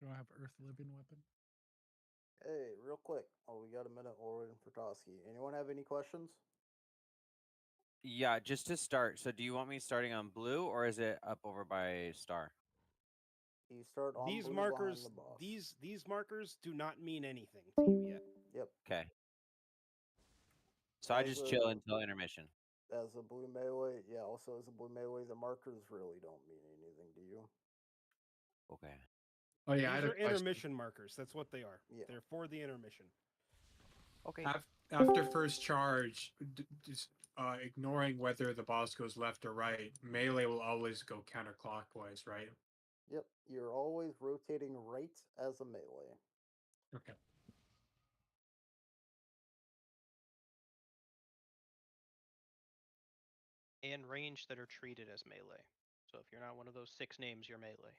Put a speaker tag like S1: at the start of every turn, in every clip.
S1: Do I have Earth Living Weapon?
S2: Hey, real quick. Oh, we got a minute. We're waiting for Toski. Anyone have any questions?
S3: Yeah, just to start. So, do you want me starting on blue or is it up over by star?
S2: You start on
S4: These
S2: blue behind
S4: markers,
S2: the boss.
S4: these markers do not mean anything to you yet.
S2: Yep.
S3: Okay. So I
S2: As
S3: just chill
S2: a
S3: until intermission.
S2: as a blue melee, yeah. Also, as a blue melee, the markers really don't mean anything to you.
S3: Okay.
S1: Oh yeah, I
S4: These
S1: had a
S4: are
S1: question.
S4: intermission markers. That's what they are.
S2: Yeah.
S4: They're for the intermission.
S3: Okay.
S1: After first charge, just ignoring whether the boss goes left or right, melee will always go counterclockwise, right?
S2: Yep. You're always rotating right as a melee.
S1: Okay.
S5: And range that are treated as melee. So if you're not one of those 6 names, you're melee.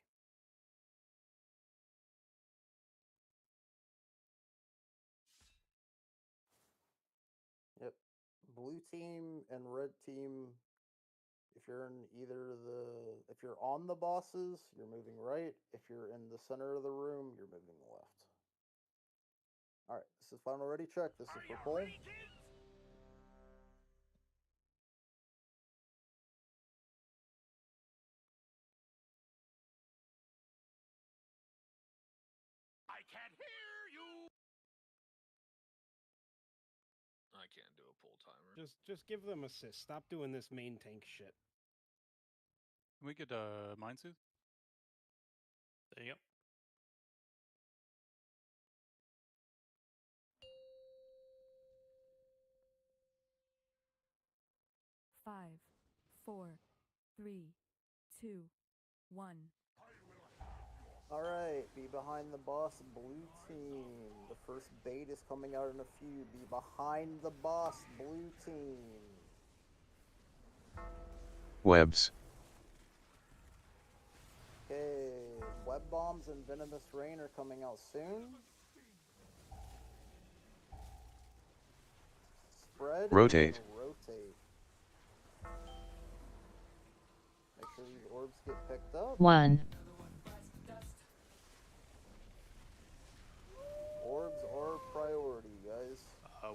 S2: Yep. Blue team and red team. If you're in if you're on the bosses, you're moving right. If you're in the center of the room, you're moving left. All right, this is final ready check. This is for poll.
S6: I can't hear you.
S7: I can't do a pull timer.
S4: Just give them assist. Stop doing this main tank shit.
S8: Can we get Mind Soothe?
S5: Yep.
S9: Five, four, three, two, one.
S2: All right, be behind the boss, blue team. The first bait is coming out in a few. Be behind the boss, blue team.
S10: Webs.
S2: Okay, web bombs and venomous rain are coming out soon. Spread.
S10: Rotate.
S2: And rotate. Make sure these orbs get picked up.
S11: 1.
S2: Orbs are priority, guys.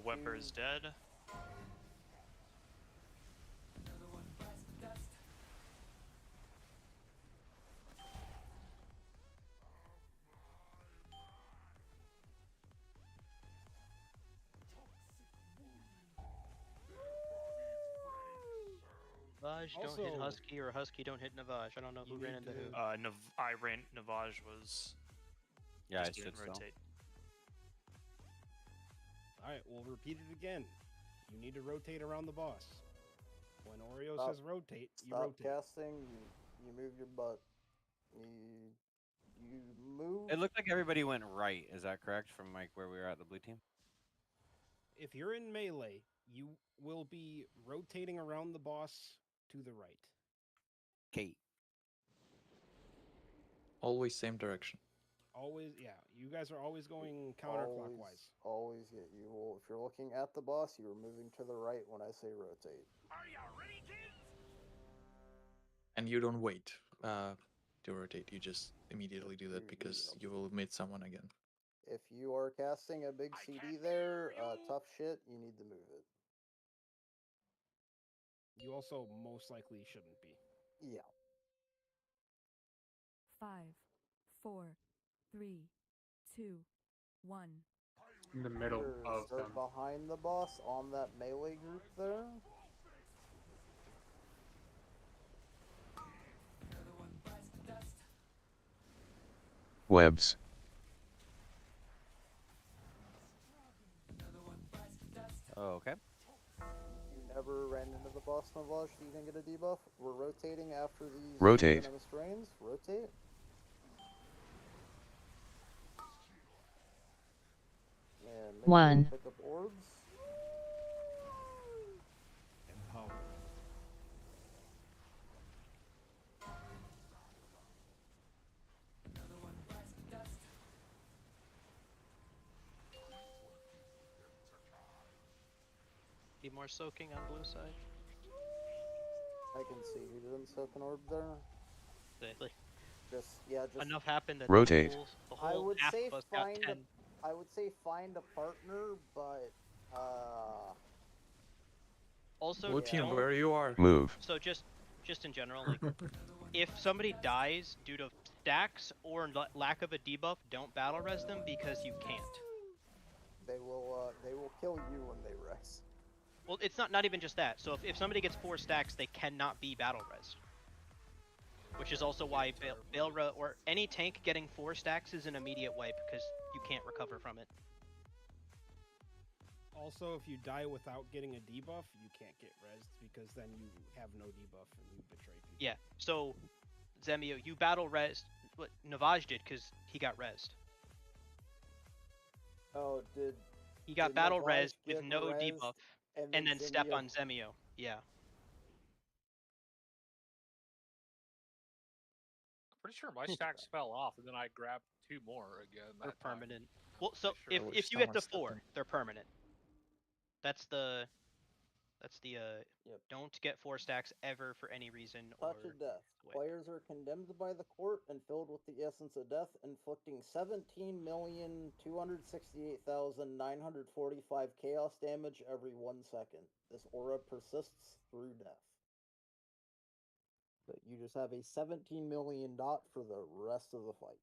S5: Wemper is dead. Navaj don't hit
S4: Also-
S5: Husky, or Husky don't hit Navaj. I don't know who
S4: You
S5: ran
S4: need
S5: into who.
S4: to-
S12: I ran. Navaj was.
S3: Yeah, I
S12: just
S3: should
S12: didn't
S3: still.
S12: rotate.
S4: All right, we'll repeat it again. You need to rotate around the boss. When Oreo
S2: Stop-
S4: says rotate, you
S2: Stop
S4: rotate.
S2: casting. You move your butt. You move.
S3: It looked like everybody went right. Is that correct? From like where we were at the blue team?
S4: If you're in melee, you will be rotating around the boss to the right.
S3: Kate.
S7: Always same direction.
S4: Always, yeah. You guys are always going counterclockwise.
S2: Always get you will. If you're looking at the boss, you are moving to the right when I say rotate.
S6: Are you ready, kids?
S7: And you don't wait to rotate. You just immediately do that
S2: You-
S7: because you will meet someone again.
S2: If you are casting a big
S6: I
S2: CD
S6: can't
S2: there,
S6: hear you.
S2: tough shit, you need to move it.
S4: You also most likely shouldn't be.
S2: Yeah.
S9: 5, 4, 3, 2, 1.
S1: In the middle
S2: Sure,
S1: of
S2: start
S1: them.
S2: behind the boss on that melee group there.
S10: Webs.
S3: Oh, okay.
S2: You never ran into the boss Navaj, so you didn't get a debuff. We're rotating after these
S10: Rotate.
S2: venomous rains. Rotate. And make sure you
S11: 1.
S2: pick up orbs.
S1: Empower.
S5: Be more soaking on blue side.
S2: I can see who didn't soak an orb there.
S5: They
S2: Just
S5: enough happened that
S10: Rotate.
S5: the
S2: I
S5: whole
S2: would
S5: half
S2: say
S5: of us got
S2: find
S5: 10.
S2: I would say find a partner, but
S5: Also,
S7: Blue team,
S5: don't.
S7: where you are?
S10: Move.
S5: So just in general, like, if somebody dies due to stacks or lack of a debuff, don't battle res them because you can't.
S2: they will kill you when they rest.
S5: Well, it's not even just that. So if somebody gets 4 stacks, they cannot be battle res. Which is also why Balra or any tank getting 4 stacks is an immediate wipe because you can't recover from it.
S4: Also, if you die without getting a debuff, you can't get rezzed because then you have no debuff and you betray people.
S5: Yeah. So Zemio, you battle res what Navaj did because he got rezzed.
S2: Oh, did
S5: He got
S2: did
S5: battle
S2: Navaj
S5: res with
S2: get
S5: no
S2: rezzed
S5: debuff and then step
S2: Zemio-
S5: on Zemio. Yeah.
S11: Pretty sure my stacks fell off, and then I grabbed 2 more again.
S5: They're
S11: That time.
S5: permanent. Well, so
S11: Pretty sure.
S7: I wish
S5: if you get
S7: someone
S5: to
S7: stepped
S5: 4,
S7: in.
S5: they're permanent. That's the
S2: Yep.
S5: don't get 4 stacks ever for any reason
S2: Touch
S5: or
S2: of death.
S5: wipe.
S2: Players are condemned by the court and filled with the essence of death, inflicting 17,268,945 chaos damage every 1 second. This aura persists through death. But you just have a 17 million dot for the rest of the fight.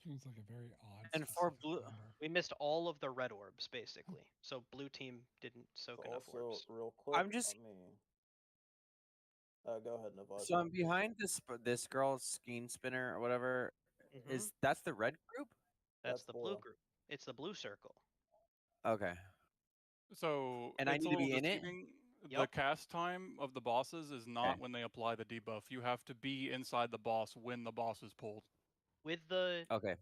S13: Seems like a very odd.
S3: And for
S13: specific
S3: blue-
S13: number.
S5: We missed all of the red orbs basically. So blue team didn't soak enough
S2: Also,
S5: orbs.
S2: real quick,
S3: I'm just-
S2: let me... go ahead, Navaj.
S3: So I'm behind this girl's skein spinner or whatever.
S5: Mhm.
S3: That's the red group?
S5: That's
S2: That's
S5: the blue
S2: blue.
S5: group. It's the blue circle.
S3: Okay.
S8: So
S3: And I
S8: it's a
S3: need to
S8: little
S3: be in it?
S8: deceiving. The
S5: Yup.
S8: cast time of the bosses is not
S3: Okay.
S8: when they apply the debuff. You have to be inside the boss when the boss is pulled.
S5: With the
S3: Okay.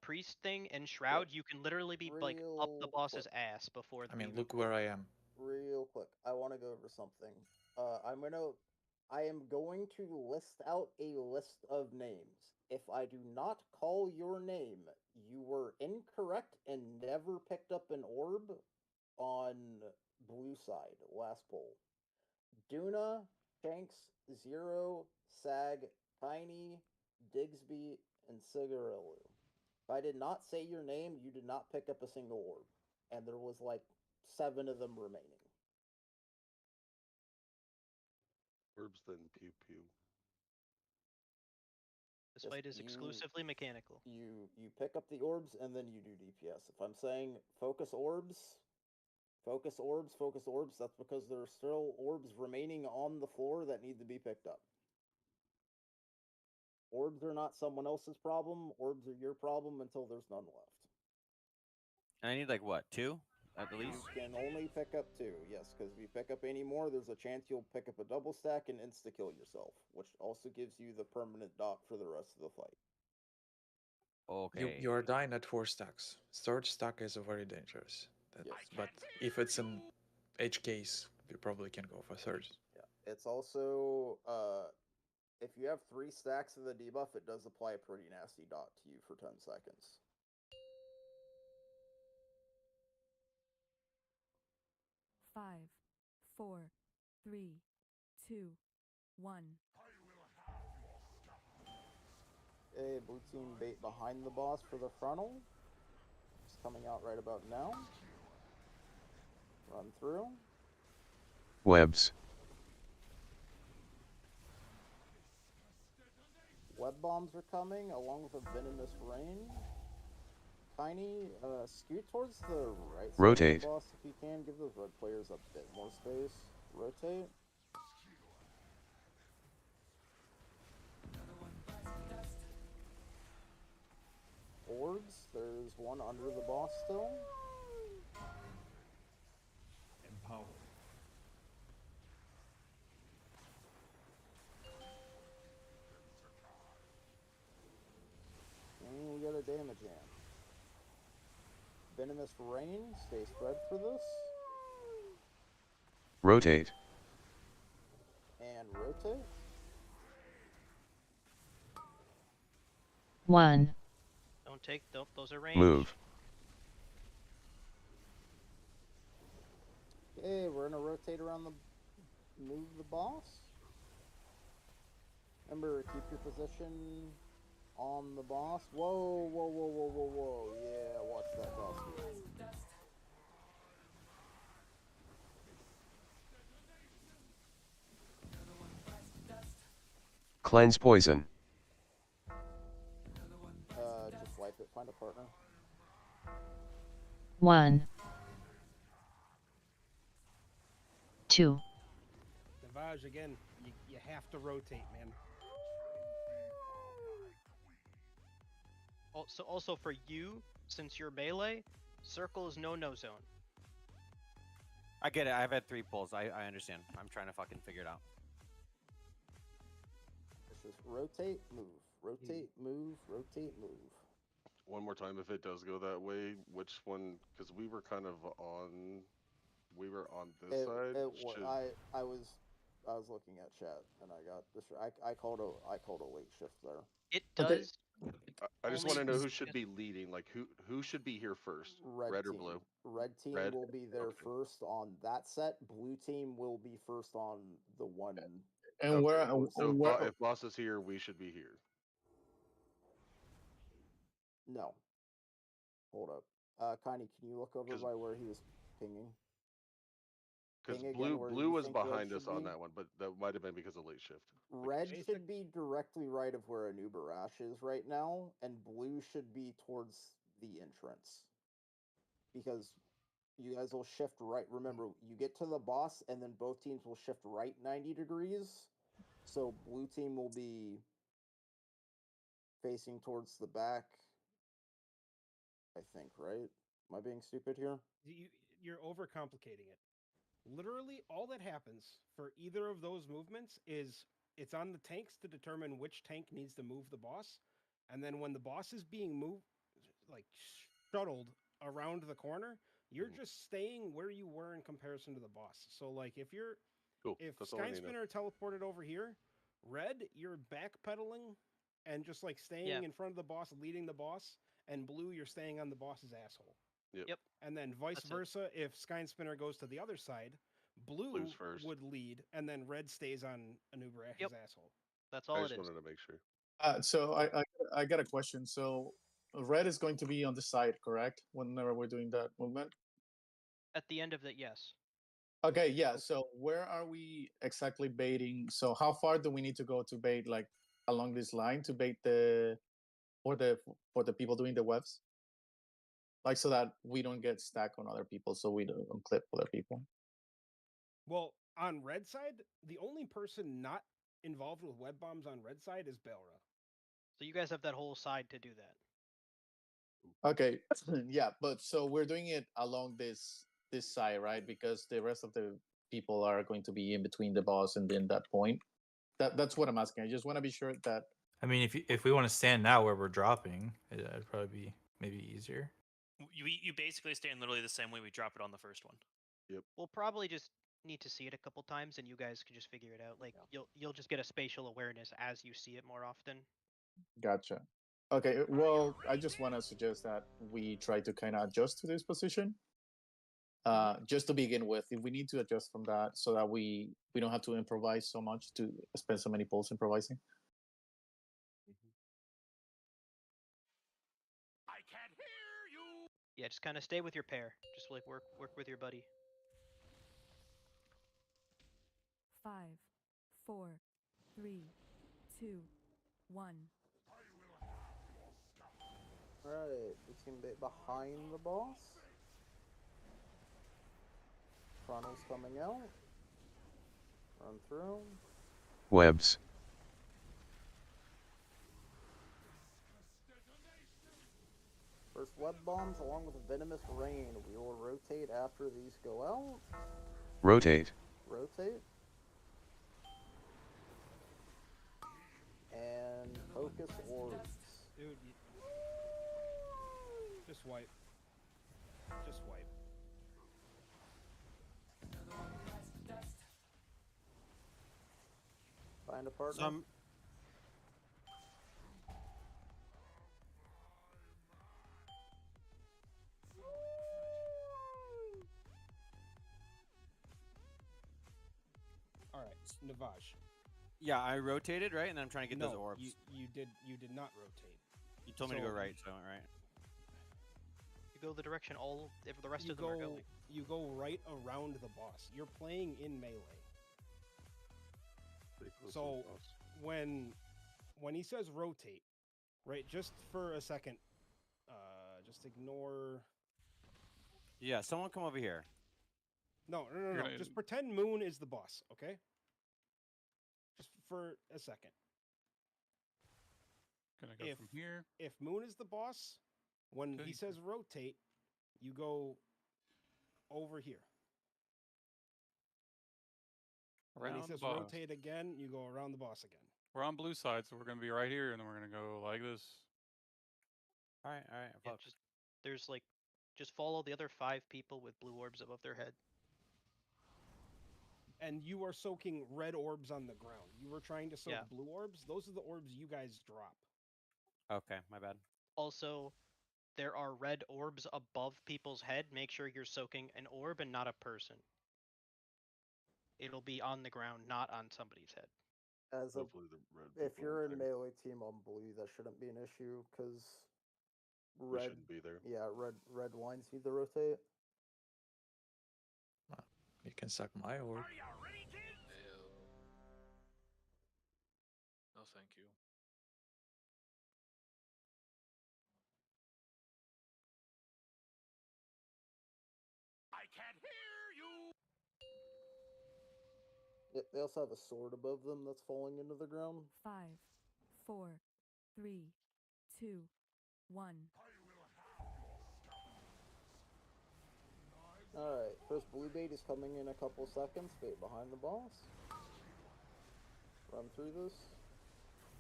S5: priest thing and shroud, you can literally be like up the
S2: Real
S5: boss's
S2: quick.
S5: ass before the
S7: I mean,
S5: demon
S7: look
S5: pulls.
S7: where I am.
S2: Real quick, I want to go over something. I am going to list out a list of names. If I do not call your name, you were incorrect and never picked up an orb on blue side, last poll. Duna, Shanks, Zero, Sag, Tiny, Digsby, and Cigarillo. If I did not say your name, you did not pick up a single orb. And there was like 7 of them remaining.
S14: Orbs then pew pew.
S5: This
S2: Just
S5: fight is exclusively mechanical.
S2: You pick up the orbs and then you do DPS. If I'm saying focus orbs, focus orbs, focus orbs, that's because there are still orbs remaining on the floor that need to be picked up. Orbs are not someone else's problem. Orbs are your problem until there's none left.
S3: And I need like what, 2 at the least?
S2: You can only pick up 2, yes, because if you pick up any more, there's a chance you'll pick up a double stack and insta-kill yourself, which also gives you the permanent dot for the rest of the fight.
S3: Okay.
S7: You are dying at 4 stacks. Third stack is very dangerous.
S2: Yes.
S7: But if it's an edge case, you probably can go for third.
S2: Yeah, it's also if you have 3 stacks of the debuff, it does apply a pretty nasty dot to you for 10 seconds.
S9: Five, 4, 3, 2, 1.
S2: Okay, blue team bait behind the boss for the frontal. It's coming out right about now. Run through.
S10: Webs.
S2: Web bombs are coming along with a venomous rain. Tiny, scoot towards the right side
S10: Rotate.
S2: of the boss if you can. Give those red players a bit more space. Rotate. Orbs, there's one under the boss still.
S13: Empower.
S2: And we got a damage hand. Venomous rain, stay spread for this.
S10: Rotate.
S2: And rotate.
S15: 1.
S5: Don't take those are ranged.
S10: Move.
S2: Okay, we're gonna rotate around the move the boss. Remember, keep your position on the boss. Whoa, whoa, whoa, whoa, whoa, whoa. Yeah, watch that, Dusty.
S10: Cleanse poison.
S2: Just wipe it. Find a partner.
S15: 1, 2.
S4: Navage, again, you have to rotate, man.
S5: Also for you, since you're melee, circle is no zone.
S3: I get it. I've had 3 pulls. I understand. I'm trying to fucking figure it out.
S2: It's just rotate, move. Rotate, move, rotate, move.
S14: One more time, if it does go that way, which one? Because we were kind of on. We were on this side.
S2: I was looking at chat and I got this. I called a late shift there.
S5: It does.
S14: I just
S5: only
S14: want to know who
S5: because-
S14: should be leading. Like who should be here first? Red or
S2: team.
S14: blue?
S2: Red team
S14: Red?
S2: will be there
S14: Okay.
S2: first on that set. Blue team will be first on the one.
S13: And
S14: Okay, so
S13: where
S14: if boss is here, we should be here.
S2: No. Hold up. Connie, can you look over
S14: 'Cause-
S2: by where he was pinging?
S14: Because
S2: Ping again where
S14: blue
S2: you
S14: was
S2: think red
S14: behind us
S2: should
S14: on
S2: be?
S14: that one, but that might have been because of late shift.
S2: Red
S4: Basic-
S2: should be directly right of where Anubarash is right now, and blue should be towards the entrance. Because you guys will shift right. Remember, you get to the boss, and then both teams will shift right 90 degrees. So blue team will be facing towards the back. I think, right? Am I being stupid here?
S4: You're overcomplicating it. Literally, all that happens for either of those movements is it's on the tanks to determine which tank needs to move the boss, and then when the boss is being moved, like shuttled around the corner, you're just staying where you were in comparison to the boss. So, like, if
S14: Cool.
S4: if
S14: That's all I need to know.
S4: Skynspinner teleported over here, red, you're backpedaling and just like staying
S5: Yeah.
S4: in front of the boss, leading the boss, and blue, you're staying on the boss's asshole.
S14: Yep.
S4: And then vice
S5: That's it.
S4: versa, if Skynspinner goes to the other side, blue
S14: Blue's first.
S4: would lead, and then red stays on Anubarash's
S5: Yep.
S4: asshole.
S5: That's
S14: I
S5: all it
S14: just
S5: is.
S14: wanted to make sure.
S13: so I got a question. So red is going to be on the side, correct? Whenever we're doing that movement.
S5: At the end of that, yes.
S13: Okay, yeah. So where are we exactly baiting? So how far do we need to go to bait, like along this line, to bait for the people doing the webs? Like so that we don't get stacked on other people, so we don't clip other people.
S4: Well, on red side, the only person not involved with web bombs on red side is Belra.
S5: So you guys have that whole side to do that.
S13: Okay, yeah, but so we're doing it along this side, right? Because the rest of the people are going to be in between the boss and then that point. That's what I'm asking. I just want to be sure that.
S16: I mean, if we want to stand now where we're dropping, it'd probably be maybe easier.
S12: You basically stand literally the same way we drop it on the first one.
S14: Yep.
S5: We'll probably just need to see it a couple times, and you guys can just figure it out. Like you'll just get a spatial awareness as you see it more often.
S13: Gotcha. Okay, well, I just want to suggest that we try to kind of adjust to this position. Just to begin with, if we need to adjust from that so that we don't have to improvise so much, to spend so many pulls improvising.
S6: I can't hear you.
S5: Yeah, just kind of stay with your pair. Just like work with your buddy.
S9: 5, 4, 3, 2, 1.
S2: Alright, we can be behind the boss. Chrono's coming out. Run through.
S10: Webs.
S2: First web bombs along with venomous rain. We will rotate after these go out.
S10: Rotate.
S2: Rotate. And focus orbs.
S4: Dude, just wipe. Just wipe.
S2: Find a partner.
S3: Some
S4: All right, Navage.
S3: Yeah, I rotated right, and then I'm trying to get
S4: no,
S3: those orbs.
S4: You did not rotate.
S3: You told me to go
S4: So-
S3: right, so I went right.
S5: You go the direction all if the rest
S4: You
S5: of them are
S4: go
S5: going.
S4: you go right around the boss. You're playing in melee.
S14: Stay close to the
S4: So
S14: boss.
S4: when he says rotate, right? Just for a second, just ignore.
S3: Yeah, someone come over here.
S4: No.
S8: You're gonna-
S4: Just pretend Moon is the boss, okay? Just for a second.
S8: Gonna go
S4: If
S8: from here.
S4: if Moon is the boss, when
S8: Okay.
S4: he says rotate, you go over here. When he
S8: Around the
S4: says
S8: boss.
S4: rotate again, you go around the boss again.
S8: We're on blue side, so we're gonna be right here, and then we're gonna go like this.
S3: All right.
S5: Yeah,
S3: Fuck.
S5: there's like, just follow the other 5 people with blue orbs above their head.
S4: And you are soaking red orbs on the ground. You were trying to soak
S5: Yeah.
S4: blue orbs. Those are the orbs you guys drop.
S3: Okay, my bad.
S5: Also, there are red orbs above people's head. Make sure you're soaking an orb and not a person. It'll be on the ground, not on somebody's head.
S2: As a,
S14: Hopefully the red.
S2: if
S14: people
S2: you're
S14: aren't
S2: in
S14: there.
S2: melee team on blue, that shouldn't be an issue because
S14: We
S2: red.
S14: shouldn't be there.
S2: Yeah, red lines need to rotate.
S7: You can suck my orb.
S6: Are you ready, kids?
S11: No, thank you.
S6: I can't hear you.
S2: Yep, they also have a sword above them that's falling into the ground.
S9: 5, 4, 3, 2, 1.
S2: Alright, first blue bait is coming in a couple seconds. Bait behind the boss. Run through this.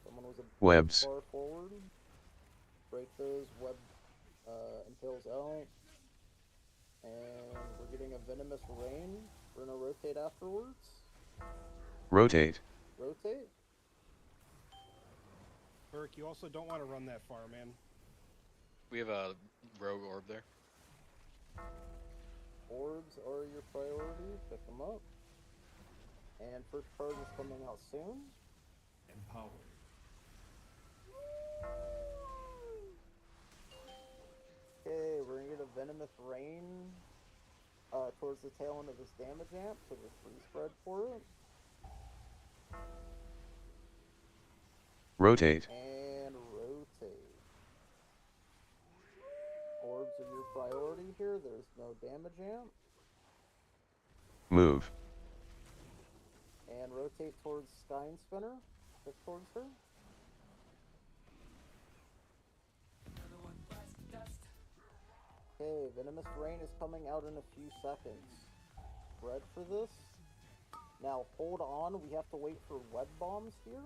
S2: Someone was a bit
S10: Webs.
S2: far forward. Break those. Web impales out. And we're getting a venomous rain. We're gonna rotate afterwards.
S10: Rotate.
S2: Rotate.
S4: Burke, you also don't want to run that far, man.
S11: We have a rogue orb there.
S2: Orbs are your priority. Pick them up. And first card is coming out soon.
S6: Empowered.
S2: Okay, we're gonna get a venomous rain towards the tail end of this damage amp, so there's free spread for it.
S10: Rotate.
S2: And rotate. Orbs are your priority here. There's no damage amp.
S10: Move.
S2: And rotate towards Skyne Spinner. Pick towards her. Okay, Venomous Rain is coming out in a few seconds. Spread for this. Now hold on, we have to wait for web bombs here.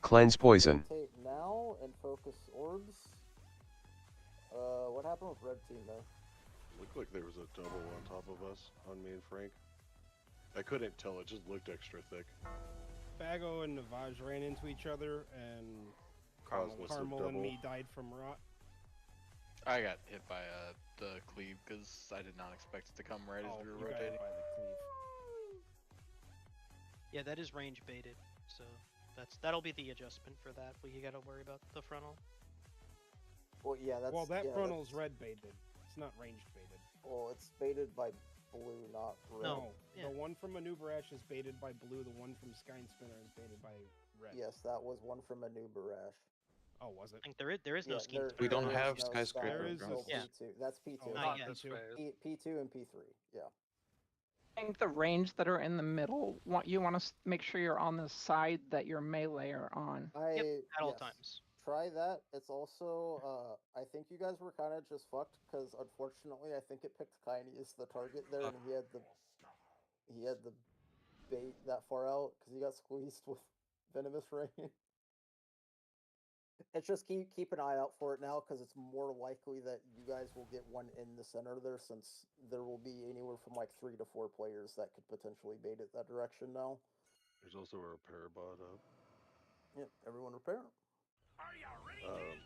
S10: Cleanse poison.
S2: Rotate now and focus orbs. What happened with red team there?
S14: Looked like there was a double on top of us, on me and Frank. I couldn't tell, it just looked extra thick.
S4: Bago and Navaj ran into each other, and
S14: Carmel was the
S4: Carmel and
S14: double.
S4: me died from rot.
S11: I got hit by the cleave because I did not expect it to come right as we were
S4: you got hit
S11: rotating.
S4: by the cleave.
S5: Yeah, that is range baited, so that'll be the adjustment for that. We gotta worry about the frontal.
S2: Well, yeah, that's
S4: Well, that
S2: yeah,
S4: frontal's
S2: that's-
S4: red baited. It's not ranged baited.
S2: Well, it's baited by blue, not red.
S4: No,
S5: Yeah.
S4: the one from Manubarash is baited by blue. The one from Skyne Spinner is baited by red.
S2: Yes, that was one from Manubarash.
S4: Oh, was it?
S5: I think there is no
S2: Yeah,
S5: scheme.
S2: there-
S7: We don't
S2: there is
S7: have
S2: no
S7: skyscraper
S4: There is
S2: Skyne,
S4: a-
S2: so
S5: Yeah.
S2: P2. That's P2.
S4: Oh,
S5: Not
S4: not
S5: yet.
S4: this phase.
S2: P2 and P3. Yeah.
S17: I think the range that are in the middle, you want to make sure you're on the side that your melee are on.
S5: At all
S2: yes.
S5: times.
S2: Try that. It's also, I think you guys were kind of just fucked because unfortunately, I think it picked Kaini as the target there, and he had the bait that far out because he got squeezed with venomous rain. It's just keep an eye out for it now because it's more likely that you guys will get one in the center there, since there will be anywhere from like 3 to 4 players that could potentially bait it that direction now.
S14: There's also a repair bot up.
S2: Yep, everyone repair.
S6: Are you ready, kids?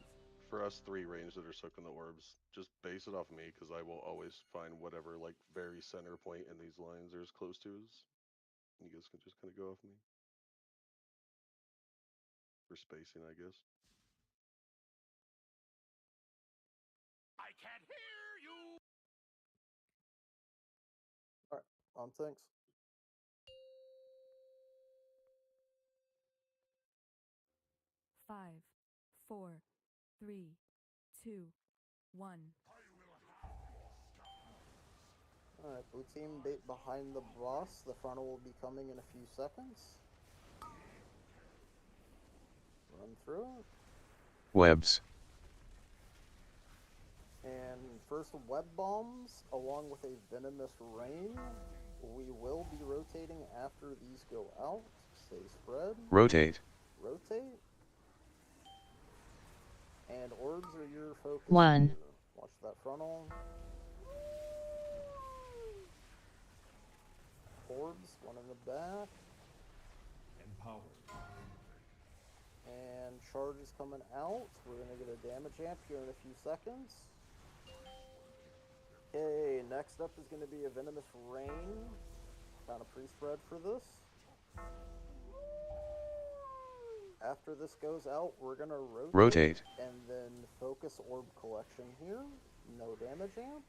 S14: for us 3 range that are soaking the orbs, just base it off me because I will always find whatever like very center point in these lines are as close to us. You guys can just kind of go off me for spacing, I guess.
S6: I can't hear you.
S2: Alright, on tanks.
S9: Five, four, three, two, one.
S2: Alright, blue team bait behind the boss. The frontal will be coming in a few seconds. Run through it.
S10: Webs.
S2: And first web bombs, along with a venomous rain. We will be rotating after these go out. Stay spread.
S10: Rotate.
S2: Rotate. And orbs are your focus.
S15: 1.
S2: Here. Watch that frontal. Orbs, one in the back.
S6: Empowered.
S2: And charge is coming out. We're going to get a damage amp here in a few seconds. Okay, next up is going to be a venomous rain. Kind of pre-spread for this. After this goes out, we're going to rotate. And then focus orb collection here. No damage amp.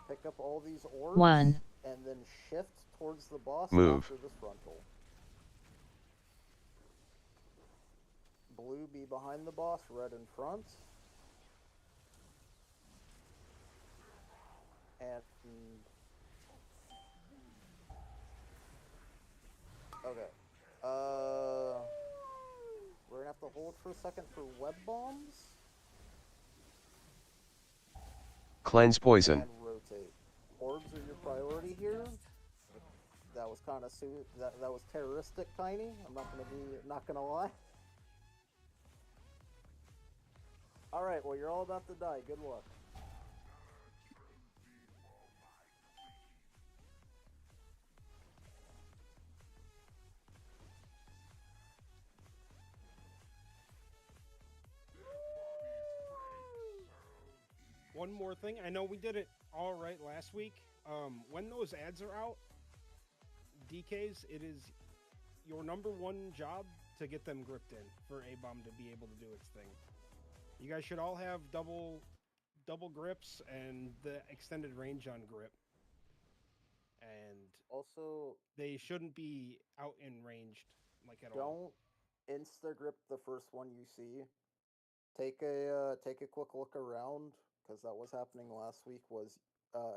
S2: Pick up all these orbs.
S15: 1.
S2: And then shift towards the boss
S10: Move.
S2: after this frontal. Blue be behind the boss, red in front. And okay. We're gonna have to hold for a second for web bombs.
S10: Cleanse poison.
S2: And rotate. Orbs are your priority here. That was kind of that was terroristic, Tiny. I'm not gonna lie. All right, well you're all about to die. Good luck.
S4: One more thing. I know we did it all right last week. When those ads are out, DKs, it is your #1 job to get them gripped in for A-Bomb to be able to do its thing. You guys should all have double grips and the extended range on grip. And
S2: also,
S4: they shouldn't be out in ranged like at all.
S2: Don't insta grip the first one you see. Take a quick look around, because that was happening last week. Was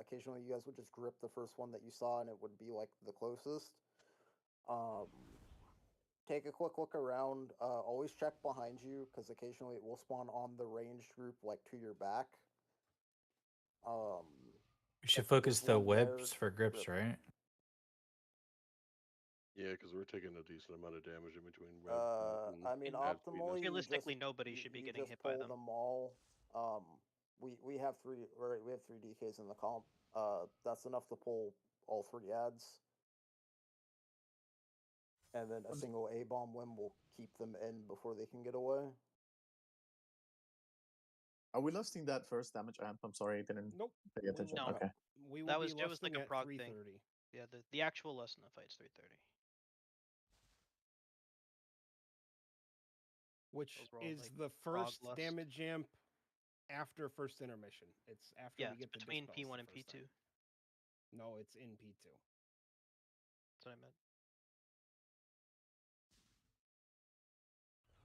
S2: occasionally you guys would just grip the first one that you saw and it would be like the closest. Take a quick look around. Always check behind you, because occasionally it will spawn on the ranged group, like to your back.
S16: We should focus the webs for grips, right?
S14: Yeah, because we're taking a decent amount of damage in between.
S2: I mean, optimally,
S5: Realistically,
S2: you just,
S5: nobody should be
S2: you
S5: getting
S2: just
S5: hit by
S2: pull
S5: them.
S2: all. We have three DKs in the comp. That's enough to pull all 3 ads. And then a single A-bomb whim will keep them in before they can get away.
S13: Are we lusting that first damage amp? I'm sorry, I didn't pay attention.
S5: No.
S13: Okay.
S4: We will
S5: That
S4: be
S5: was it was like
S4: lusting
S5: a
S4: at
S5: prog
S4: 3:30.
S5: thing. Yeah, the actual lust in the fight's 3:30.
S4: Which
S5: Those were all,
S4: is
S5: like,
S4: the
S5: prog
S4: first
S5: lust.
S4: damage amp after first intermission. It's after
S5: Yeah,
S4: we get
S5: it's
S4: the
S5: between
S4: dispels
S5: P1
S4: the
S5: and
S4: first
S5: P2.
S4: time. No, it's in P2.
S5: That's what I meant.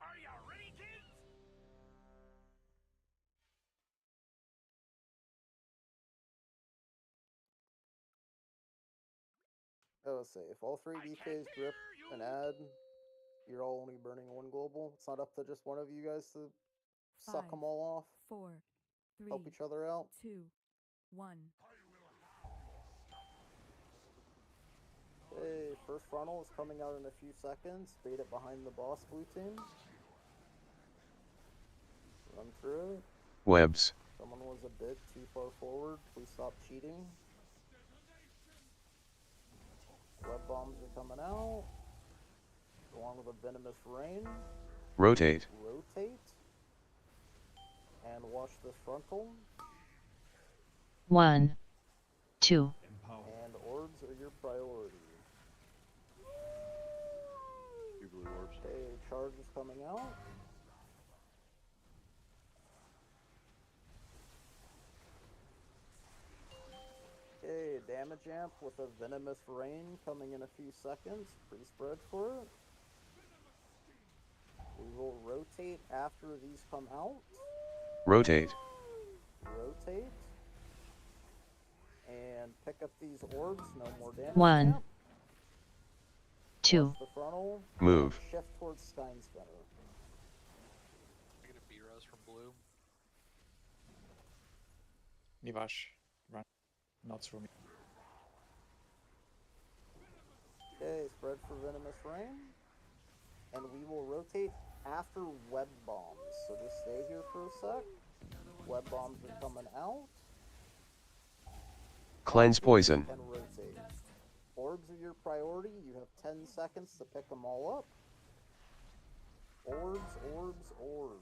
S6: Are you ready, kids?
S2: Let's say if all 3 DKs grip an ad, you're all only burning 1 global. It's not up to just one of you guys to suck
S9: 5,
S2: them all off.
S9: 4, 3,
S2: Help each other out.
S9: 2, 1.
S2: Hey, first frontal is coming out in a few seconds. Bait it behind the boss, blue team. Run through it.
S10: Webs.
S2: Someone was a bit too far forward. Please stop cheating. Web bombs are coming out. Along with a venomous rain.
S10: Rotate.
S2: Rotate. And watch this frontal.
S15: 1, 2.
S2: And orbs are your priority.
S14: Two blue orbs.
S2: Okay, charge is coming out. Okay, damage amp with a venomous rain coming in a few seconds. Pre-spread for it. We will rotate after these come out.
S10: Rotate.
S2: Rotate. And pick up these orbs. No more damage
S15: 1,
S2: amp.
S15: 2.
S2: Watch the frontal.
S10: Move.
S2: Shift towards Stein Spinner.
S11: I get a B res from blue.
S7: Nivash, run. Not through me.
S2: Okay, spread for Venomous Rain. And we will rotate after web bombs. So just stay here for a sec. Web bombs are coming out.
S10: Cleanse poison.
S2: And rotate. Orbs are your priority. You have 10 seconds to pick them all up. Orbs, orbs, orbs.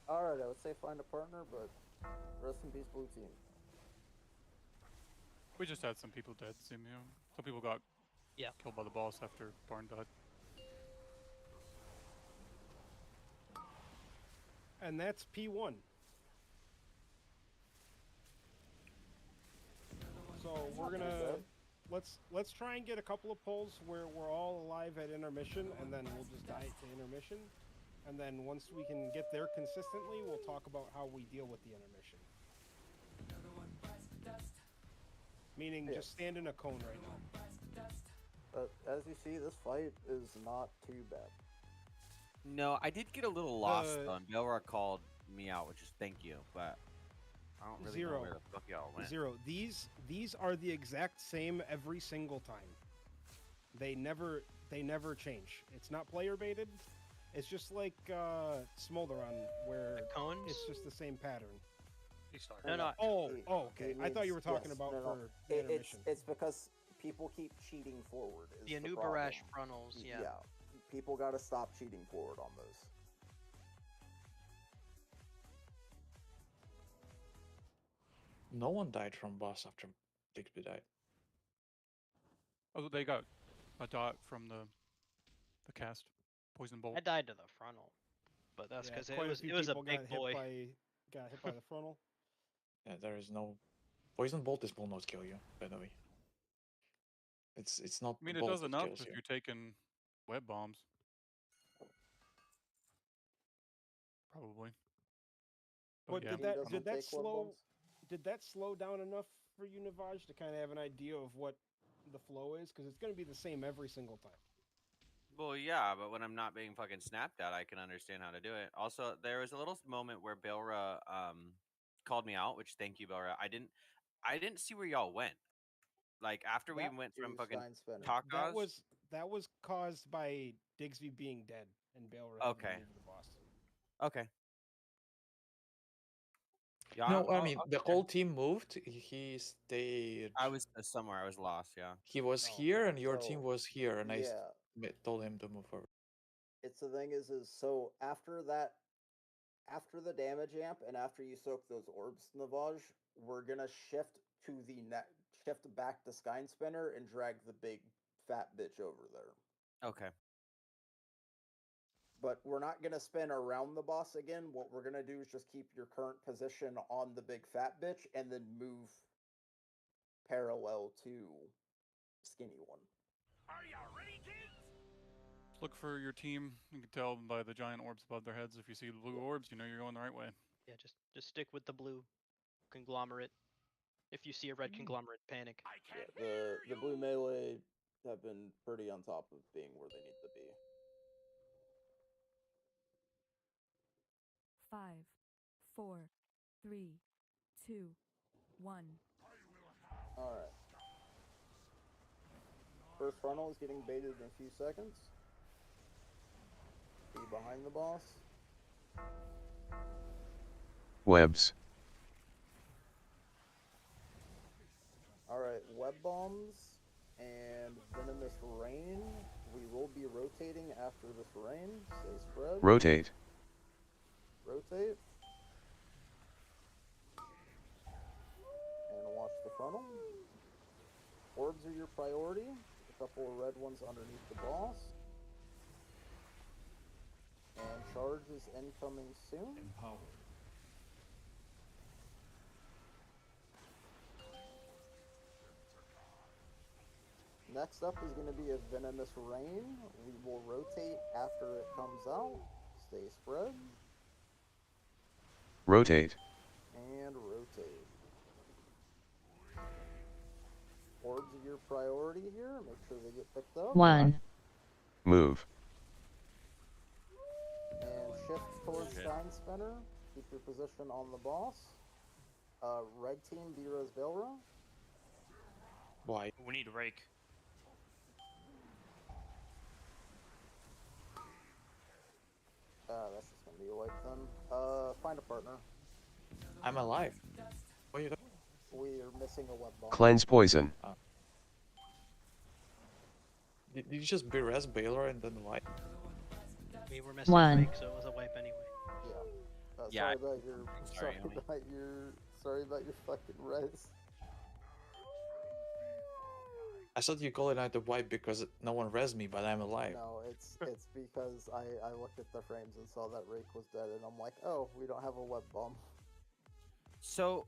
S2: Alright, I would say find a partner, but rest in peace, blue team.
S8: We just had some people dead, Simio. Some people got killed by the boss after Barn died.
S4: And that's P1. So we're gonna let's try and get a couple of polls where we're all alive at intermission, and then we'll just die to intermission. And then once we can get there consistently, we'll talk about how we deal with the intermission. Meaning, just stand in a cone right now.
S2: As you see, this fight is not too bad.
S3: No, I did get a little lost though, and Belra called me out, which is thank you, but I don't really know where the fuck y'all went.
S4: Zero. These are the exact same every single time. They never change. It's not player baited. It's just like Smolderon, where it's just the same pattern.
S5: No.
S4: Oh, okay. I thought you were talking about for the intermission.
S2: It's because people keep cheating forward.
S5: The Anubarash frontals, yeah.
S2: People gotta stop cheating forward on those.
S7: No one died from boss after Bixby died.
S8: Oh, they got a dot from the cast. Poison bolt.
S5: I died to the frontal, but that's because it was a big boy.
S4: Got hit by the frontal.
S7: Yeah, there is no poison bolt. This will not kill you, by the way. It's not.
S8: I mean, it
S7: bolt
S8: does
S7: that
S8: enough
S7: kills
S8: if
S7: you.
S8: you're taking web bombs. Probably.
S4: But
S8: yeah.
S4: did that slow down enough for you, Nivaj, to kind of have an idea of what the flow is? Because it's going to be the same every single time.
S3: Well, yeah, but when I'm not being fucking snapped at, I can understand how to do it. Also, there was a little moment where Belra called me out, which thank you, Belra. I didn't see where y'all went. Like after we went from fucking tacos.
S4: That was caused by Digsby being dead and Belra having to move the boss.
S3: Okay. Yeah,
S7: No, I mean the whole team moved. He stayed.
S3: I was somewhere. I was lost. Yeah.
S7: He was here, and your team was here, and I told him to move forward.
S2: It's the thing is so after the damage amp and after you soak those orbs, Navage, we're gonna shift to shift back to Skyne Spinner and drag the big fat bitch over there.
S3: Okay.
S2: But we're not gonna spin around the boss again. What we're gonna do is just keep your current position on the big fat bitch and then move parallel to skinny one.
S6: Are you ready, kids?
S8: Look for your team. You can tell by the giant orbs above their heads. If you see the blue orbs, you know you're going the right way.
S5: Yeah, just stick with the blue conglomerate. If you see a red conglomerate, panic.
S2: The blue melee have been pretty on top of being where they need to be.
S9: 5, 4, 3, 2, 1.
S2: All right. First frontal is getting baited in a few seconds. Be behind the boss.
S10: Webs.
S2: Alright, web bombs and venomous rain. We will be rotating after this rain. Stay spread.
S10: Rotate.
S2: Rotate. And watch the frontal. Orbs are your priority. A couple of red ones underneath the boss. And charge is incoming soon. Next up is going to be a venomous rain. We will rotate after it comes out. Stay spread.
S10: Rotate.
S2: And rotate. Orbs are your priority here. Make sure they get picked up.
S15: 1.
S10: Move.
S2: And shift towards Stein Spinner. Keep your position on the boss. Red team, Beerus Belra.
S7: Why?
S12: We need rake.
S2: That's just gonna be a wipe then. Find a partner.
S7: I'm alive. What are you doing?
S2: We are missing a web bomb.
S10: Cleanse poison.
S7: Did you just BRS Baylor and then why?
S5: We were missing
S15: 1.
S5: Rake, so it was a wipe anyway.
S2: Yeah.
S3: Yeah,
S2: Sorry about your.
S3: sorry,
S2: Sorry
S3: homie.
S2: about your. Sorry about your fucking res.
S7: I thought you called it out the wipe because no one res me, but I'm alive.
S2: No, it's because I looked at the frames and saw that Rake was dead, and I'm like, oh, we don't have a web bomb.
S3: So,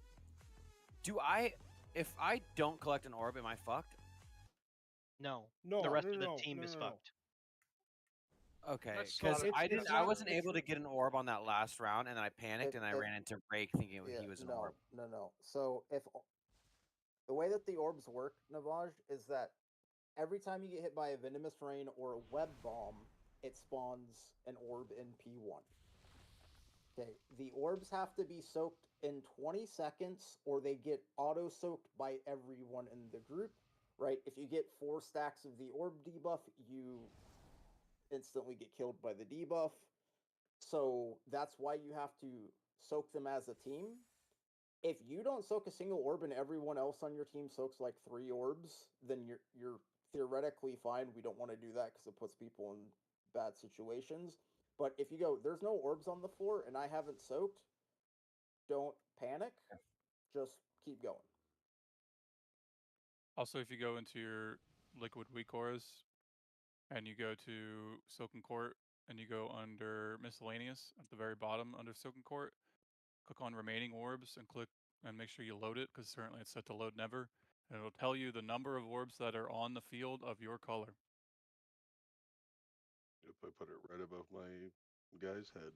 S3: if I don't collect an orb, am I fucked?
S5: No.
S4: No,
S5: The rest
S4: no,
S5: of the
S4: no,
S5: team
S4: no,
S5: is
S4: no, no.
S5: fucked.
S3: Okay,
S4: That's-
S3: because
S4: it's-
S3: I
S4: it's
S3: didn't. I
S4: not-
S3: wasn't
S4: it's-
S3: able to get an orb on that last round, and then I panicked and I ran into Rake thinking he was an
S2: no,
S3: orb.
S2: No. So if the way that the orbs work, Navaj, is that every time you get hit by a venomous rain or a web bomb, it spawns an orb in P1. Okay, the orbs have to be soaked in 20 seconds, or they get auto soaked by everyone in the group. Right? If you get 4 stacks of the orb debuff, you instantly get killed by the debuff. So that's why you have to soak them as a team. If you don't soak a single orb and everyone else on your team soaks like 3 orbs, then you're theoretically fine. We don't want to do that because it puts people in bad situations. But if you go, there's no orbs on the floor and I haven't soaked, don't panic. Just keep going.
S8: Also, if you go into your liquid weak auras and you go to Silken Court and you go under miscellaneous at the very bottom under Silken Court, click on remaining orbs and click and make sure you load it because currently it's set to load never. And it'll tell you the number of orbs that are on the field of your color.
S14: If I put it right above my guy's head.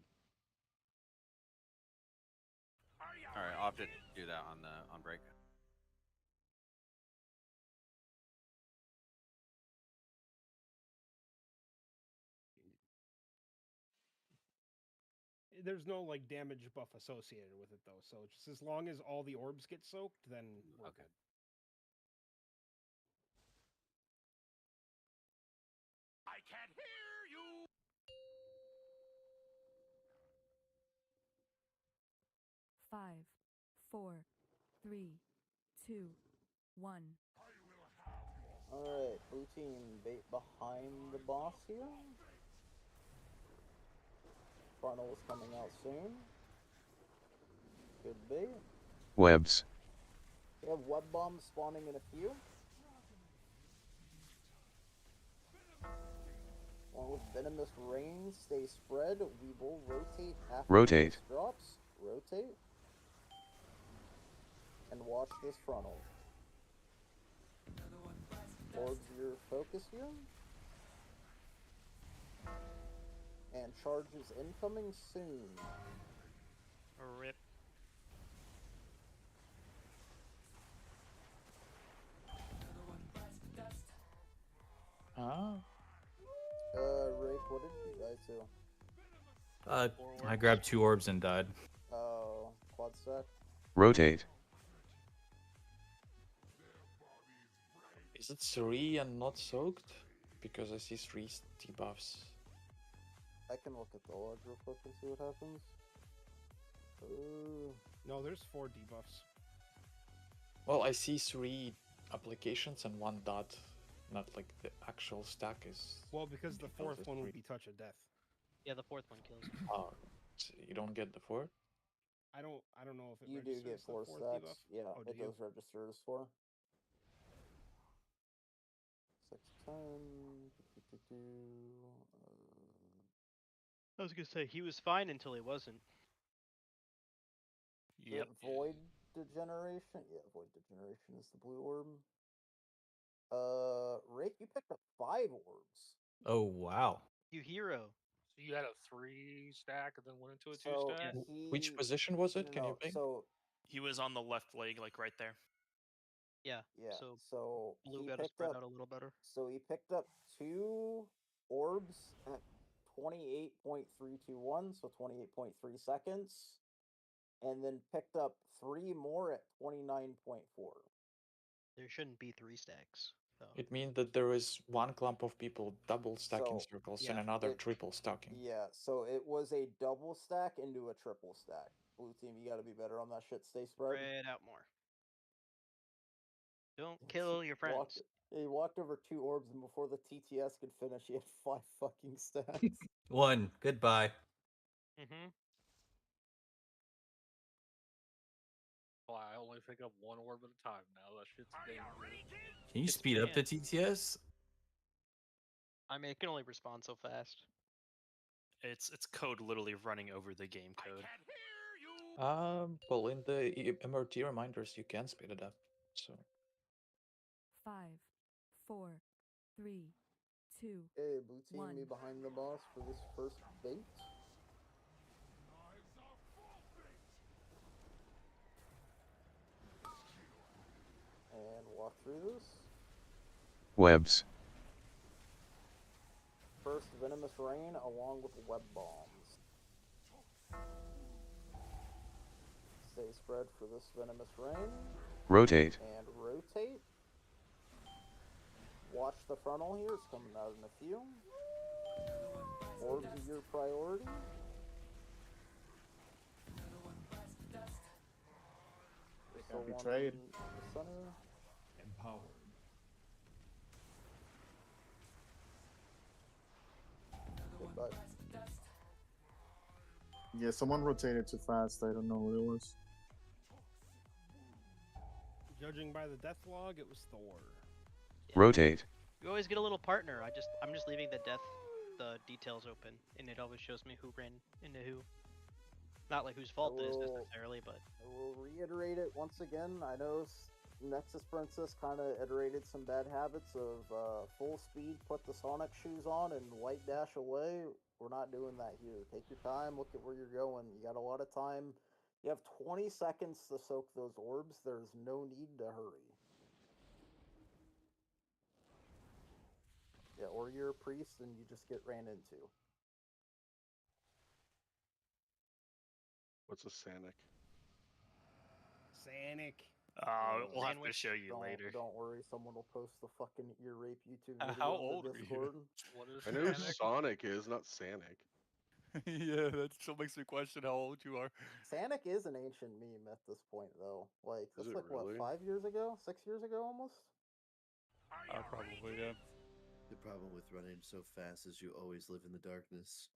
S3: All right, I'll have to do that on break.
S4: There's no like damage buff associated with it though, so just as long as all the orbs get soaked, then we're good.
S6: I can't hear you.
S9: Five, four, three, two, one.
S2: Alright, blue team bait behind the boss here. Funnel is coming out soon. Good bait.
S10: Webs.
S2: We have web bombs spawning in a few. Along with venomous rain, stay spread. We will rotate after
S10: Rotate.
S2: this drops. Rotate. And watch this frontal. Towards your focus here. And charges incoming soon.
S5: Rip.
S2: Rafe, what did you die to?
S16: I grabbed 2 orbs and died.
S2: Oh, quad stack.
S10: Rotate.
S7: Is it 3 and not soaked? Because I see 3 debuffs.
S2: I can look at the log real quick and see what happens.
S4: No, there's 4 debuffs.
S7: Well, I see 3 applications and 1 dot. Not like the actual stack is.
S4: Well, because the 4th
S7: is
S4: one
S7: 3.
S4: would be touch of death.
S5: Yeah, the 4th one kills.
S7: Oh, so you don't get the 4?
S4: I don't know if it
S2: You do
S4: registers
S2: get
S4: the
S2: 4
S4: 4th
S2: stacks.
S4: debuff.
S2: Yeah,
S4: Oh,
S2: it
S4: do you?
S2: does register as 4. 6, 10.
S5: I was gonna say he was fine until he wasn't.
S12: Yep.
S2: Void Degeneration? Yeah, Void Degeneration is the blue orb. Rick, you picked up 5 orbs.
S16: Oh wow.
S5: You hero.
S6: So you had a 3 stack and then went into a 2
S2: So
S6: stack?
S7: Which position was it? Can you ping?
S2: So
S12: He was on the left leg, like right there.
S5: Yeah.
S2: yeah,
S5: So
S2: so
S5: blue
S2: he
S5: got to
S2: picked
S5: spread
S2: up
S5: out a little better.
S2: So he picked up 2 orbs at 28.321, so 28.3 seconds, and then picked up 3 more at 29.4.
S5: There shouldn't be 3 stacks. Though.
S7: It means that there is one clump of people double stacking
S2: So,
S7: circles
S5: yeah,
S7: and another
S2: it-
S7: triple stacking.
S2: Yeah, so it was a double stack into a triple stack. Blue team, you got to be better on that shit. Stay spread.
S5: Spread out more. Don't kill your friends.
S2: He walked over 2 orbs, and before the TTS could finish, he had 5 fucking stacks.
S16: 1. Goodbye.
S5: Mm-hmm.
S6: Well, I only pick up 1 orb at a time now. That shit's dangerous.
S16: Can you
S5: It's
S16: speed up the
S5: banned.
S16: TTS?
S5: I mean, it can only respond so fast.
S12: It's code literally running over the game code.
S7: Well, in the MRT reminders, you can speed it up. So
S9: 5, 4, 3, 2,
S2: Hey, blue team,
S9: 1.
S2: me behind the boss for this first bait. And walk through this.
S10: Webs.
S2: First venomous rain along with web bombs. Stay spread for this venomous rain.
S10: Rotate.
S2: And rotate. Watch the frontal here, it's coming out in a few. Orbs are your priority.
S13: They got betrayed.
S2: In the center.
S18: Empowered.
S2: Goodbye.
S13: Yeah, someone rotated too fast. I don't know what it was.
S4: Judging by the death log, it was Thor.
S10: Rotate.
S5: You always get a little partner. I'm just leaving the details open, and it always shows me who ran into who. Not like whose fault it is necessarily, but
S2: I will reiterate it once again. I know Nexus Princess kind of iterated some bad habits of full speed, put the Sonic shoes on, and white dash away. We're not doing that here. Take your time, look at where you're going. You got a lot of time. You have 20 seconds to soak those orbs. There's no need to hurry. Yeah, or you're a priest and you just get ran into.
S14: What's a Sanic?
S4: Sanic.
S12: We'll have to show you later.
S2: Don't worry, someone will post the fucking ear rape YouTube video
S12: How
S2: in
S12: old
S2: the
S12: are you?
S2: Discord.
S6: What is
S14: I know who
S6: Sanic?
S14: Sonic is, not Sanic.
S8: Yeah, that still makes me question how old you are.
S2: Sanic is an ancient meme at this point, though. Like, that's
S14: Is it
S2: like,
S14: really?
S2: what, 5 years ago? 6 years ago, almost?
S8: Probably, yeah.
S18: The problem with running so fast is you always live in the darkness.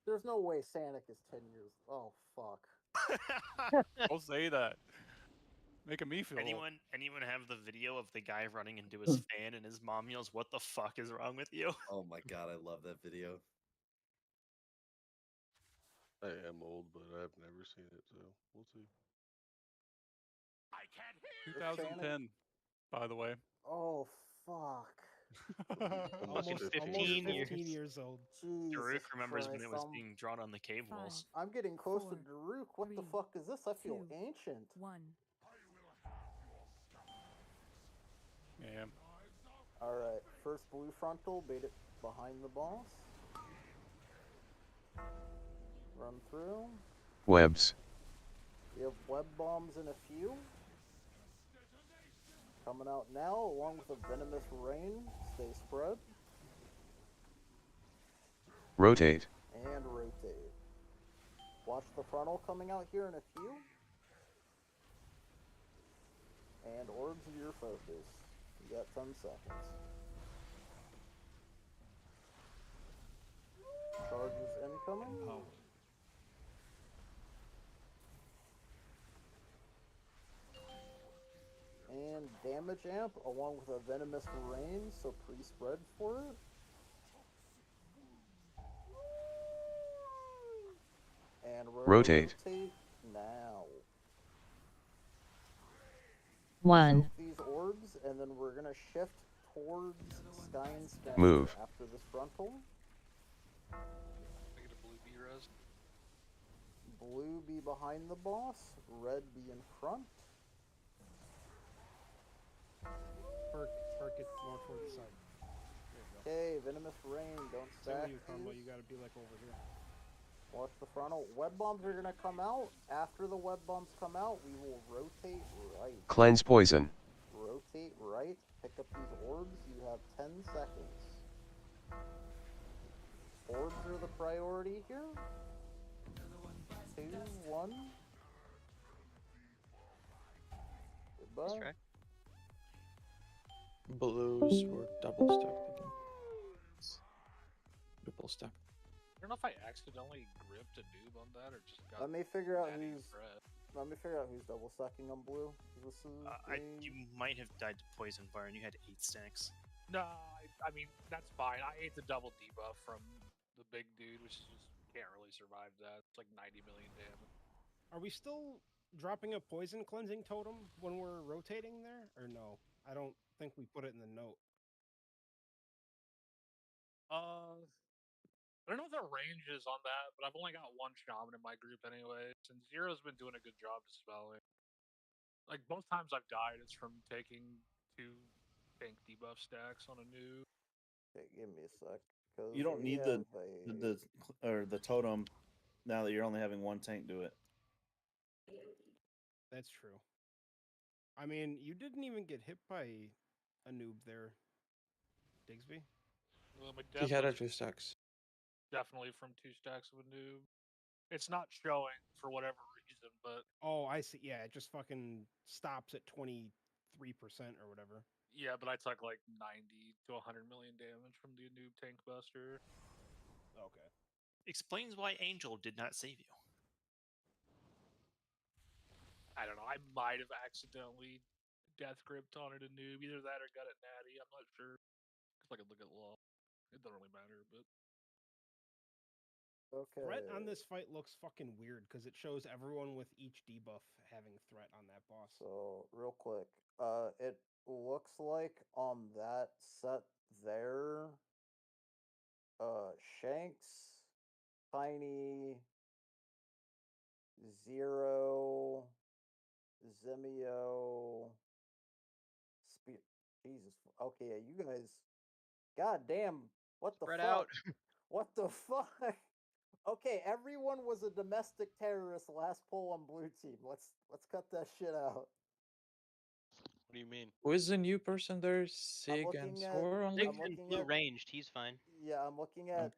S2: There's no way Sanic is 10 years. Oh, fuck.
S8: Don't say that. Making me feel old.
S12: Anyone have the video of the guy running into his fan and his mom yells, "What the fuck is wrong with you?"
S18: Oh my god, I love that video.
S14: I am old, but I've never seen it, so we'll see.
S6: I can't hear
S8: 2010, by the way.
S2: Oh, fuck.
S12: Almost
S5: 15
S4: years old.
S2: Jesus
S12: Daruk remembers when
S2: Christ,
S12: it was being drawn on the cave walls.
S2: I'm getting close
S9: 4,
S2: to Daruk. What the
S9: 3,
S2: fuck is this? I feel
S9: 2,
S2: ancient.
S9: 1.
S8: Yeah.
S2: Alright, first blue frontal, bait it behind the boss. Run through.
S10: Webs.
S2: We have web bombs in a few. Coming out now, along with a venomous rain. Stay spread.
S10: Rotate.
S2: And rotate. Watch the frontal coming out here in a few. And orbs are your focus. You got 10 seconds. Charges incoming.
S4: Oh.
S2: And damage amp along with a venomous rain, so pre-spread for it. And we're gonna
S10: Rotate.
S2: rotate now.
S15: 1,
S2: Soak these orbs, and then we're gonna shift towards Sky and Sky
S10: Move.
S2: after this frontal.
S6: Make it a blue B res.
S2: Blue be behind the boss, red be in front.
S4: Perk it more toward the side. There you go.
S2: Okay, venomous rain, don't
S4: Same
S2: stack
S4: with you, Cromwell.
S2: these.
S4: You gotta be like over here.
S2: Watch the frontal. Web bombs are gonna come out. After the web bombs come out, we will rotate right.
S10: Cleanse poison.
S2: Rotate right. Pick up these orbs. You have 10 seconds. Orbs are the priority here. 2, 1. Goodbye.
S5: Nice try.
S7: Blues were double stacked again. Triple stacked.
S6: I don't know if I accidentally gripped a noob on that or just got.
S2: Let me figure out
S6: natty
S2: who's.
S6: bread.
S2: Let me figure out who's double stacking on blue. This is
S12: You might have died to poison fire, and you had 8 stacks.
S6: No, I mean that's fine. I ate the double debuff from the big dude, which just can't really survive that. It's like 90 million damage.
S4: Are we still dropping a poison cleansing totem when we're rotating there, or no? I don't think we put it in the note.
S6: I don't know what the range is on that, but I've only got one shaman in my group anyway, and Zero's been doing a good job dispelling. Like both times I've died, it's from taking 2 tank debuff stacks on a noob.
S2: Okay, give me a sec. 'Cause
S19: You don't
S2: we
S19: need
S2: have
S19: the totem now that you're only having one tank do it.
S4: That's true. I mean, you didn't even get hit by a noob there, Digsby.
S6: Well, my
S7: He
S6: death
S7: had a
S6: was
S7: 2 stacks.
S6: definitely from 2 stacks of a noob. It's not showing for whatever reason, but
S4: Oh, I see. Yeah, it just fucking stops at 23% or whatever.
S6: yeah, but I took like 90 to 100 million damage from the noob tank buster.
S4: Okay.
S12: Explains why Angel did not save you.
S6: I don't know. I might have accidentally death gripped on it a noob. Either that or got it natty. I'm not sure. Because I could look at law. It doesn't really matter, but.
S2: Okay.
S4: Threat on this fight looks fucking weird because it shows everyone with each debuff having threat on that boss.
S2: So real quick, it looks like on that set there, Shanks, Tiny, Zero, Zemio, Jesus. Okay, yeah, you guys. God damn. What the
S5: Spread
S2: fuck?
S5: out.
S2: What the fuck? Okay, everyone was a domestic terrorist last poll on blue team. Let's cut that shit out.
S11: What do you mean?
S7: Who is the new person there? Sig and
S2: looking at-
S7: Sor
S2: I'm
S7: only?
S5: Diggs in
S2: looking
S5: blue
S2: at-
S5: ranged. He's fine.
S2: Yeah, I'm looking at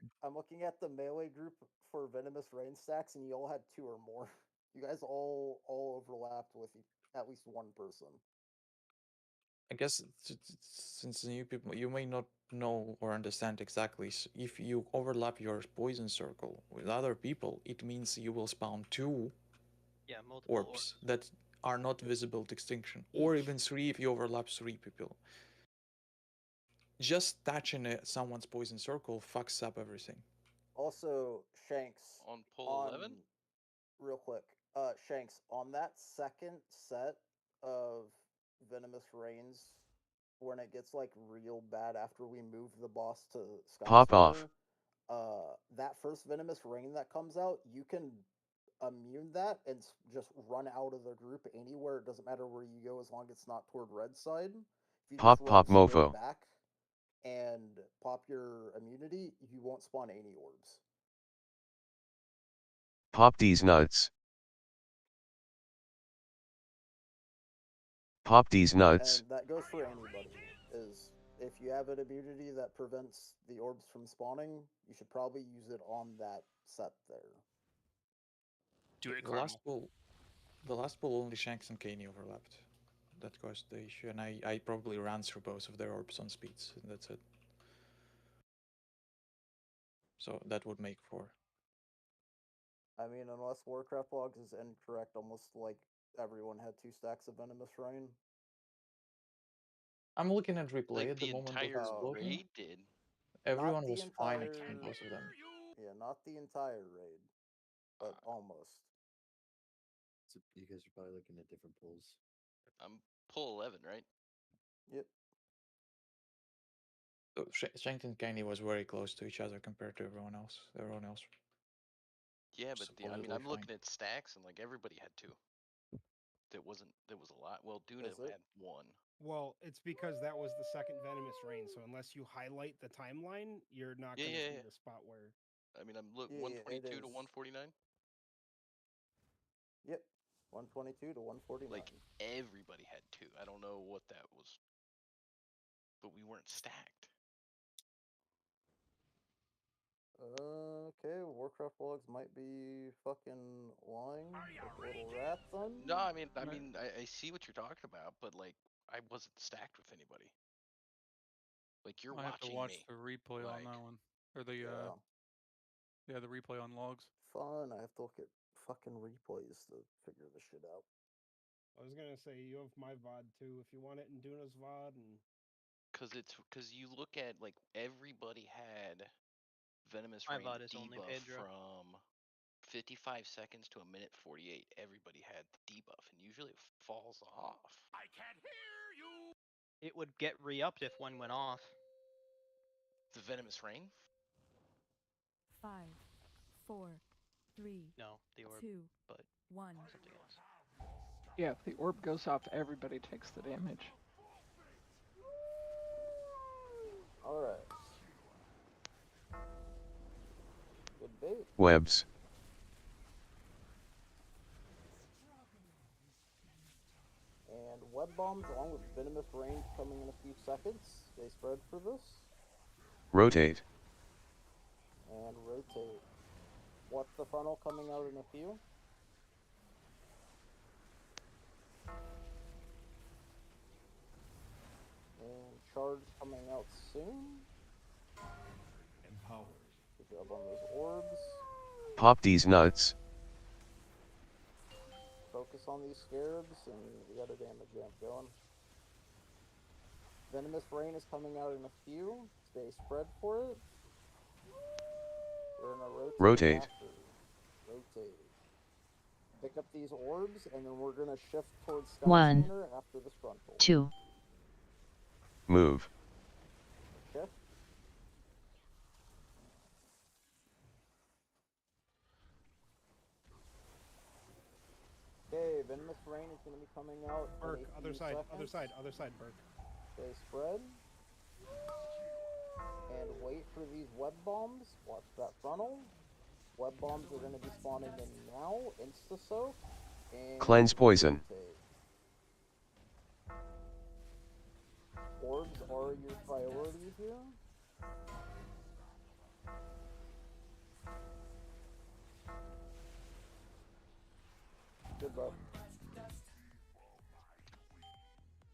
S2: the melee group for venomous rain stacks, and you all had 2 or more. You guys all overlapped with at least one person.
S7: I guess since the new people, you may not know or understand exactly. If you overlap your poison circle with other people, it means you will spawn 2
S5: Yeah, multiple
S7: orbs that are not visible to extinction, or
S5: Each.
S7: even 3 if you overlap 3 people. Just touching someone's poison circle fucks up everything.
S2: Also, Shanks
S11: On pull 11?
S2: Real quick, Shanks, on that second set of venomous rains, when it gets like real bad after we move the boss to Sky
S10: Pop off.
S2: that first venomous rain that comes out, you can immune that and just run out of the group anywhere. It doesn't matter where you go as long as it's not toward red side. If you
S10: Pop,
S2: just
S10: pop,
S2: run straight
S10: mofo.
S2: back and pop your immunity, you won't spawn any orbs.
S10: Pop these nuts. Pop these nuts.
S2: And that goes for anybody. Is if you have an immunity that prevents the orbs from spawning, you should probably use it on that set there.
S12: Do it,
S7: The last bull only Shanks and Caney overlapped. That caused the issue, and I probably ran through both of their orbs on speeds, and that's it. So that would make 4.
S2: I mean, unless Warcraft logs is incorrect, almost like everyone had 2 stacks of Venomous Rain.
S7: I'm looking at replay
S11: Like
S7: at the
S11: the
S7: moment of
S11: entire
S7: exploding.
S11: raid did.
S7: Everyone
S2: Not the
S7: was fine
S2: entire-
S7: except both of them.
S2: Yeah, not the entire raid, but almost.
S18: So you guys are probably looking at different pulls.
S11: I'm pull 11, right?
S2: Yep.
S7: So Shanks and Caney was very close to each other compared to everyone else.
S11: Yeah, but I mean,
S7: supposedly
S11: I'm
S7: fine.
S11: looking at stacks and like everybody had 2. There was a lot. Well, Duna
S2: Is it?
S11: had 1.
S4: Well, it's because that was the second Venomous Rain, so unless you highlight the timeline, you're not
S11: Yeah,
S4: going to
S11: yeah,
S4: see
S11: yeah.
S4: the spot where.
S11: I mean, I'm
S2: Yeah, it
S11: 122 to
S2: is.
S11: 149.
S2: Yep. 122 to 149.
S11: Like everybody had 2. I don't know what that was, but we weren't stacked.
S2: Okay, Warcraft logs might be fucking lying. Like a little rat then.
S11: No, I mean, I see what you're talking about, but like, I wasn't stacked with anybody. Like you're
S8: I have to
S11: watching
S8: watch
S11: me.
S8: the replay on
S11: like-
S8: that one, or the
S2: Yeah.
S8: the replay on logs.
S2: Fun. I have to look at fucking replays to figure this shit out.
S4: I was gonna say you have my VOD too. If you want it in Duna's VOD, and
S11: Cause you look at like everybody had Venomous
S5: My
S11: Rain
S5: VOD is only
S11: debuff
S5: Pedro.
S11: from 55 seconds to 1:48. Everybody had the debuff, and usually it falls off.
S12: I can't hear you.
S5: It would get re-upped if one went off.
S11: The Venomous Rain.
S9: 5, 4, 3,
S5: No, the orb,
S9: 2,
S5: but
S9: 1.
S5: something else.
S17: Yeah, if the orb goes off, everybody takes the damage.
S2: Alright. Good bait.
S10: Webs.
S2: And web bombs along with venomous range coming in a few seconds. Stay spread for this.
S10: Rotate.
S2: And rotate. Watch the funnel coming out in a few. And charge coming out soon.
S20: Empowered.
S2: Good job on those orbs.
S10: Pop these nuts.
S2: Focus on these scarabs, and we got a damage ramp going. Venomous Rain is coming out in a few. Stay spread for it. We're gonna rotate. After. Rotate. Pick up these orbs, and then we're gonna shift towards Sky
S15: 1,
S2: Center after this frontal.
S15: 2,
S10: Move.
S2: Shift. Okay, Venomous Rain is going to be coming out.
S4: Burke,
S2: in a
S4: other
S2: few
S4: side,
S2: seconds.
S4: other side, Burke.
S2: Stay spread. And wait for these web bombs. Watch that funnel. Web bombs are going to be spawning in now. Insta-soak. And
S10: Cleanse poison.
S2: rotate. Orbs are your priority here. Good luck.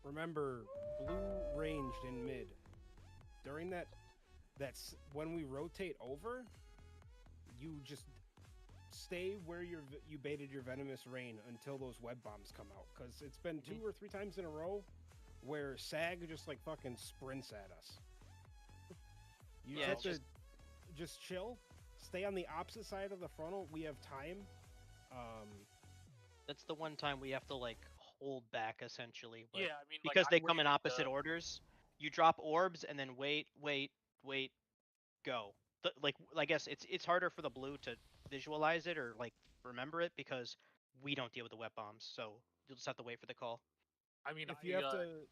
S4: Remember, blue ranged in mid. During that's when we rotate over, you just stay where you baited your venomous rain until those web bombs come out. Because it's been 2 or 3 times in a row where Sag just like fucking sprints at us. You
S5: Yeah,
S4: have
S5: it's
S4: to just chill. Stay on the opposite side of the frontal. We have time.
S5: That's the one time we have to like hold back essentially. But
S6: Yeah, I mean, like,
S5: because
S6: I
S5: they come in
S6: waited,
S5: opposite orders, you drop orbs and then wait, go. Like I guess it's harder for the blue to visualize it or like remember it because we don't deal with the web bombs, so you'll just have to wait for the call.
S6: I mean,
S4: If you have to,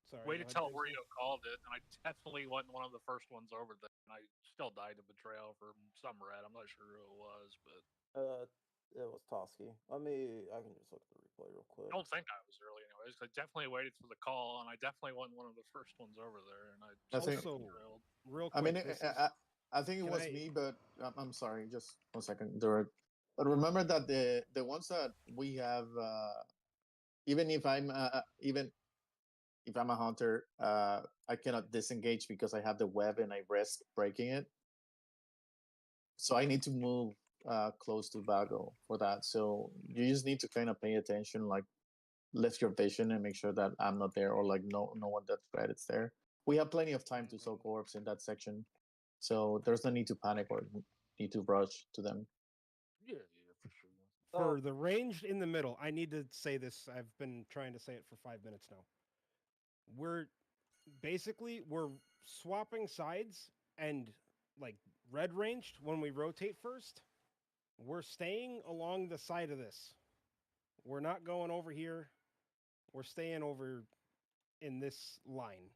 S4: sorry.
S6: waited
S4: go ahead,
S6: till
S4: Jason.
S6: Rio called it, and I definitely wasn't one of the first ones over there. And I still died to betrayal from some red. I'm not sure who it was, but
S2: It was Toski. I can just look at the replay real quick.
S6: I don't think I was early anyways. I definitely waited for the call, and I definitely wasn't one of the first ones over there. And I
S13: I think-
S4: Also, real
S13: I
S4: quick,
S13: mean,
S4: this is,
S13: I think it
S4: can
S13: was
S4: I-
S13: me, but I'm sorry. Just 1 second. But remember that the ones that we have, even if I'm a hunter, I cannot disengage because I have the web and I risk breaking it. So I need to move close to Bago for that. So you just need to kind of pay attention, like lift your vision and make sure that I'm not there, or like no one that threat is there. We have plenty of time to soak orbs in that section, so there's no need to panic or need to rush to them.
S6: Yeah, for sure.
S4: for the ranged in the middle, I need to say this. I've been trying to say it for 5 minutes now. We're swapping sides, and like red ranged, when we rotate first, we're staying along the side of this. We're not going over here. We're staying over in this line.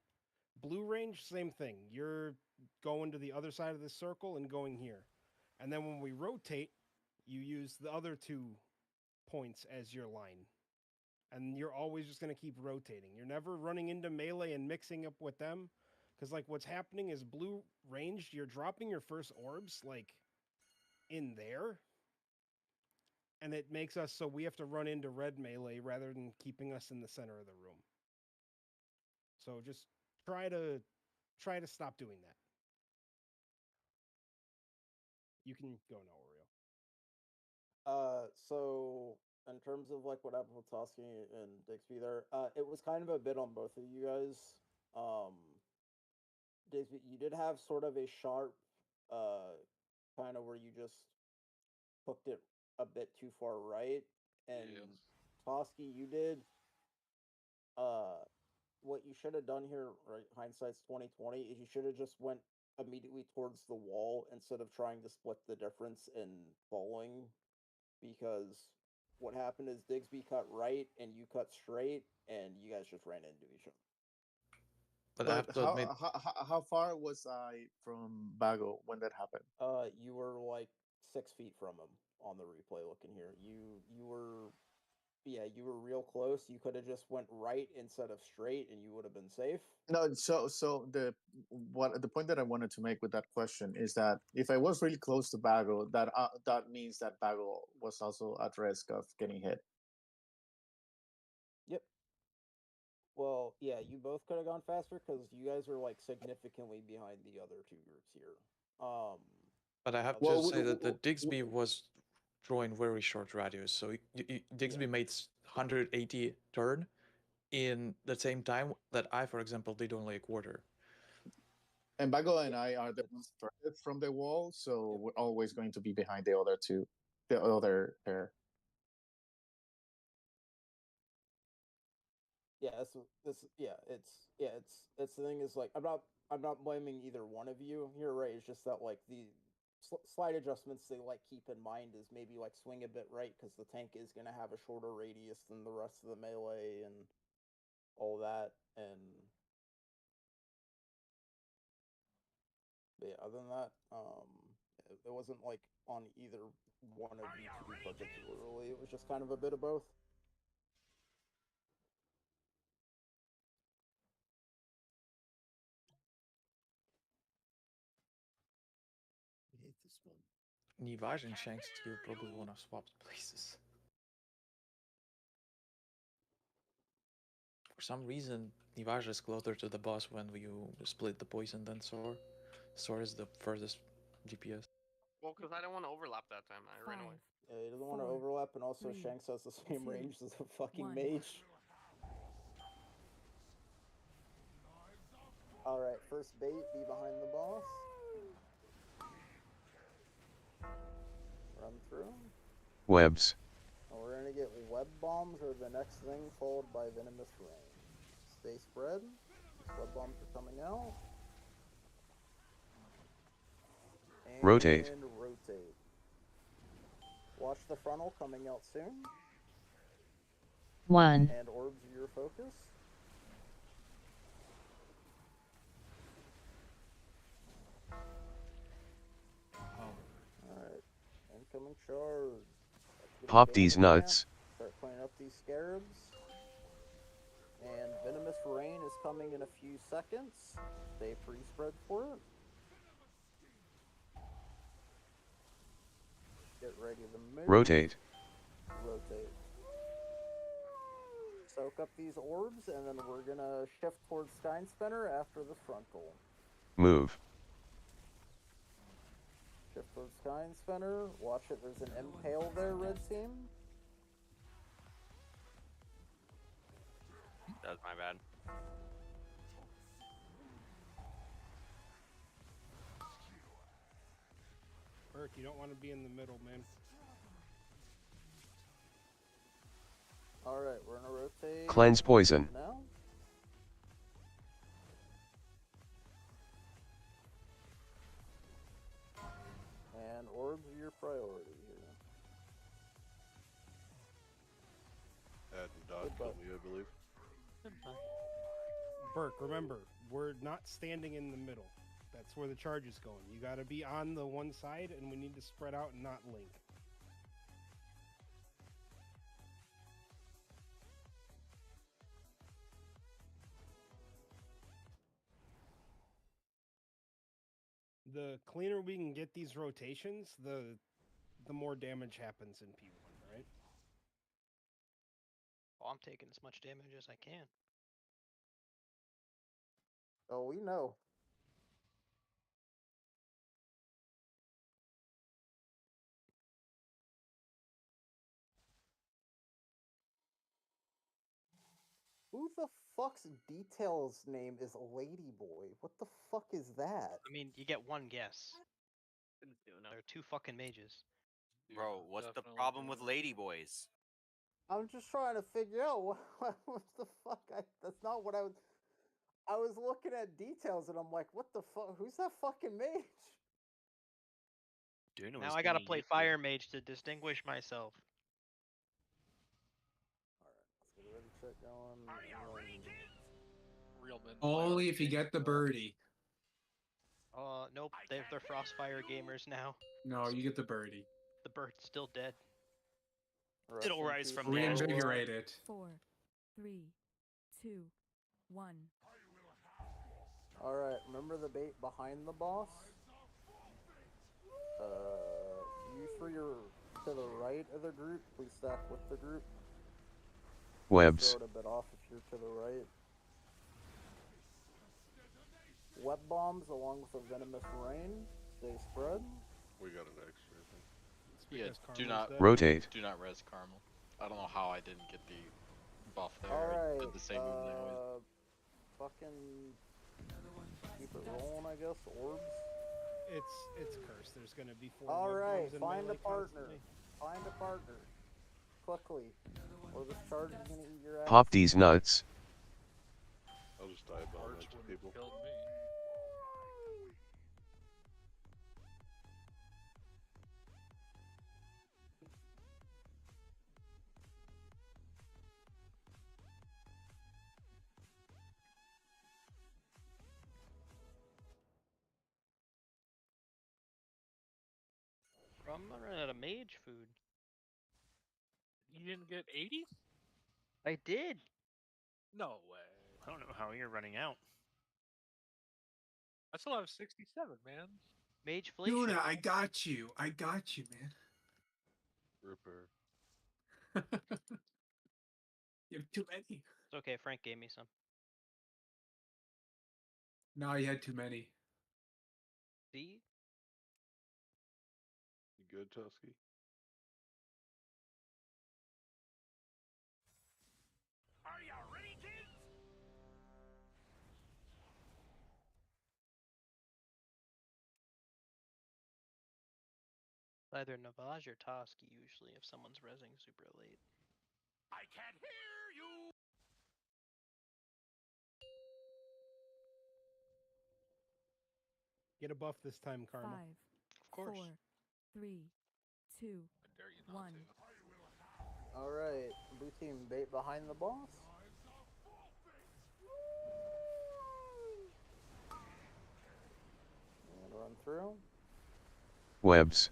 S4: Blue range, same thing. You're going to the other side of the circle and going here. And then when we rotate, you use the other 2 points as your line. And you're always just going to keep rotating. You're never running into melee and mixing up with them. Because, like, what's happening is blue ranged, you're dropping your first orbs, like, in there. And it makes us so we have to run into red melee rather than keeping us in the center of the room. So just try to stop doing that. You can go now, Oreo.
S2: So in terms of like what happened with Toski and Dixby there, it was kind of a bit on both of you guys. Dixby, you did have sort of a sharp, kind of where you just hooked it a bit too far right, and Toski, you did, what you should have done here, right? Hindsight's 2020, is you should have just went immediately towards the wall instead of trying to split the difference in falling, because what happened is Digsby cut right and you cut straight, and you guys just ran into each other.
S7: But I have to admit,
S13: how far was I from Bago when that happened?
S2: You were like 6 feet from him on the replay. Looking here, you were, yeah, you were real close. You could have just went right instead of straight, and you would have been safe.
S13: No, so the point that I wanted to make with that question is that if I was really close to Bago, that means that Bago was also at risk of getting hit.
S2: Yep. Well, yeah, you both could have gone faster because you guys are like significantly behind the other 2 groups here.
S7: but I have to say that the Digsby was drawing very short radius, so Digsby made 180 turn in the same time that I, for example, did only a quarter.
S13: And Bago and I are the ones furthest from the wall, so we're always going to be behind the other 2, the other pair.
S2: Yeah, it's the thing is like I'm not blaming either one of you here, right? It's just that like the slight adjustments they like keep in mind is maybe like swing a bit right because the tank is gonna have a shorter radius than the rest of the melee and all that, and but yeah, other than that, it wasn't like on either one of you 2 particularly. It was just kind of a bit of both.
S18: I hate this one.
S7: Nivaj and Shanks, you probably want to swap places. For some reason, Nivaj is closer to the boss when you split the poison than Sor. Sor is the furthest DPS.
S12: Well, because I don't want to overlap that time. I ran away.
S2: Yeah, he doesn't want to overlap, and also
S9: 3,
S2: Shanks has the same
S9: 2,
S2: range as a fucking
S9: 1.
S2: mage. Alright, first bait, be behind the boss. Run through.
S10: Webs.
S2: And we're gonna get web bombs or the next thing, followed by venomous rain. Stay spread. These web bombs are coming out. And
S10: Rotate.
S2: rotate. Watch the frontal coming out soon.
S15: 1.
S2: And orbs are your focus. Alright. Incoming charge. Get
S10: Pop
S2: a
S10: these
S2: bandit camp,
S10: nuts.
S2: Start cleaning up these scarabs. And Venomous Rain is coming in a few seconds. Stay pre-spread for it. Get ready to move.
S10: Rotate.
S2: Rotate. Soak up these orbs, and then we're gonna shift towards Skynspinner after the frontal.
S10: Move.
S2: Shift towards Skynspinner. Watch it, there's an impale there, red team.
S3: That was my bad.
S4: Burke, you don't want to be in the middle, man.
S2: Alright, we're gonna rotate.
S10: Cleanse poison.
S2: Now. And orbs are your priority here.
S14: Add and dodge
S2: Goodbye.
S14: me, I believe.
S4: Burke, remember, we're not standing in the middle. That's where the charge is going. You got to be on the one side, and we need to spread out and not link. The cleaner we can get these rotations, the more damage happens in P1, right?
S5: Well, I'm taking as much damage as I can.
S2: Oh, we know. Who the fuck's details name is Ladyboy? What the fuck is that?
S5: I mean, you get one guess. There are two fucking mages.
S3: Bro, what's the problem with ladyboys?
S2: I'm just trying to figure out what the fuck. That's not what I was. I was looking at details and I'm like, what the fuck? Who's that fucking mage?
S5: Now I gotta play Fire Mage to distinguish myself.
S2: Let's get a ready check going.
S6: Real men.
S1: Only if you get the birdie.
S5: Nope. They're Frostfire gamers now.
S1: No, you get the birdie.
S5: The bird's still dead.
S12: It'll rise from the
S1: Reinvigorate it.
S9: 4, 3, 2, 1.
S2: Alright, remember the bait behind the boss? You three are to the right of the group. Please stack with the group.
S10: Webs.
S2: Throw it a bit off if you're to the right. Web bombs along with a venomous rain. Stay spread.
S14: We got an extra, I think.
S11: Yeah, do
S4: Karma's
S11: not
S4: dead.
S10: Rotate.
S11: Do not res Carmel. I don't know how I didn't get the buff there. I
S2: Alright,
S11: did the same move that way.
S2: fucking keep it rolling, I guess. Orbs.
S4: It's cursed. There's gonna be 4
S2: Alright,
S4: web bombs in
S2: find a
S4: melee
S2: partner.
S4: constantly.
S2: Find a partner. Quickly. Or this charge is gonna eat your ass.
S10: Pop these nuts.
S14: I'll just dive bomb
S6: Arch
S14: it to
S6: wouldn't
S14: people.
S6: have killed me.
S5: I'm running out of mage food.
S6: You didn't get 80?
S5: I did.
S6: No way.
S12: I don't know how you're running out.
S6: I still have 67, man.
S5: Mage Fleet.
S1: Tuna, I got you. I got you, man.
S14: Ripper.
S1: You have too many.
S5: It's okay. Frank gave me some.
S1: No, you had too many.
S5: See?
S14: You good, Tusky?
S6: Are you ready, kids?
S5: Either Navage or Toski usually if someone's rezzing super late.
S6: I can't hear you.
S4: Get a buff this time,
S9: 5,
S4: Karma.
S5: Of course.
S9: 4, 3, 2,
S6: I dare you not
S9: 1.
S6: to.
S2: Alright, blue team bait behind the boss. And run through.
S10: Webs.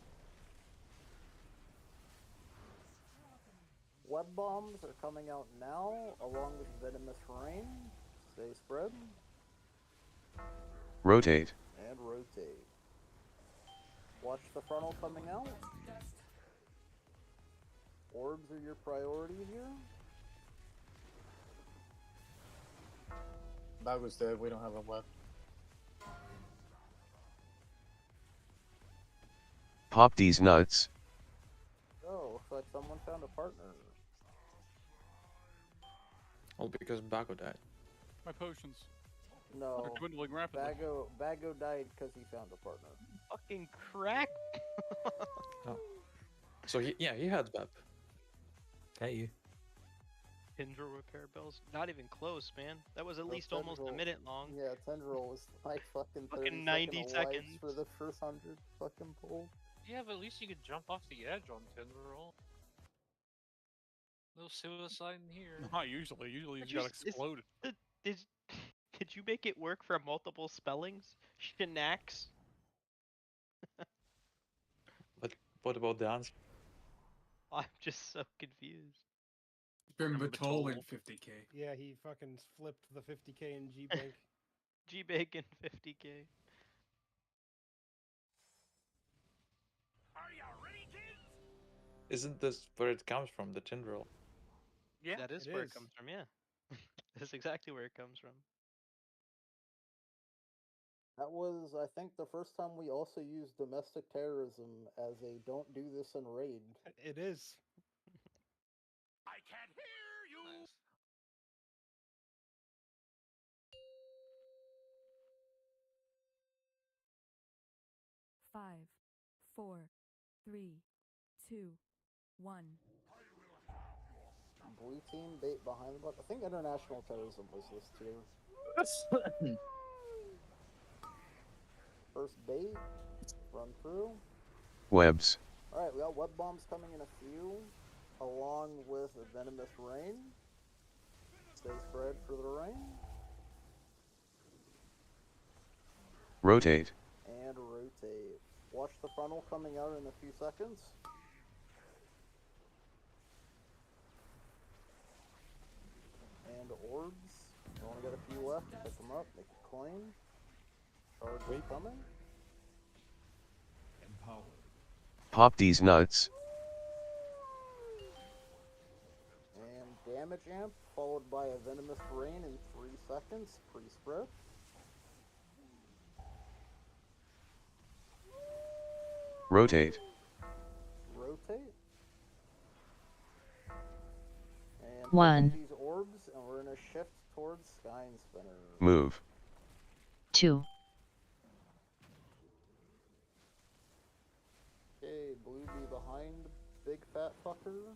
S2: web bombs are coming out now, along with venomous rain. Stay spread.
S10: Rotate.
S2: And rotate. Watch the frontal coming out. Orbs are your priority here.
S13: Bagz dead. We don't have a web.
S10: Pop these nuts.
S2: Oh, looks like someone found a partner.
S7: All because Bago died.
S8: My potions.
S2: No,
S8: They're dwindling rapidly.
S2: Bago died because he found a partner.
S5: Fucking crack.
S7: Oh. So he had web.
S16: Got you.
S5: Tendril repair bells. Not even close, man. That was at
S2: No,
S5: least almost a
S2: Tendril-
S5: minute long.
S2: Yeah, Tendril was like fucking 30
S5: Fucking 90
S2: second
S5: seconds.
S2: lives for the first 100 fucking pull.
S6: Yeah, but at least you could jump off the edge on Tendril. No suicide in here.
S8: Not usually. Usually
S5: Did
S8: you got
S5: is-
S8: exploded.
S5: Did did you make it work for multiple spellings? Shinax?
S7: But what about the answer?
S5: I'm just so confused.
S1: Been
S8: Fucking
S1: Batol in
S8: Batol.
S1: 50k.
S4: Yeah, he fucking flipped the 50k in G Bank.
S5: G Bacon 50k.
S7: Isn't this where it comes from, the Tindril?
S6: Yeah,
S5: That is
S4: it
S5: where
S4: is.
S5: it comes from, yeah. That's exactly where it comes from.
S2: That was, I think, the first time we also used domestic terrorism as a don't do this in raid.
S4: It is.
S6: I can't hear you. Nice.
S9: Five, 4, 3, 2, 1.
S2: Blue team bait behind the buck. I think international terrorism was this tier. First bait, run through.
S10: Webs.
S2: Alright, we got web bombs coming in a few, along with a venomous rain. Stay spread for the rain.
S10: Rotate.
S2: And rotate. Watch the funnel coming out in a few seconds. And orbs. You only got a few left. Pick them up. Make a claim. Charge is coming.
S10: Pop these nuts.
S2: And damage amp, followed by a venomous rain in 3 seconds. Pre-spread.
S10: Rotate.
S2: Rotate. And pick up
S15: 1.
S2: these orbs, and we're gonna shift towards Skyne Spinner.
S10: Move.
S15: 2.
S2: Okay, blue be behind big fat fucker.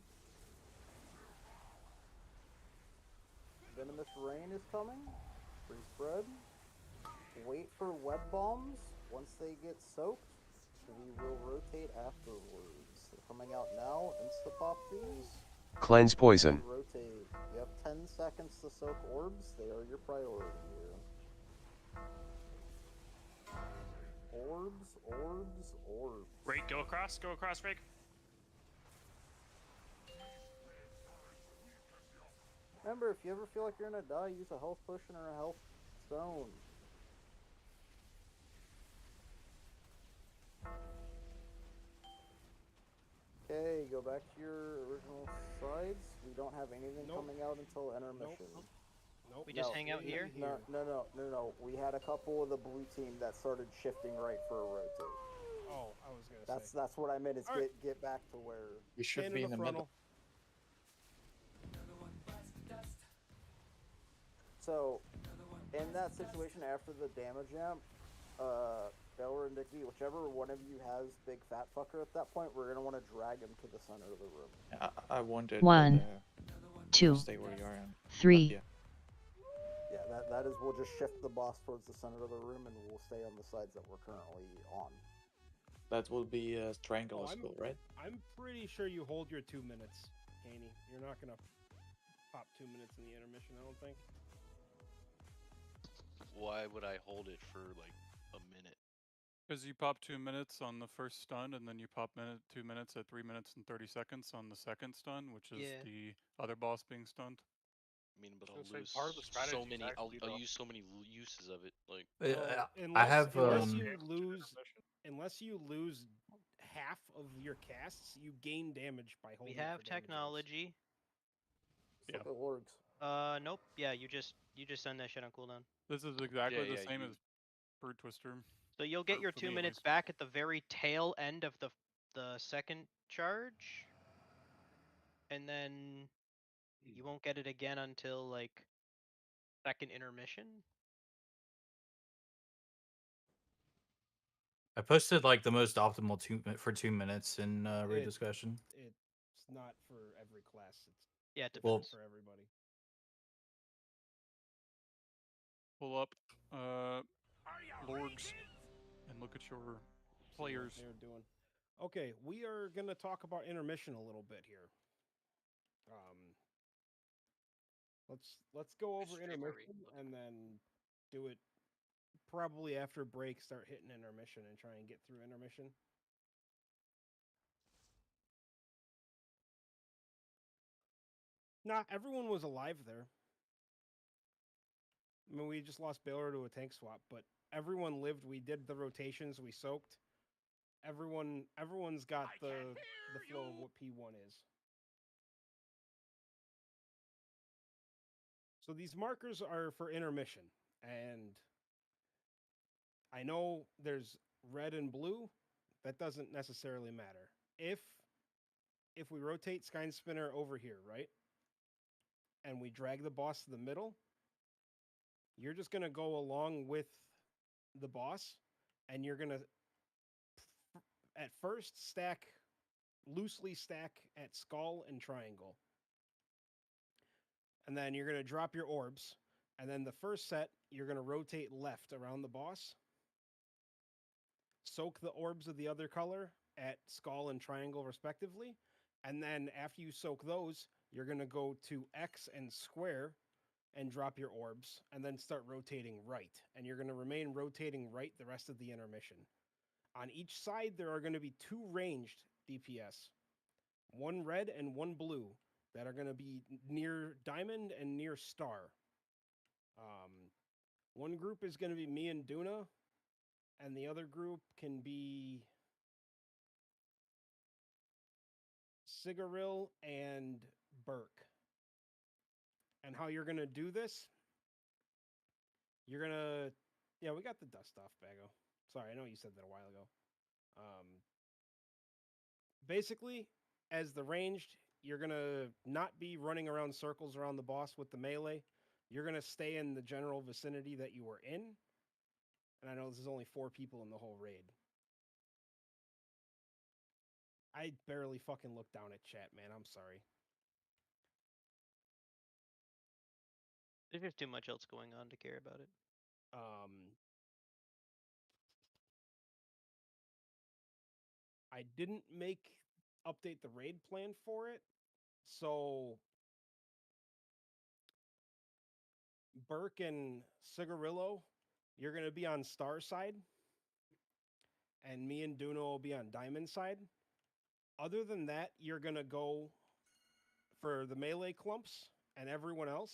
S2: Venomous rain is coming. Free spread. Wait for web bombs. Once they get soaked, we will rotate afterwards. They're coming out now. Insta pop these.
S10: Cleanse poison.
S2: And rotate. You have 10 seconds to soak orbs. They are your priority here. Orbs, orbs, orbs.
S12: Rake, go across, Rake.
S2: Remember, if you ever feel like you're gonna die, use a health potion or a health stone. Okay, go back to your original sides. We don't have anything coming out until intermission.
S4: Nope.
S5: We just hang out here?
S2: No. We had a couple of the blue team that started shifting right for a rotate.
S4: Oh, I was gonna say.
S2: That's what I meant. Is
S4: Alright.
S2: get back to where
S7: We should
S4: Stand
S7: be
S4: in
S7: in
S4: the
S7: the middle.
S4: frontal.
S2: So, in that situation, after the damage amp, Beller and Dixie, whichever one of you has big fat fucker at that point, we're gonna want to drag him to the center of the room.
S7: I wanted
S15: 1,
S7: to
S15: 2,
S7: stay where you are.
S15: 3.
S7: Yeah.
S2: Yeah, that is, we'll just shift the boss towards the center of the room, and we'll stay on the sides that we're currently on.
S7: That will be a triangle
S4: Oh,
S7: as well, right?
S4: I'm pretty sure you hold your 2 minutes, Caney. You're not gonna pop 2 minutes in the intermission, I don't think.
S11: Why would I hold it for like a minute?
S8: Because you pop 2 minutes on the first stun, and then you pop 2 minutes at 3 minutes and 30 seconds on the second stun, which is
S5: Yeah.
S8: the other boss being stunned.
S11: I mean, but
S6: I
S11: I'll
S6: was gonna
S11: lose
S6: say, part of the
S11: so
S6: strategy is
S11: many.
S6: actually
S11: I'll
S6: the-
S11: use so many uses of it. Like,
S4: Well,
S16: I have
S4: unless you lose half of your casts, you gain damage by
S5: We
S4: holding.
S5: have
S4: for damage rolls.
S5: technology.
S2: Let's look at orgs.
S5: Nope. Yeah, you just send that shit on cooldown.
S8: This is exactly the
S11: yeah,
S8: same
S11: you-
S8: as Bird Twister.
S5: So you'll get your
S8: for
S5: 2
S8: me at
S5: minutes
S8: least.
S5: back at the very tail end of the second charge, and then you won't get it again until like second intermission.
S16: I posted like the most optimal for 2 minutes in raid
S4: It-
S16: discussion.
S4: It's not for every class. It's
S5: Yeah, it
S4: different
S16: depends.
S4: for everybody.
S8: Pull up Lorgs and look at your
S4: See what
S8: players.
S4: they're doing. Okay, we are gonna talk about intermission a little bit here. Let's go over intermission and then do it probably after break. Start hitting intermission and try and get through intermission. Nah, everyone was alive there. I mean, we just lost Baylor to a tank swap, but everyone lived. We did the rotations. We soaked. Everyone's got the flow of what P1 is. So these markers are for intermission, and I know there's red and blue. That doesn't necessarily matter. If we rotate Sky Spinner over here, right, and we drag the boss to the middle, you're just gonna go along with the boss, and you're gonna at first loosely stack at skull and triangle. And then you're going to drop your orbs. And then the first set, you're going to rotate left around the boss. Soak the orbs of the other color at skull and triangle, respectively. And then after you soak those, you're going to go to X and square and drop your orbs. And then start rotating right. And you're going to remain rotating right the rest of the intermission. On each side, there are going to be 2 ranged DPS. One red and one blue that are going to be near diamond and near star. One group is going to be me and Duna, and the other group can be Sigaril and Burke. And how you're going to do this, you're going to... Yeah, we got the dust off, Bago. Sorry, I know you said that a while ago. Basically, as the ranged, you're going to not be running around circles around the boss with the melee. You're going to stay in the general vicinity that you were in. And I know this is only 4 people in the whole raid. I barely fucking looked down at chat, man. I'm sorry.
S5: There's just too much else going on to care about it.
S4: I didn't update the raid plan for it, so Burke and Cigarillo, you're gonna be on star side, and me and Duno will be on diamond side. Other than that, you're gonna go for the melee clumps and everyone else.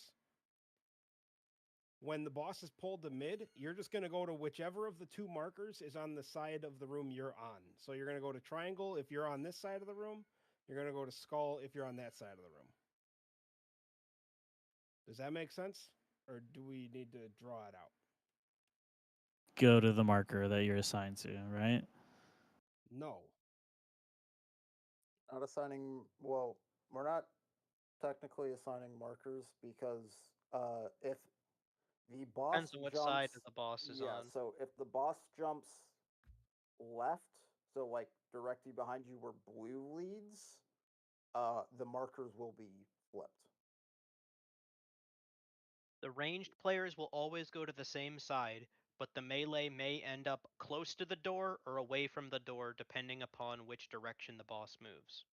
S4: When the boss is pulled to mid, you're just going to go to whichever of the 2 markers is on the side of the room you're on. So you're going to go to triangle if you're on this side of the room. You're going to go to skull if you're on that side of the room. Does that make sense? Or do we need to draw it out?
S20: Go to the marker that you're assigned to, right?
S4: No.
S2: Not assigning. Well, we're not technically assigning markers because if the boss
S5: Depends on which
S2: jumps,
S5: side of the boss is
S2: yeah,
S5: on.
S2: so if the boss jumps left, so like directly behind you where blue leads, the markers will be flipped.
S5: The ranged players will always go to the same side, but the melee may end up close to the door or away from the door depending upon which direction the boss moves.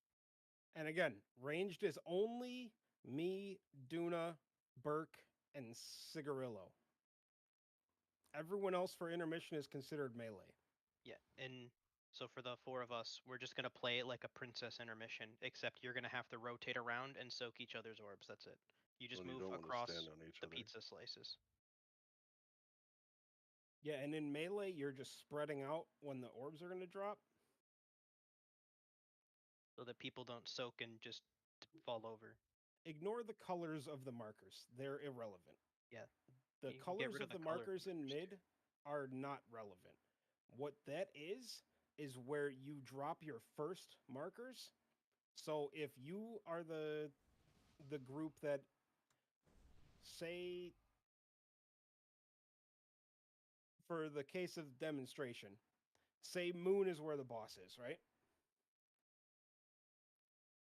S4: And again, ranged is only me, Duna, Burke, and Cigarillo. Everyone else for intermission is considered melee.
S5: Yeah, and so for the 4 of us, we're just gonna play it like a princess intermission, except you're gonna have to rotate around and soak each other's orbs. That's it. You just
S14: Well, you
S5: move
S14: don't want to
S5: across
S14: stand on each
S5: the
S14: other.
S5: pizza slices.
S4: Yeah, and in melee, you're just spreading out when the orbs are going to drop.
S5: So that people don't soak and just fall over.
S4: Ignore the colors of the markers. They're irrelevant.
S5: Yeah.
S4: The
S5: You can get
S4: colors
S5: rid
S4: of the
S5: color
S4: markers in mid are not relevant. What that is where you drop your first markers. So if you are the group that, say, for the case of demonstration, say Moon is where the boss is, right?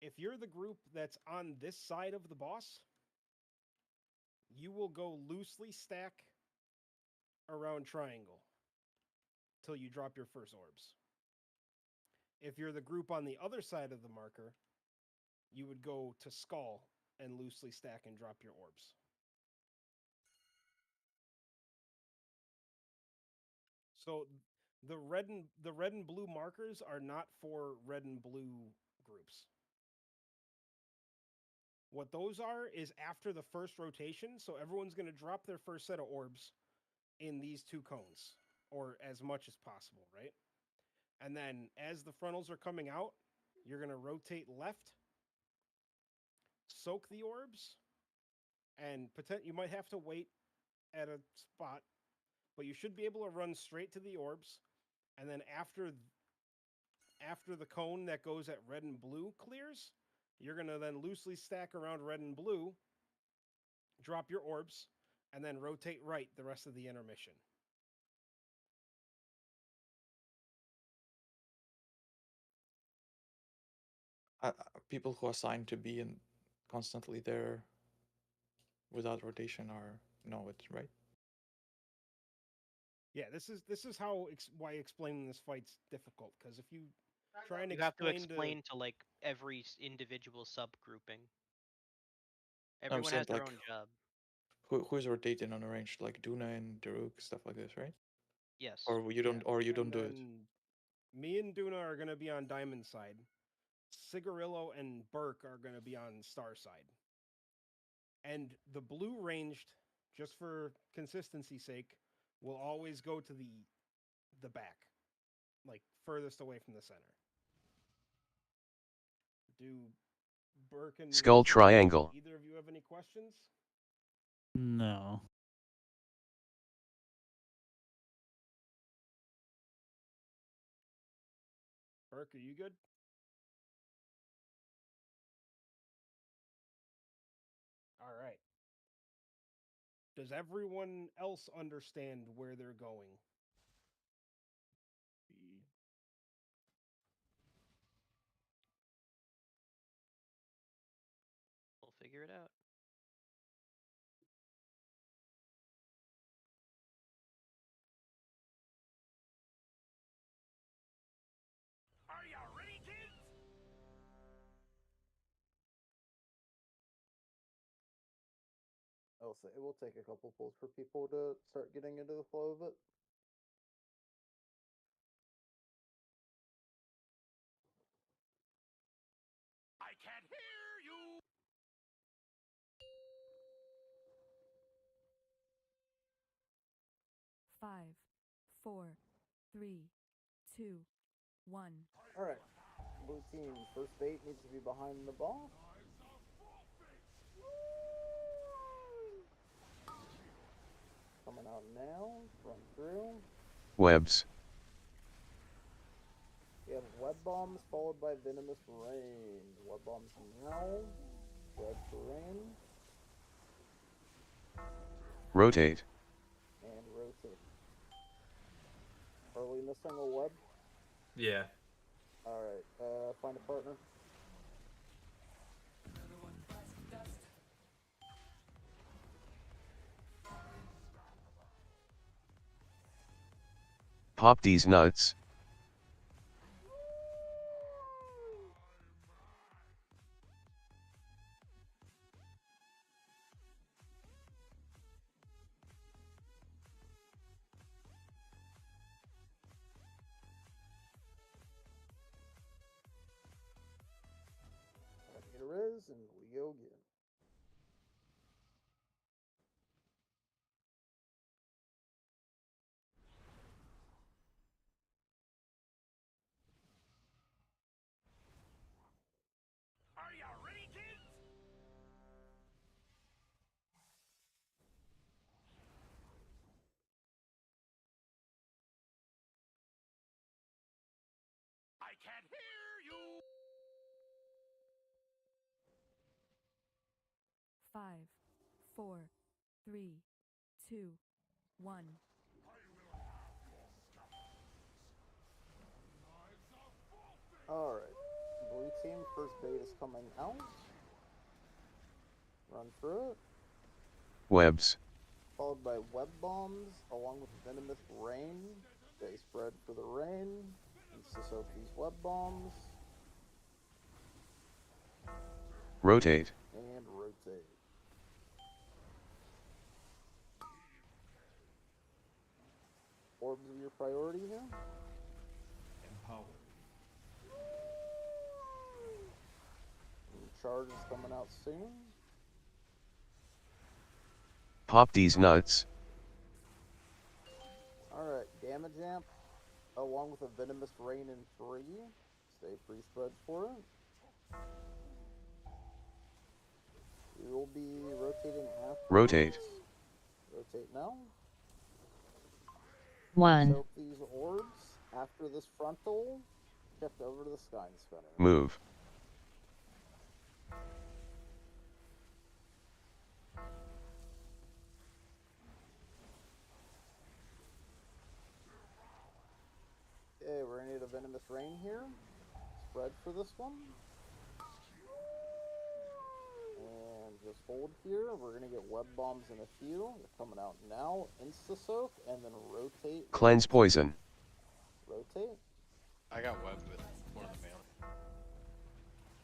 S4: If you're the group that's on this side of the boss, you will go loosely stack around triangle till you drop your first orbs. If you're the group on the other side of the marker, you would go to skull and loosely stack and drop your orbs. So the red and blue markers are not for red and blue groups. What those are is after the first rotation, so everyone's going to drop their first set of orbs in these 2 cones, or as much as possible, right? And then as the frontals are coming out, you're going to rotate left, soak the orbs, and you might have to wait at a spot, but you should be able to run straight to the orbs. And then after the cone that goes at red and blue clears, you're going to then loosely stack around red and blue, drop your orbs, and then rotate right the rest of the intermission.
S7: People who are assigned to be in constantly there without rotation are know it, right?
S4: Yeah, this is how why explaining this fight's difficult, because if you try and
S5: You have to
S4: explain
S5: explain to like every individual subgrouping.
S7: I'm
S5: Everyone
S7: saying
S5: has their
S7: like
S5: own job.
S7: who's rotating on a range like Duna and Daruk, stuff like this, right?
S5: Yes.
S7: Or you don't, or you don't do it.
S4: Me and Duna are going to be on Diamond side. Cigarillo and Burke are going to be on Star side. And the blue ranged, just for consistency's sake, will always go to the back, like furthest away from the center. Do Burke and
S10: Skull triangle.
S4: Either of you have any questions?
S20: No.
S4: Burke, are you good? All right. Does everyone else understand where they're going?
S5: We'll figure it out.
S6: Are you ready, kids?
S2: I'll say it will take a couple pulls for people to start getting into the flow of it.
S6: I can't hear you.
S9: 5, 4, 3, 2, 1.
S2: All right, blue team, first bait needs to be behind the ball. Coming out now, run through.
S10: Webs.
S2: We have web bombs followed by venomous rain. Web bombs now. Web for rain.
S10: Rotate.
S2: And rotate. Are we missing a web?
S16: Yeah.
S2: Alright, find a partner.
S10: Pop these nuts.
S2: and we go again.
S6: Are you ready, kids? I can't hear you.
S9: 5, 4, 3, 2, 1.
S2: Alright. Blue team, first bait is coming out. Run through it.
S10: Webs.
S2: Followed by web bombs, along with venomous rain. Stay spread for the rain. Insta-soak these web bombs.
S10: Rotate.
S2: And rotate. Orbs are your priority here.
S16: Empowered.
S2: And charge is coming out soon.
S10: Pop these nuts.
S2: Alright, damage amp, along with a venomous rain in 3. Stay pre-spread for it. We will be rotating after.
S10: Rotate.
S2: Rotate now.
S15: 1.
S2: Soak these orbs. After this frontal, shift over to the sky spinner.
S10: Move.
S2: Okay, we're gonna need a venomous rain here. Spread for this one. And just hold here. We're gonna get web bombs in a few. They're coming out now. Insta soak and then rotate.
S10: Cleanse poison.
S2: Rotate.
S11: I got webbed with one of the melee.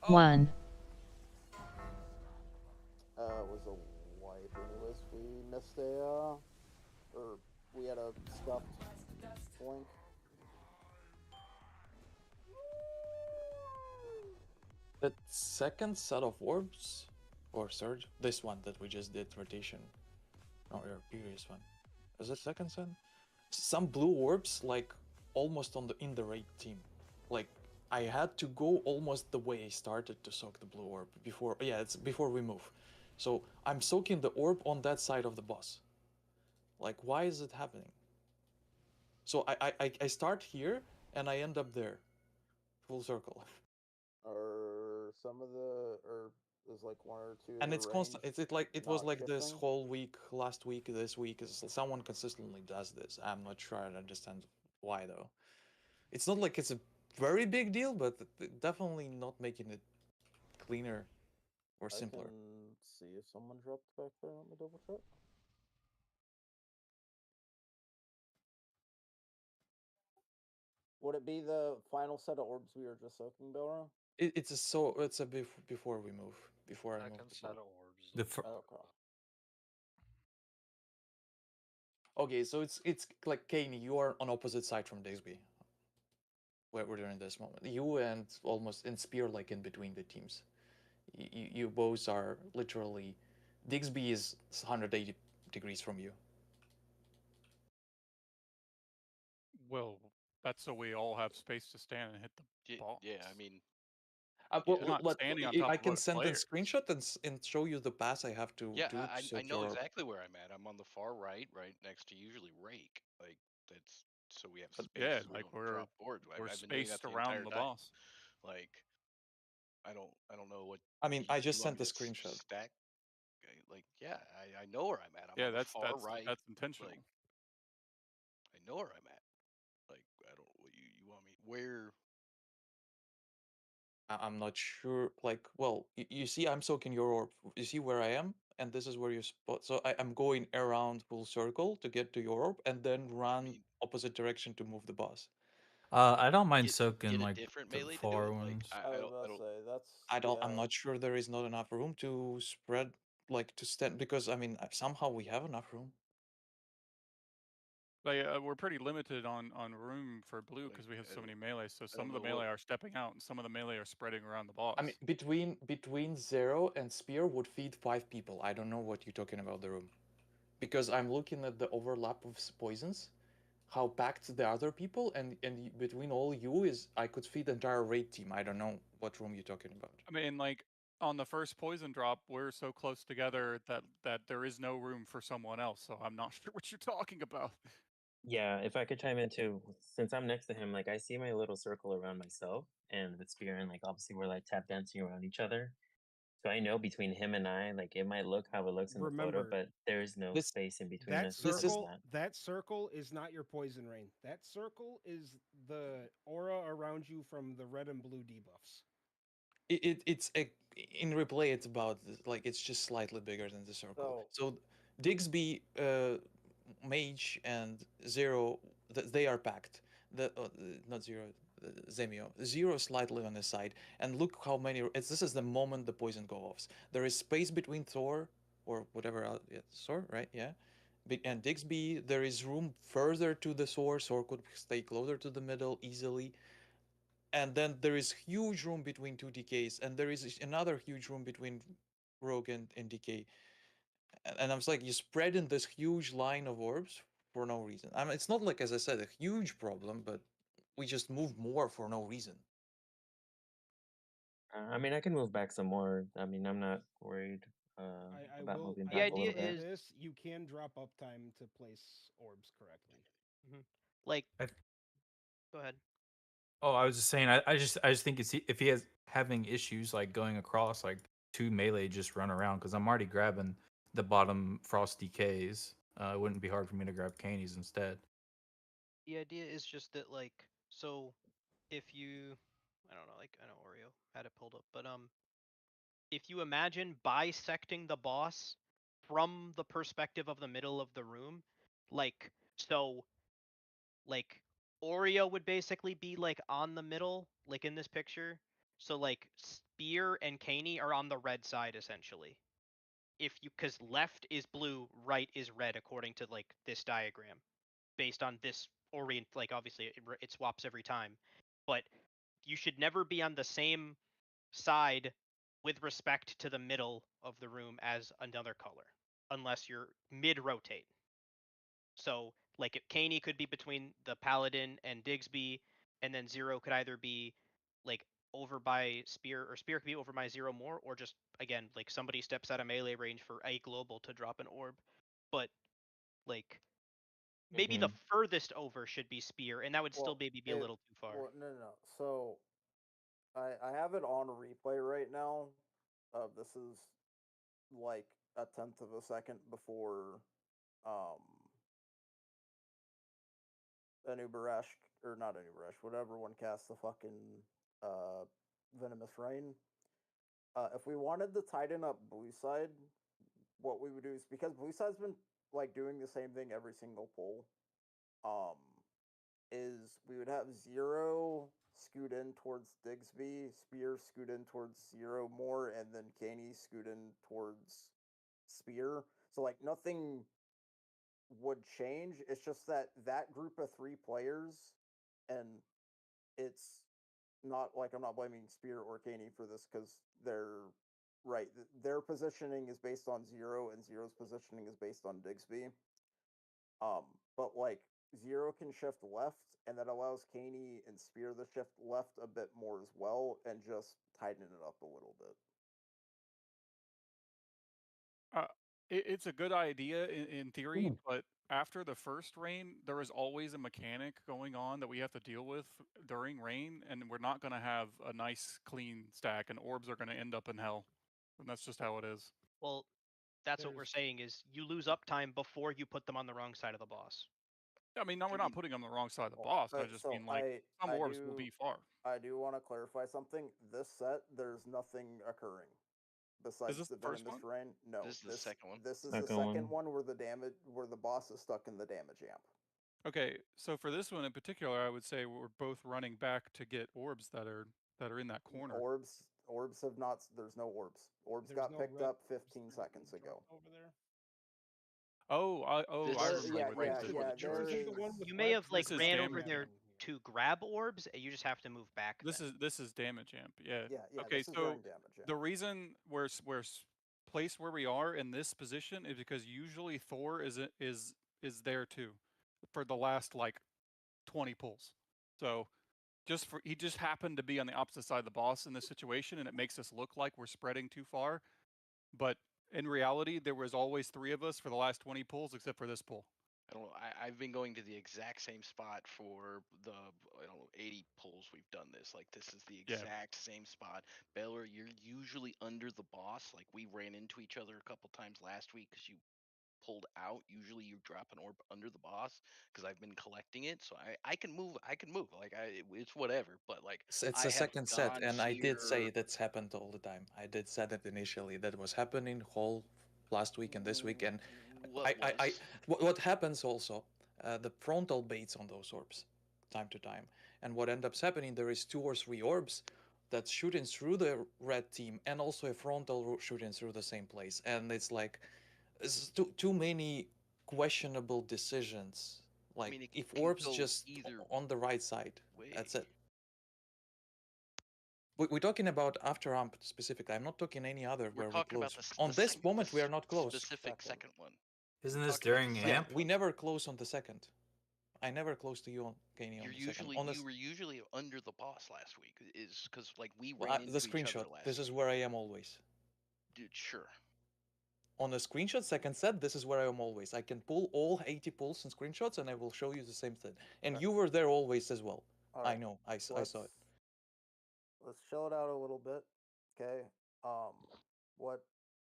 S15: 1.
S2: It was a wipe. Anyways, we missed a or we had a scuffed blink.
S7: That second set of orbs, or third, this one that we just did rotation, or your previous one, is it second set? Some blue orbs like almost in the raid team, like I had to go almost the way I started to soak the blue orb before. Yeah, it's before we move. So I'm soaking the orb on that side of the boss. Like, why is it happening? So I start here and I end up there, full circle.
S2: Or some of the, or there's like one or two.
S7: And
S2: of
S7: it's
S2: the
S7: constant.
S2: range
S7: It like it was
S2: not
S7: like this
S2: shifting.
S7: whole week, last week, this week. Someone consistently does this. I'm not sure I understand why though. It's not like it's a very big deal, but definitely not making it cleaner or simpler.
S2: I can see if someone dropped back there. Let me double check. Would it be the final set of orbs we were just soaking, Belra?
S7: It's a before we move, before I move.
S6: Second
S7: the
S6: set
S7: ball.
S6: of orbs.
S16: The fir-
S2: Okay.
S7: Okay, so it's like Kane, you are on opposite side from Dagsby. Where we're doing this moment, you and almost in Spear, like in between the teams. You both are literally. Digsby is 180 degrees from you.
S8: Well, that's so we all have space to stand and hit the ball.
S11: Yeah, I mean,
S7: Well,
S8: You're not standing on top
S7: I
S8: of
S7: can
S8: other
S7: send a
S8: players.
S7: screenshot and show you the pass I have to
S11: yeah,
S7: do to
S11: I
S7: soak
S11: know
S7: your.
S11: exactly where I'm at. I'm on the far right, right next to usually Rake. Like that's so we have space.
S8: Yeah,
S11: So we
S8: like
S11: don't drop boards.
S8: we're
S11: I've been doing that
S8: spaced
S11: the entire
S8: around the
S11: time.
S8: boss.
S11: Like I don't know what.
S7: I mean, I just
S11: you want
S7: sent a
S11: me to
S7: screenshot.
S11: Stack. Like yeah, I know where I'm at. I'm
S8: Yeah,
S11: on the far
S8: that's
S11: right.
S8: that's intentional.
S11: Like I know where I'm at. Like I don't. What you want me where?
S7: I'm not sure. Like, well, you see, I'm soaking your orb. You see where I am, and this is where you spot. So I'm going around full circle to get to your orb, and then run opposite direction to move the boss.
S16: I don't mind
S11: Get
S16: soaking
S11: a
S16: like
S11: different
S16: the
S11: melee to do
S16: far
S11: it. Like
S16: ones.
S2: I was about to say that's.
S7: I'm not sure there is not enough room to spread, like to stand, because I mean somehow we have enough room.
S8: Like we're pretty limited on room for blue because we have so many melee. So some of the melee are stepping out, and some of the melee are spreading around the boss.
S7: I mean, between Zero and Spear would feed 5 people. I don't know what you're talking about the room, because I'm looking at the overlap of poisons, how packed the other people, and between all you is I could feed the entire raid team. I don't know what room you're talking about.
S8: I mean, like on the first poison drop, we're so close together that there is no room for someone else. So I'm not sure what you're talking about.
S21: Yeah, if I could chime in too, since I'm next to him, like I see my little circle around myself and with Spear, and like obviously we're like tap dancing around each other. So I know between him and I, like it might look how it looks in the photo,
S4: Remember,
S21: but there is no space in between us. because of
S4: That circle is not your poison rain. That circle is the aura around you from the red and blue debuffs.
S7: It's in replay. It's about like it's just slightly bigger than the circle. So Digsby, Mage, and Zero, they are packed. Not Zero, Zemio. Zero slightly on the side, and look how many. This is the moment the poison go off. There is space between Thor or whatever else. Yeah, Thor, right? Yeah. And Digsby, there is room further to the source, or could stay closer to the middle easily. And then there is huge room between two DKs, and there is another huge room between Rogue and DK. And I was like, you spread in this huge line of orbs for no reason. I mean, it's not like, as I said, a huge problem, but we just move more for no reason.
S21: I mean, I can move back some more. I mean, I'm not worried about moving back a little bit.
S4: This you can drop up time to place orbs correctly.
S5: Like,
S16: I-
S5: go ahead.
S16: Oh, I was just saying. I just think if he has having issues like going across, like 2 melee just run around, because I'm already grabbing the bottom frost DKs. It wouldn't be hard for me to grab Candies instead.
S5: The idea is just that, like, so if you, I don't know, like, I know Oreo had it pulled up, but if you imagine bisecting the boss from the perspective of the middle of the room, like, so, like, Oreo would basically be like on the middle, like in this picture. So like Spear and Caney are on the red side essentially. If you, because left is blue, right is red according to like this diagram, based on this orient. Like obviously it swaps every time, but you should never be on the same side with respect to the middle of the room as another color, unless you're mid rotate. So like if Caney could be between the Paladin and Digsby, and then Zero could either be like over by Spear, or Spear could be over by Zero more, or just again like somebody steps out of melee range for a global to drop an orb. But like maybe the furthest over should be Spear, and that would still maybe be a little too far.
S2: Well, no. So I have it on replay right now. This is like a tenth of a second before Anubarash, or not Anubarash, whatever one casts the fucking Venomous Rain. If we wanted to tighten up blue side, what we would do is, because blue side's been like doing the same thing every single pull, is we would have Zero scoot in towards Digsby, Spear scoot in towards Zero more, and then Caney scoot in towards Spear. So like nothing would change. It's just that that group of 3 players, and it's not like I'm not blaming Spear or Caney for this, because they're right. Their positioning is based on Zero, and Zero's positioning is based on Digsby. But like Zero can shift left, and that allows Caney and Spear to shift left a bit more as well, and just tighten it up a little bit.
S8: It's a good idea in theory, but after the first rain, there is always a mechanic going on that we have to deal with during rain, and we're not going to have a nice clean stack, and orbs are going to end up in hell, and that's just how it is.
S5: Well, that's what we're saying is you lose uptime before you put them on the wrong side of the boss.
S8: I mean, no, we're not putting them on the wrong side of the boss. I just mean like some orbs will be far.
S2: I do want to clarify something. This set, there's nothing occurring besides
S8: this
S2: the
S8: the first
S2: Venomous
S8: one?
S2: Rain. No,
S11: This is the second one.
S2: This is the second one where where the boss is stuck in the damage amp.
S8: Okay, so for this one in particular, I would say we're both running back to get orbs that are in that corner.
S2: Orbs have not. There's no orbs. Orbs got picked up 15 seconds ago.
S4: Over there.
S8: Oh, I
S2: This-
S8: remember
S2: yeah,
S8: what
S2: yeah,
S8: this is.
S2: yeah,
S4: Yours is the one with
S5: You may have
S4: webs?
S5: like
S8: This is
S5: ran
S8: damage
S5: over there
S8: amp.
S5: to grab orbs, and you just have to move back.
S8: This
S5: then.
S8: is damage amp. Yeah.
S2: Yeah, yeah,
S8: Okay,
S2: this is
S8: so
S2: during damage, yeah.
S8: the reason we're placed where we are in this position is because usually Thor is there too, for the last like 20 pulls. So he just happened to be on the opposite side of the boss in this situation, and it makes us look like we're spreading too far. But in reality, there was always 3 of us for the last 20 pulls, except for this pull.
S11: I don't know. I've been going to the exact same spot for the, I don't know, 80 pulls we've done this. Like, this is the
S8: Yeah.
S11: exact same spot. Baylor, you're usually under the boss. Like, we ran into each other a couple times last week because you pulled out. Usually you drop an orb under the boss because I've been collecting it. So I can move. Like, it's whatever. But, like,
S7: It's
S11: I
S7: a
S11: have
S7: second set,
S11: gone
S7: and I did say
S11: here.
S7: that's happened all the time. I did said it initially. That was happening whole last week and this week, and what happens also, the frontal baits on those orbs, time to time, and what ends up happening, there is 2 or 3 orbs that's shooting through the red team, and also a frontal shooting through the same place, and it's like, it's too many questionable decisions. Like,
S11: mean, it
S7: if
S11: can
S7: orbs
S11: go
S7: just
S11: either
S7: on the right side,
S11: way.
S7: that's it. We're talking about after amp specifically. I'm not talking any other
S11: We're
S7: where we
S11: talking
S7: close.
S11: about
S7: On this moment, we are not close.
S11: specific second one.
S16: Isn't
S11: We're
S16: this
S11: talking about the
S16: during
S11: second
S7: Yeah,
S16: amp?
S7: we never close on the second. I never close to you on Kenny on
S11: You're
S7: the second.
S11: usually
S7: On this,
S11: you were usually under the boss last week. Is because like we
S7: the
S11: ran into each
S7: screenshot.
S11: other last
S7: This is
S11: week.
S7: where I am always.
S11: Dude, sure.
S7: On the screenshot second set, this is where I am always. I can pull all 80 pulls and screenshots, and I will show you the same thing. And
S2: Okay.
S7: you were there always as well.
S2: All
S7: I
S2: right,
S7: know. I saw it.
S2: Let's chill it out a little bit. Okay. What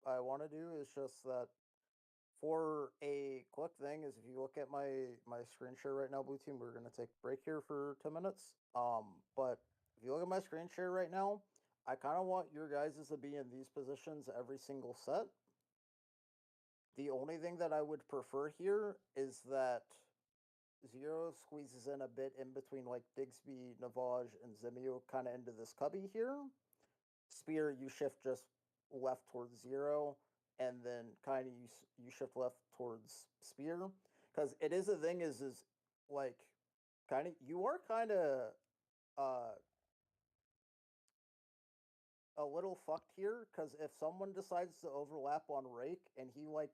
S2: I want to do is just that for a quick thing is if you look at my screen share right now, Blue Team, we're gonna take a break here for 10 minutes. But if you look at my screen share right now, I kind of want your guys to be in these positions every single set. The only thing that I would prefer here is that Zero squeezes in a bit in between like Digsby, Navage, and Zimio kind of into this cubby here. Spear, you shift just left towards Zero, and then kind of you shift left towards Spear. Because it is a thing is like kind of you are kind of a little fucked here because if someone decides to overlap on Rake and he like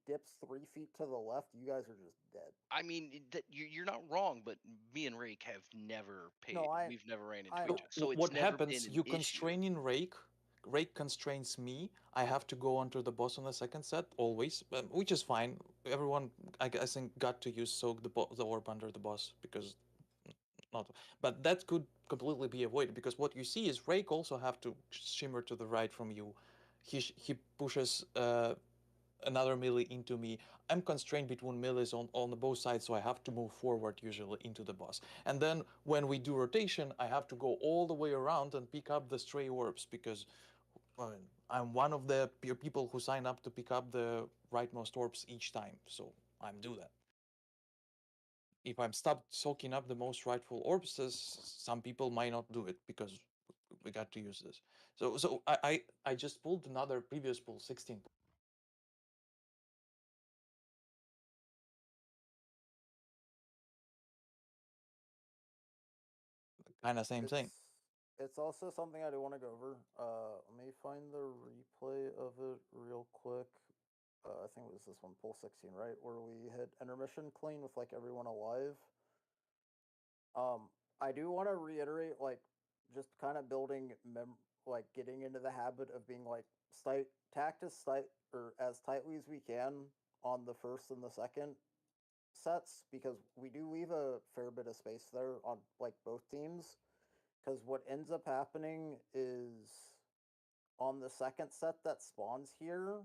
S2: dips 3 feet to the left, you guys are just dead.
S11: I mean, you're not wrong, but me and Rake have never paid.
S2: No,
S11: We've never ran into
S2: I
S11: each
S2: know.
S11: other, so it's
S7: What
S11: never
S7: happens?
S11: been an
S7: You
S11: issue.
S7: constraining Rake. Rake constrains me. I have to go onto the boss on the second set always, which is fine. Everyone, I think, got to use soak the orb under the boss because not. But that could completely be avoided because what you see is Rake also have to shimmer to the right from you. He pushes another melee into me. I'm constrained between melees on the both sides, so I have to move forward usually into the boss. And then when we do rotation, I have to go all the way around and pick up the stray orbs because I'm one of the people who sign up to pick up the rightmost orbs each time, so I'm do that. If I'm stopped soaking up the most rightful orbs, some people might not do it because we got to use this. So I just pulled another previous pull, 16. Kind of same thing.
S2: It's also something I do want to go over. Let me find the replay of it real quick. I think it was this one, pull 16, right? Where we hit intermission clean with like everyone alive. I do want to reiterate, like, just kind of building like getting into the habit of being like tact as or as tightly as we can on the first and the second sets because we do leave a fair bit of space there on like both teams. Because what ends up happening is on the second set that spawns here,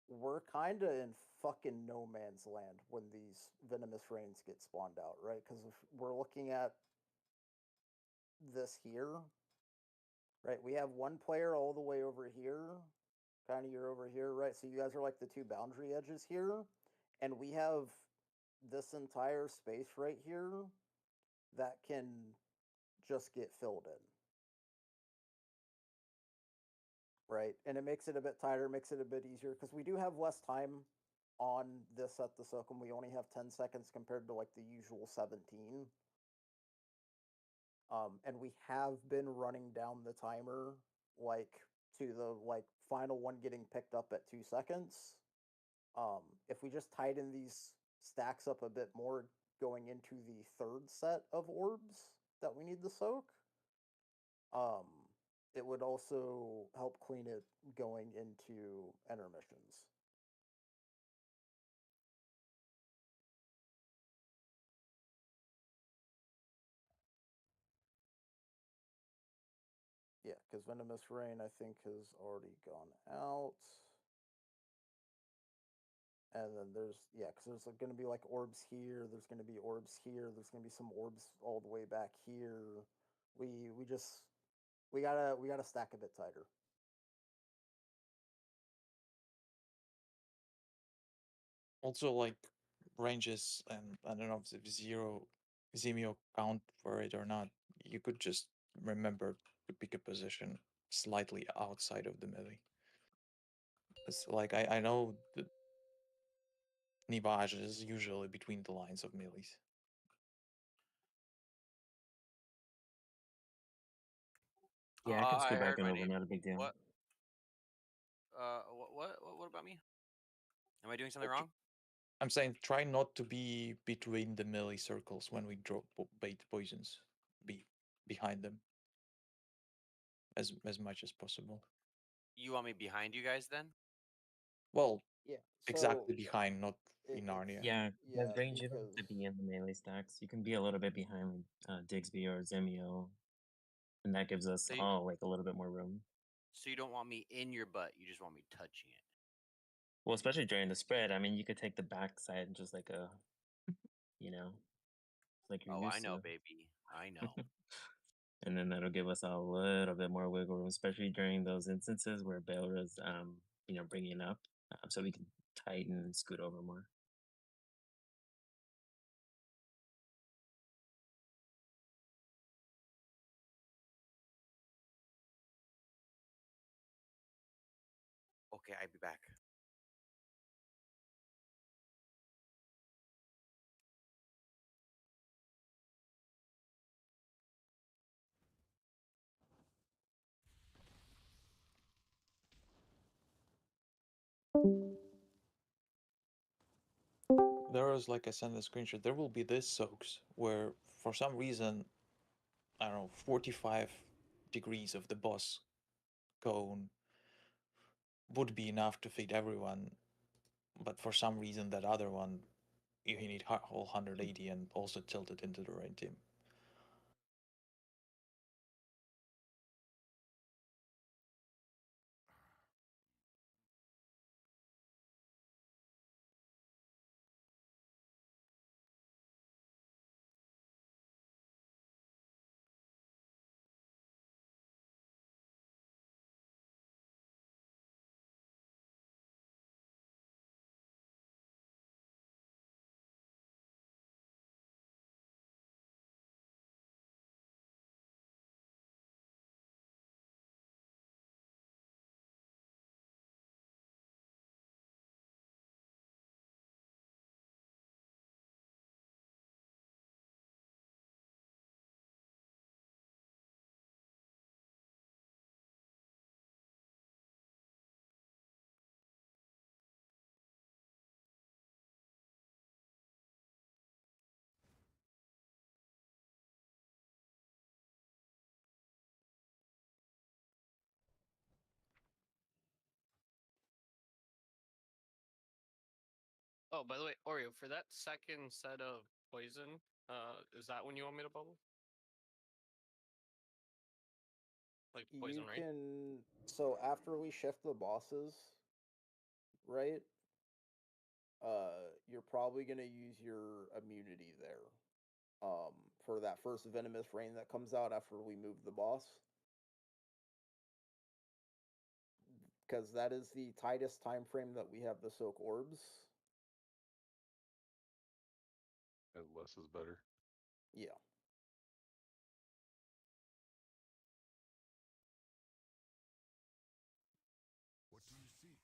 S2: we're kind of in fucking no man's land when these venomous rains get spawned out, right? Because if we're looking at this here, right? We have one player all the way over here, kind of you're over here, right? So you guys are like the 2 boundary edges here, and we have this entire space right here that can just get filled in. Right, and it makes it a bit tighter, makes it a bit easier because we do have less time on this at the Sokum, we only have 10 seconds compared to like the usual 17. And we have been running down the timer like to the like final one getting picked up at 2 seconds. If we just tighten these stacks up a bit more going into the third set of orbs that we need to soak, it would also help clean it going into intermissions. Yeah, because Venomous Rain, I think, has already gone out. And then there's, yeah, because there's going to be like orbs here. There's going to be orbs here. There's going to be some orbs all the way back here. We gotta stack a bit tighter.
S7: Also, like ranges, and I don't know if Zemio count for it or not. You could just remember to pick a position slightly outside of the melee. It's like I know the Nivage is usually between the lines of melees.
S21: Yeah, I can scoot back
S3: heard
S21: and
S3: my
S21: over,
S3: name.
S21: not a big deal.
S3: What? What about me? Am I doing something wrong?
S7: I'm saying try not to be between the melee circles when we drop bait poisons. Be behind them as much as possible.
S3: You want me behind you guys then?
S7: Well,
S2: Yeah,
S7: exactly
S2: so
S7: behind, not in Narnia.
S21: Yeah,
S2: Yeah,
S21: because range you don't have to be in the melee stacks. You can be a little bit behind Digsby or Zemio, and that gives us
S3: So you-
S21: all like a little bit more room.
S3: So you don't want me in your butt. You just want me touching it.
S21: Well, especially during the spread. I mean, you could take the backside and just like a, you know, like you're
S3: Oh,
S21: used
S3: I know,
S21: to.
S3: baby. I know.
S21: And then that'll give us a little bit more wiggle room, especially during those instances where Baylor's, bringing up, so we can tighten and scoot over more.
S3: Okay, I'll be back.
S7: There is, like I sent a screenshot, there will be this soaks where for some reason, I don't know, 45 degrees of the boss cone would be enough to feed everyone, but for some reason that other one you need whole 180 and also tilt it into the right team.
S19: Oh, by the way, Oreo, for that second set of poison, is that when you want me to bubble? Like poison,
S2: You
S19: right?
S2: can, so after we shift the bosses, right? You're probably gonna use your immunity there. For that first venomous rain that comes out after we move the boss. Because that is the tightest time frame that we have to soak orbs.
S14: And less is better.
S2: Yeah.
S22: What do you seek?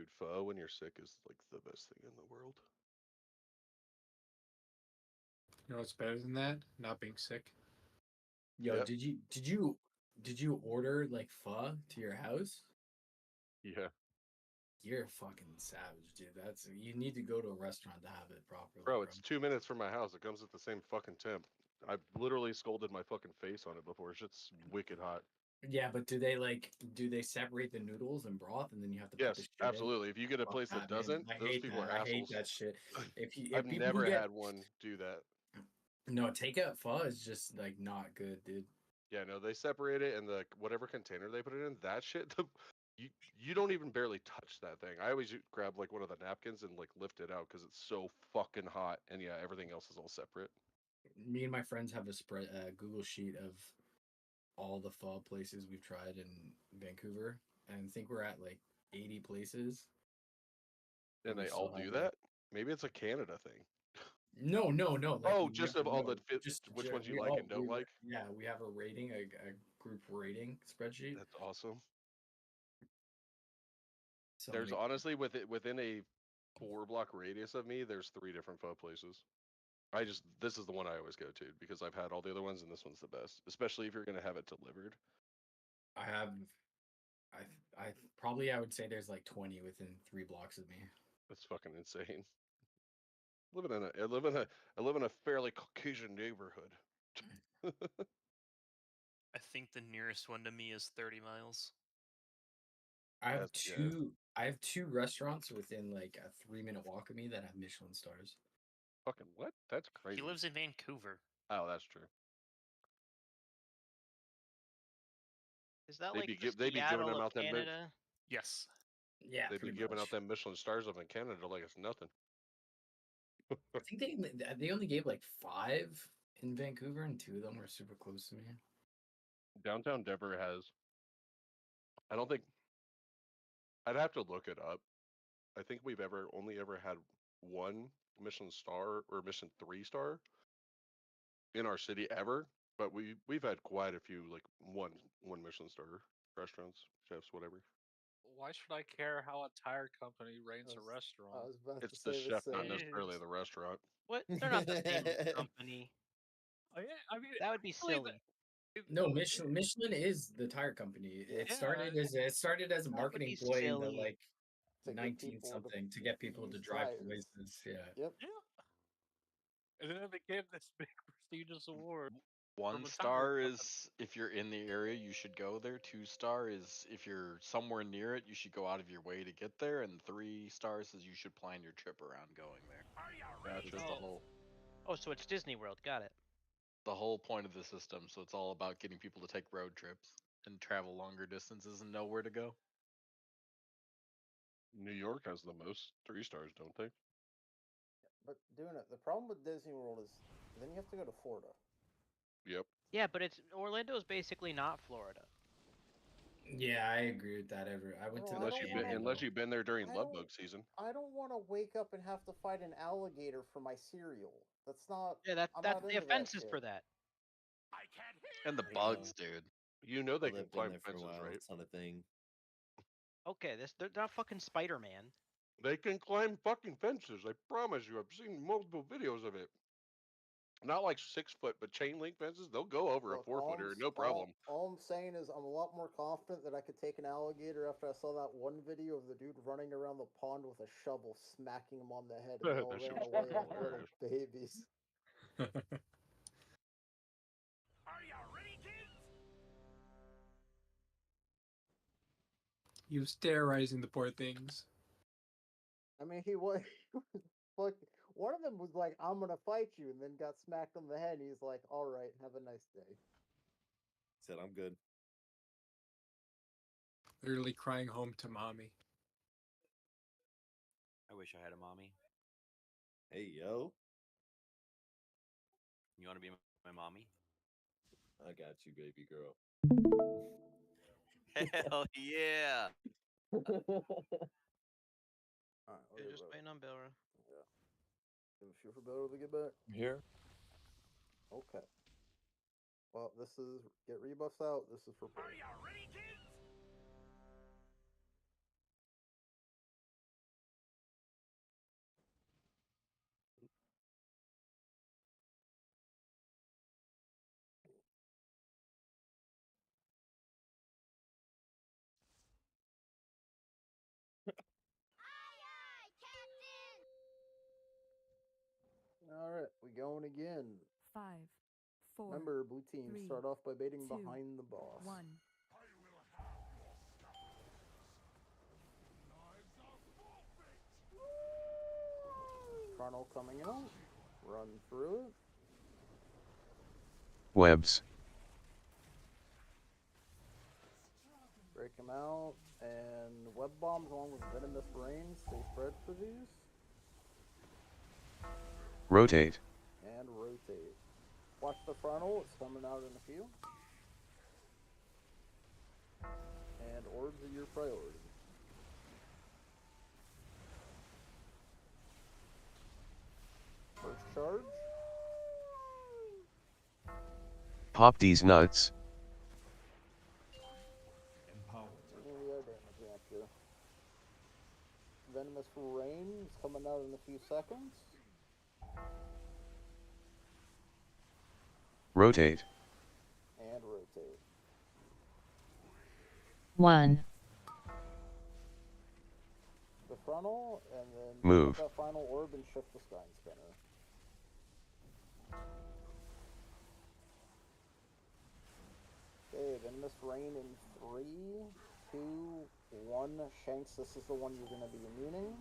S14: Dude, pho when you're sick is like the best thing in the world.
S1: You know what's better than that? Not being sick.
S17: Yo,
S14: Yep.
S17: did you order like pho to your house?
S14: Yeah.
S17: You're a fucking savage, dude. That's you need to go to a restaurant to have it properly.
S14: Bro, it's 2 minutes from my house. It comes at the same fucking temp. I've literally scalded my fucking face on it before. Shit's wicked hot.
S17: Yeah, but do they separate the noodles and broth and then you have to put the
S14: Yes,
S17: shit in?
S14: absolutely. If you get a
S17: Fuck
S14: place that
S17: man.
S14: doesn't,
S17: I
S14: those
S17: hate
S14: people
S17: that.
S14: are
S17: I hate
S14: assholes.
S17: that shit. If
S14: I've
S17: people
S14: never
S17: who get
S14: had one do that.
S17: no takeout pho is just like not good, dude.
S14: Yeah, no, they separate it and the whatever container they put it in, that shit, you don't even barely touch that thing. I always grab like one of the napkins and like lift it out because it's so fucking hot. And yeah, everything else is all separate.
S17: Me and my friends have a spread Google sheet of all the pho places we've tried in Vancouver, and I think we're at like 80 places.
S14: And
S17: we
S14: they
S17: still
S14: all do
S17: have,
S14: that? Maybe it's a Canada thing.
S17: No. Like,
S14: Oh,
S17: we
S14: just
S17: have-
S14: of all
S17: no,
S14: the fit, which ones you like and don't like?
S17: Yeah, we have a rating, a group rating spreadsheet.
S14: That's awesome.
S17: So
S14: There's
S17: like,
S14: honestly within a 4-block radius of me, there's 3 different pho places. This is the one I always go to because I've had all the other ones and this one's the best, especially if you're gonna have it delivered.
S17: I probably I would say there's like 20 within 3 blocks of me.
S14: That's fucking insane. I live in a fairly Caucasian neighborhood.
S12: I think the nearest one to me is 30 miles.
S17: I have
S14: That's- yeah.
S17: I have 2 restaurants within like a 3-minute walk of me that have Michelin stars.
S14: Fucking what? That's crazy.
S12: He lives in Vancouver.
S14: Oh, that's true.
S5: Is that
S14: They
S5: like
S14: be
S5: the
S14: they be giving
S5: Seattle
S14: them
S5: of
S14: out them.
S5: Canada?
S12: Yes.
S17: Yeah,
S14: They be
S17: pretty
S14: giving
S17: much.
S14: out them Michelin stars up in Canada like it's nothing.
S17: I think they only gave like 5 in Vancouver, and 2 of them were super close to me.
S14: Downtown Denver has. I don't think. I'd have to look it up. I think we've only ever had 1 Michelin star or Michelin 3-star in our city ever, but we've had quite a few like one Michelin star restaurants, chefs, whatever.
S6: Why should I care how a tire company rates a
S2: I
S6: restaurant?
S2: was about
S14: It's
S2: to
S14: the
S2: say
S14: chef,
S2: the
S14: not
S2: same.
S14: necessarily the restaurant.
S5: What? They're not the same company.
S6: Oh, yeah, I mean,
S5: That would be
S6: really,
S5: silly.
S17: No, Michelin is the tire company. It started as a
S5: That
S17: marketing
S5: would be
S17: ploy in the
S5: silly.
S17: like
S2: To get
S17: 19
S2: people to
S17: something to get people to
S2: use
S17: drive
S2: tires.
S17: places. Yeah.
S2: Yep.
S6: Yeah. And then they gave this big prestigious award.
S11: One
S6: from a tire
S11: star
S6: company.
S11: is if you're in the area, you should go there. 2-star is if you're somewhere near it, you should go out of your way to get there. And 3 stars is you should plan your trip around going there. That's just
S5: Oh, so it's Disney World. Got it.
S11: the whole point of the system. So it's all about getting people to take road trips and travel longer distances and know where to go.
S14: New York has the most 3-stars, don't they?
S2: But doing it, the problem with Disney World is then you have to go to Florida.
S14: Yep.
S5: Yeah, but Orlando is basically not Florida.
S17: Yeah, I agree with that. I went to
S14: Unless you've been there during
S2: I
S14: love
S2: don't-
S14: bug season.
S2: I don't want to wake up and have to fight an alligator for my cereal. That's not.
S5: Yeah,
S2: I'm
S5: that's
S2: not
S5: the
S2: into that
S5: offenses for
S2: shit.
S5: that.
S11: And the
S18: I
S11: bugs,
S18: know.
S11: dude.
S14: You know they
S18: I
S14: can
S18: lived in
S14: climb
S18: there for a
S14: fences,
S18: while.
S14: right?
S18: It's not a thing.
S5: Okay, they're not fucking Spider-Man.
S14: They can climb fucking fences. I promise you. I've seen multiple videos of it. Not like 6-foot, but chain link fences. They'll go over a
S2: Look,
S14: 4-footer, no problem.
S2: All I'm saying is I'm a lot more confident that I could take an alligator after I saw that one video of the dude running around the pond with a shovel, smacking him on the head, and they all
S14: That shit
S2: ran
S14: was
S2: away
S14: fucking
S2: like little
S14: hilarious.
S2: babies.
S1: He was terrorizing the poor things.
S2: I mean, he was like one of them was like, "I'm gonna fight you," and then got smacked on the head. And he's like, "All right, have a nice day."
S18: Said I'm good.
S1: Literally crying home to mommy.
S3: I wish I had a mommy.
S18: Hey yo,
S3: You want to be my mommy?
S18: I got you, baby girl.
S3: Hell yeah!
S2: Alright,
S5: You're just waiting on Belra.
S2: Yeah. Give a few for Bill to get back.
S7: Here.
S2: Okay. Well, this is get rebuffs out. This is for. Are you ready, All right, we going again.
S9: 5, 4.
S2: Remember, blue team,
S9: 3,
S2: start off by baiting
S9: 2,
S2: behind the boss.
S9: 1.
S2: Frontal coming out. Run through it.
S10: Webs.
S2: Break him out. And web bombs along with venomous rain. Stay spread for these.
S10: Rotate.
S2: And rotate. Watch the frontal. It's coming out in a few. And orbs are your priority. First charge.
S10: Pop these nuts.
S2: We are damage ramp here. Venomous rain is coming out in a few seconds.
S10: Rotate.
S2: And rotate.
S15: 1.
S2: The frontal, and then
S10: Move.
S2: that final orb and shift the Stein Spinner. Okay, Venomous Rain in 3, 2, 1. Shanks, this is the one you're going to be immuning.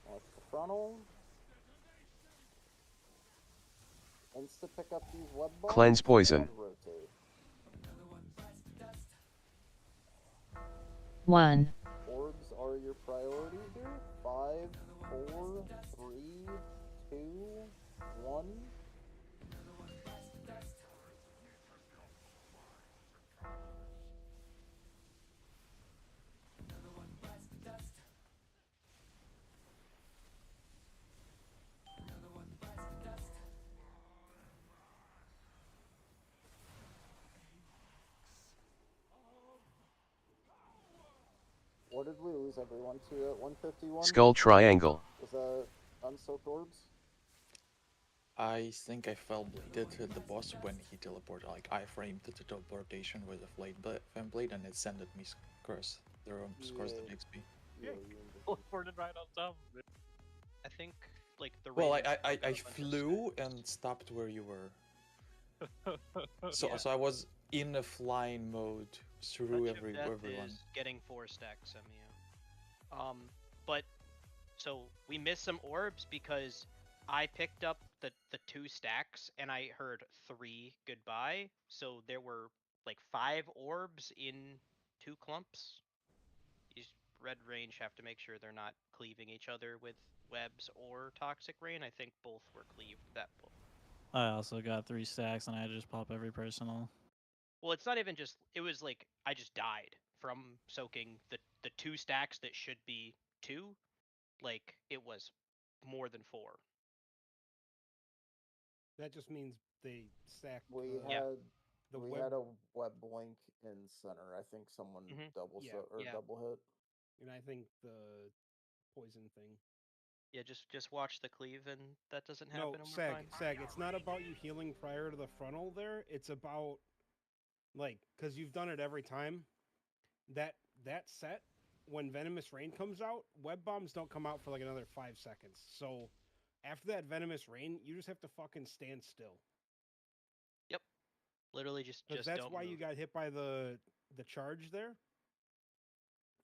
S2: Watch the frontal. Insta pick up these web bombs.
S10: Cleanse poison.
S2: And rotate.
S15: 1.
S2: Orbs are your priority here. 5, 4, 3, 2, 1. What did we lose everyone to at 151?
S10: Skull triangle.
S2: Was that unsoaked orbs?
S7: I think I fell bladed to the boss when he teleported. Like I framed the teleportation with a flame blade and it sent me across the room, across the XP.
S2: Yeah.
S6: Teleported right on top of it.
S5: I think like the
S7: Well,
S5: range
S7: I
S5: of
S7: flew and stopped where you were. So
S5: Yeah.
S7: so I was in a flying mode through
S5: Touch of Death
S7: everyone.
S5: is getting 4 stacks, MU. But so we missed some orbs because I picked up the 2 stacks and I heard 3 goodbye. So there were like 5 orbs in 2 clumps. You red range have to make sure they're not cleaving each other with webs or toxic rain. I think both were cleaved that pull.
S20: I also got 3 stacks and I just pop every personal.
S5: Well, it's not even just. It was like I just died from soaking the 2 stacks that should be 2. Like it was more than 4.
S4: That just means they stacked.
S2: We
S5: Yeah.
S2: had
S4: the
S2: we
S4: web,
S2: had a web blink in center. I think someone double
S4: Yeah,
S5: yeah.
S2: double hit.
S4: and I think the poison thing.
S5: Yeah, just watch the cleave, and that doesn't
S4: No,
S5: happen. And we're
S4: Sag,
S5: fine.
S4: it's not about you healing prior to the frontal there. It's about, like, because you've done it every time. That set, when Venomous Rain comes out, web bombs don't come out for like another 5 seconds. So after that Venomous Rain, you just have to fucking stand still.
S5: Yep. Literally just
S4: That's
S5: don't
S4: why
S5: move.
S4: you got hit by the charge there,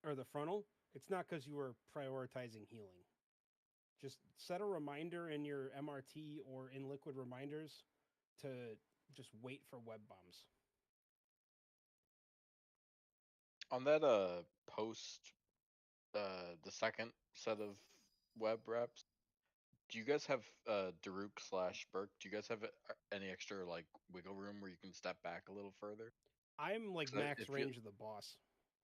S4: or the frontal. It's not because you were prioritizing healing. Just set a reminder in your MRT or in liquid reminders to just wait for web bombs.
S13: On that post the second set of web reps, do you guys have Daruk / Burke? Do you guys have any extra like wiggle room where you can step back a little further?
S4: I'm like
S13: 'Cause
S4: max range of the boss.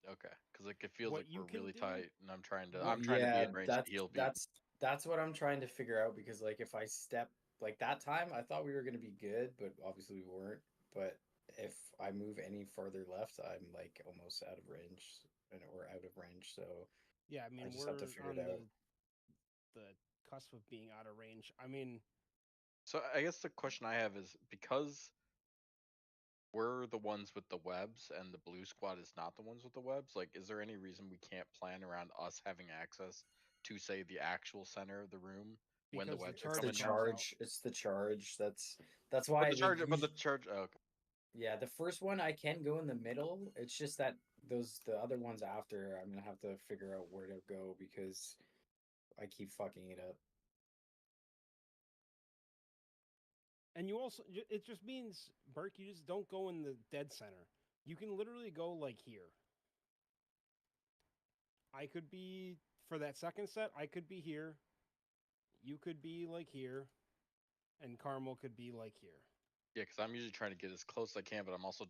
S13: Okay, because like it feels
S4: What
S13: like
S4: you
S13: we're
S4: can
S13: really
S4: do-
S13: tight, and I'm trying to
S17: Yeah,
S13: be in range to heal people.
S17: that's what I'm trying to figure out because like if I step like that time I thought we were gonna be good, but obviously we weren't. But if I move any further left, I'm like almost out of range or out of range. So
S4: Yeah, I mean
S17: just
S4: we're
S17: have to figure
S4: on
S17: it out.
S4: the cusp of being out of range. I mean,
S13: So I guess the question I have is because we're the ones with the webs and the blue squad is not the ones with the webs, like, is there any reason we can't plan around us having access to, say, the actual center of the room when the
S4: Because the
S13: webs are
S4: charge
S17: It's the
S13: coming down?
S17: charge. It's the charge. That's
S13: But
S17: why
S13: the
S17: they
S13: charge, but the
S17: usu-
S13: charge. Oh, okay.
S17: Yeah, the first one I can go in the middle. It's just that the other ones after I'm gonna have to figure out where to go because I keep fucking it up.
S4: And you also, it just means, Burke, you just don't go in the dead center. You can literally go like here. I could be, for that second set, I could be here. You could be like here. And Carmel could be like here.
S13: Yeah, because I'm usually trying to get as close as I can, but I'm also,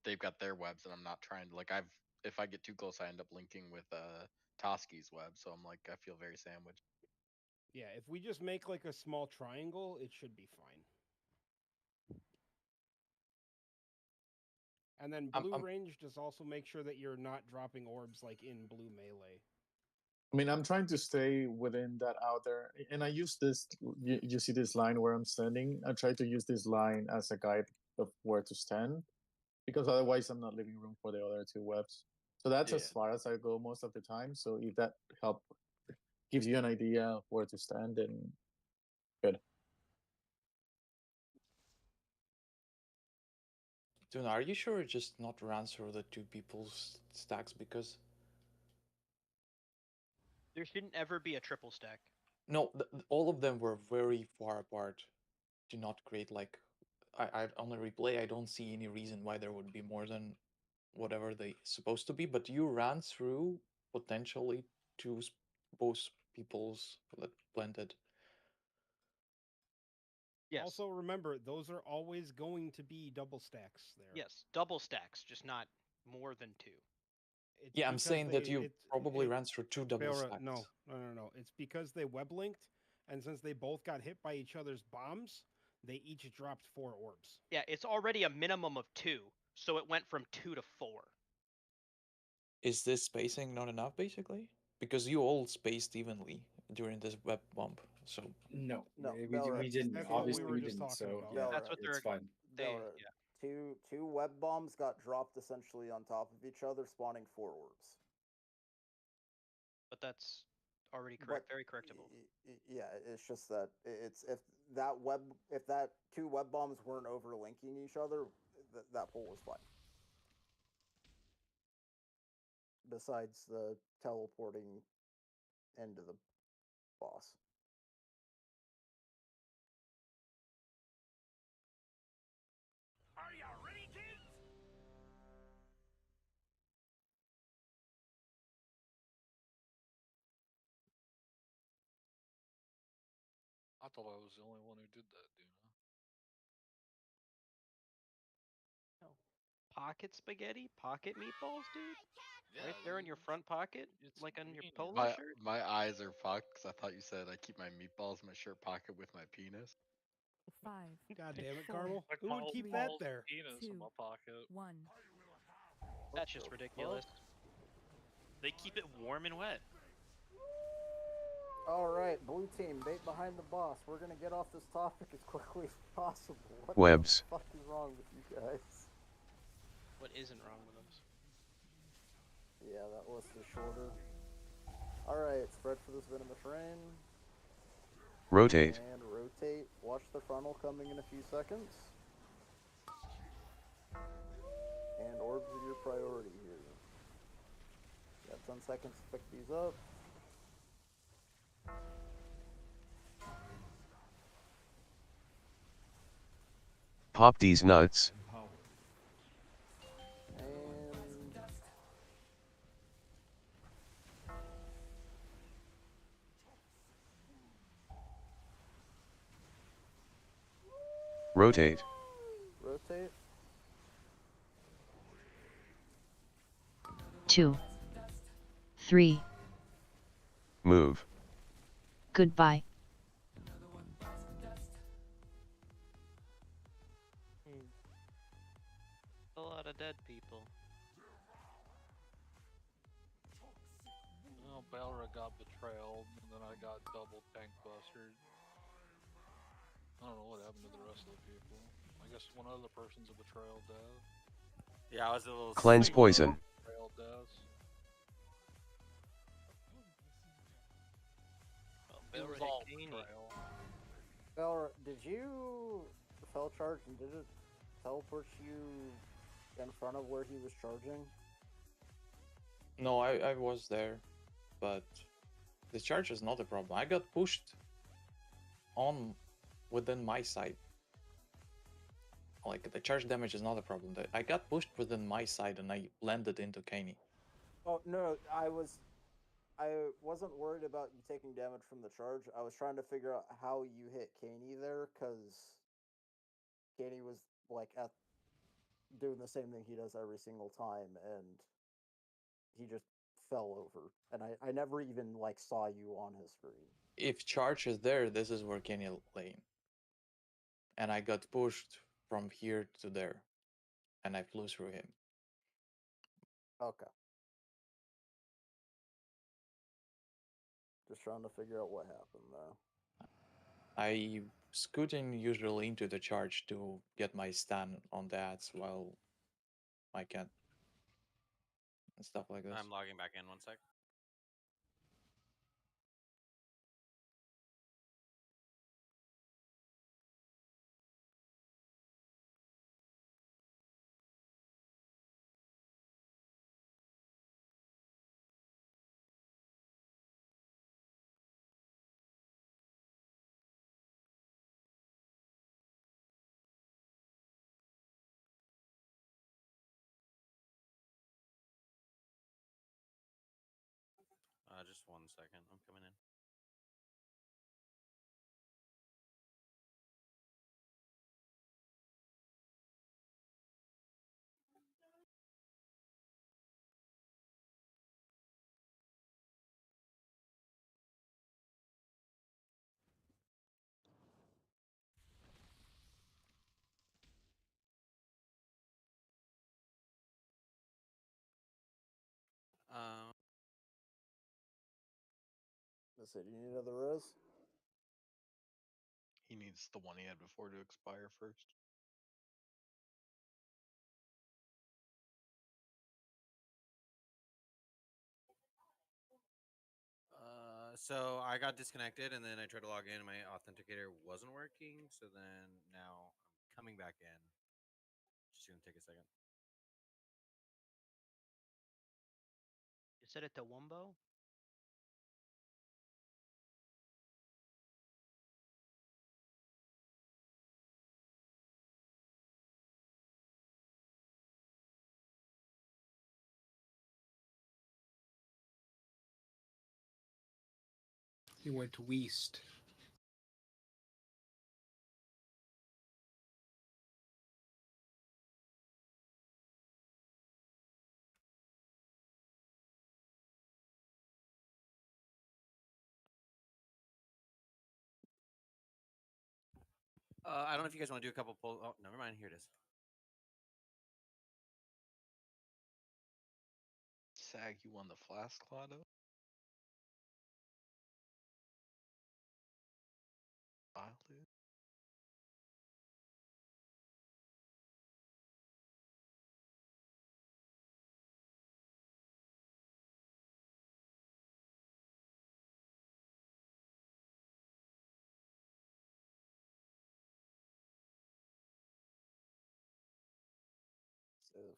S13: they've got their webs, and I'm not trying to, like, if I get too close, I end up linking with Toski's web, so I'm like, I feel very sandwiched.
S4: Yeah, if we just make like a small triangle, it should be fine. And then blue range just also make sure that you're not dropping orbs like in blue melee.
S8: I mean, I'm trying to stay within that outer, and I use this. You see this line where I'm standing. I try to use this line as a guide of where to stand, because otherwise I'm not leaving room for the other two webs. So that's
S13: Yeah.
S8: as far as I go most of the time. So if that help gives you an idea of where to stand, then good.
S7: Dude, are you sure it just not runs through the two people's stacks? Because
S5: There shouldn't ever be a triple stack.
S7: no, all of them were very far apart to not create like. I on the replay I don't see any reason why there would be more than whatever they supposed to be. But you ran through potentially two both people's that blended.
S5: Yes.
S4: Also remember, those are always going to be double stacks there.
S5: Yes, double stacks, just not more than two.
S4: It's
S7: Yeah, I'm
S4: because
S7: saying that
S4: they-
S7: you
S4: it-
S7: probably
S4: it-
S7: ran through two double
S4: Beora,
S7: stacks.
S4: No. It's because they web linked, and since they both got hit by each other's bombs, they each dropped 4 orbs.
S5: Yeah, it's already a minimum of 2, so it went from 2 to 4.
S7: Is this spacing not enough, basically? Because you all spaced evenly during this web bump, so...
S17: No,
S2: No,
S17: we didn't.
S4: That's what we
S17: Obviously,
S4: were
S17: we
S4: just
S17: didn't.
S4: talking
S17: So
S4: about.
S17: yeah,
S5: That's what
S17: it's
S5: they're
S17: fine.
S2: Belra, two web bombs got dropped essentially on top of each other, spawning 4 orbs.
S5: But that's already correct, very correctable.
S2: Yeah, it's just that it's if that 2 web bombs weren't overlinking each other, that pull was fine. Besides the teleporting into the boss.
S22: Are you ready, kids?
S6: I thought I was the only one who did that, Duna.
S5: Pocket spaghetti? Pocket meatballs, dude?
S6: Yeah,
S5: right there in your front pocket? Like on your polo
S13: My
S5: shirt?
S13: my eyes are fucked because I thought you said I keep my meatballs in my shirt pocket with my penis.
S9: 5.
S4: God damn it,
S9: 4,
S4: Carmel.
S6: I
S4: Who would
S6: call
S4: keep
S6: balls
S4: that there?
S6: penis in my pocket.
S9: 1.
S5: That's just ridiculous.
S12: They keep it warm and wet.
S2: Alright, blue team, bait behind the boss. We're gonna get off this topic as quickly as possible. What
S10: Webs.
S2: the fuck is wrong with you guys?
S5: What isn't wrong with us?
S2: Yeah, that list is shorter. Alright, spread for this venomous rain.
S10: Rotate.
S2: And rotate. Watch the frontal coming in a few seconds. And orbs are your priority here. Got 10 seconds to pick these up.
S10: Pop these nuts.
S2: And
S10: Rotate.
S2: rotate.
S15: 2. 3.
S10: Move.
S15: Goodbye.
S5: A lot of dead people.
S6: Oh, Belra got betrayed, and then I got double tank bustered. I don't know what happened to the rest of the people. I guess one other person's a betrayal dead.
S3: Yeah, I was a little
S10: Cleanse
S3: slow.
S10: poison.
S6: Rail does.
S19: It
S6: It
S19: was
S6: was all
S19: Kaney.
S6: trail.
S2: Well, did you fell charge and did it teleport you in front of where he was charging?
S7: No, I was there, but the charge is not a problem. I got pushed on within my side. Like, the charge damage is not a problem. I got pushed within my side and I landed into Kaney.
S2: Oh no, I wasn't worried about you taking damage from the charge. I was trying to figure out how you hit Kaney there, because Kaney was like doing the same thing he does every single time, and he just fell over. And I never even like saw you on his screen.
S7: If charge is there, this is where Kenny lane. And I got pushed from here to there. And I flew through him.
S2: Okay. Just trying to figure out what happened though.
S7: I scooting usually into the charge to get my stun on that while I can. And stuff like this.
S3: I'm logging back in 1 sec. Just 1 second. I'm coming in.
S2: Let's see, do you need another res?
S13: He needs the one he had before to expire first.
S3: So I got disconnected, and then I tried to log in, and my authenticator wasn't working. So then now I'm coming back in. Just gonna take a second.
S5: You said it to Wumbo?
S1: He went west.
S3: I don't know if you guys want to do a couple polls. Oh, never mind. Here it is.
S13: Sag, you won the flask, Clado? Wow, dude.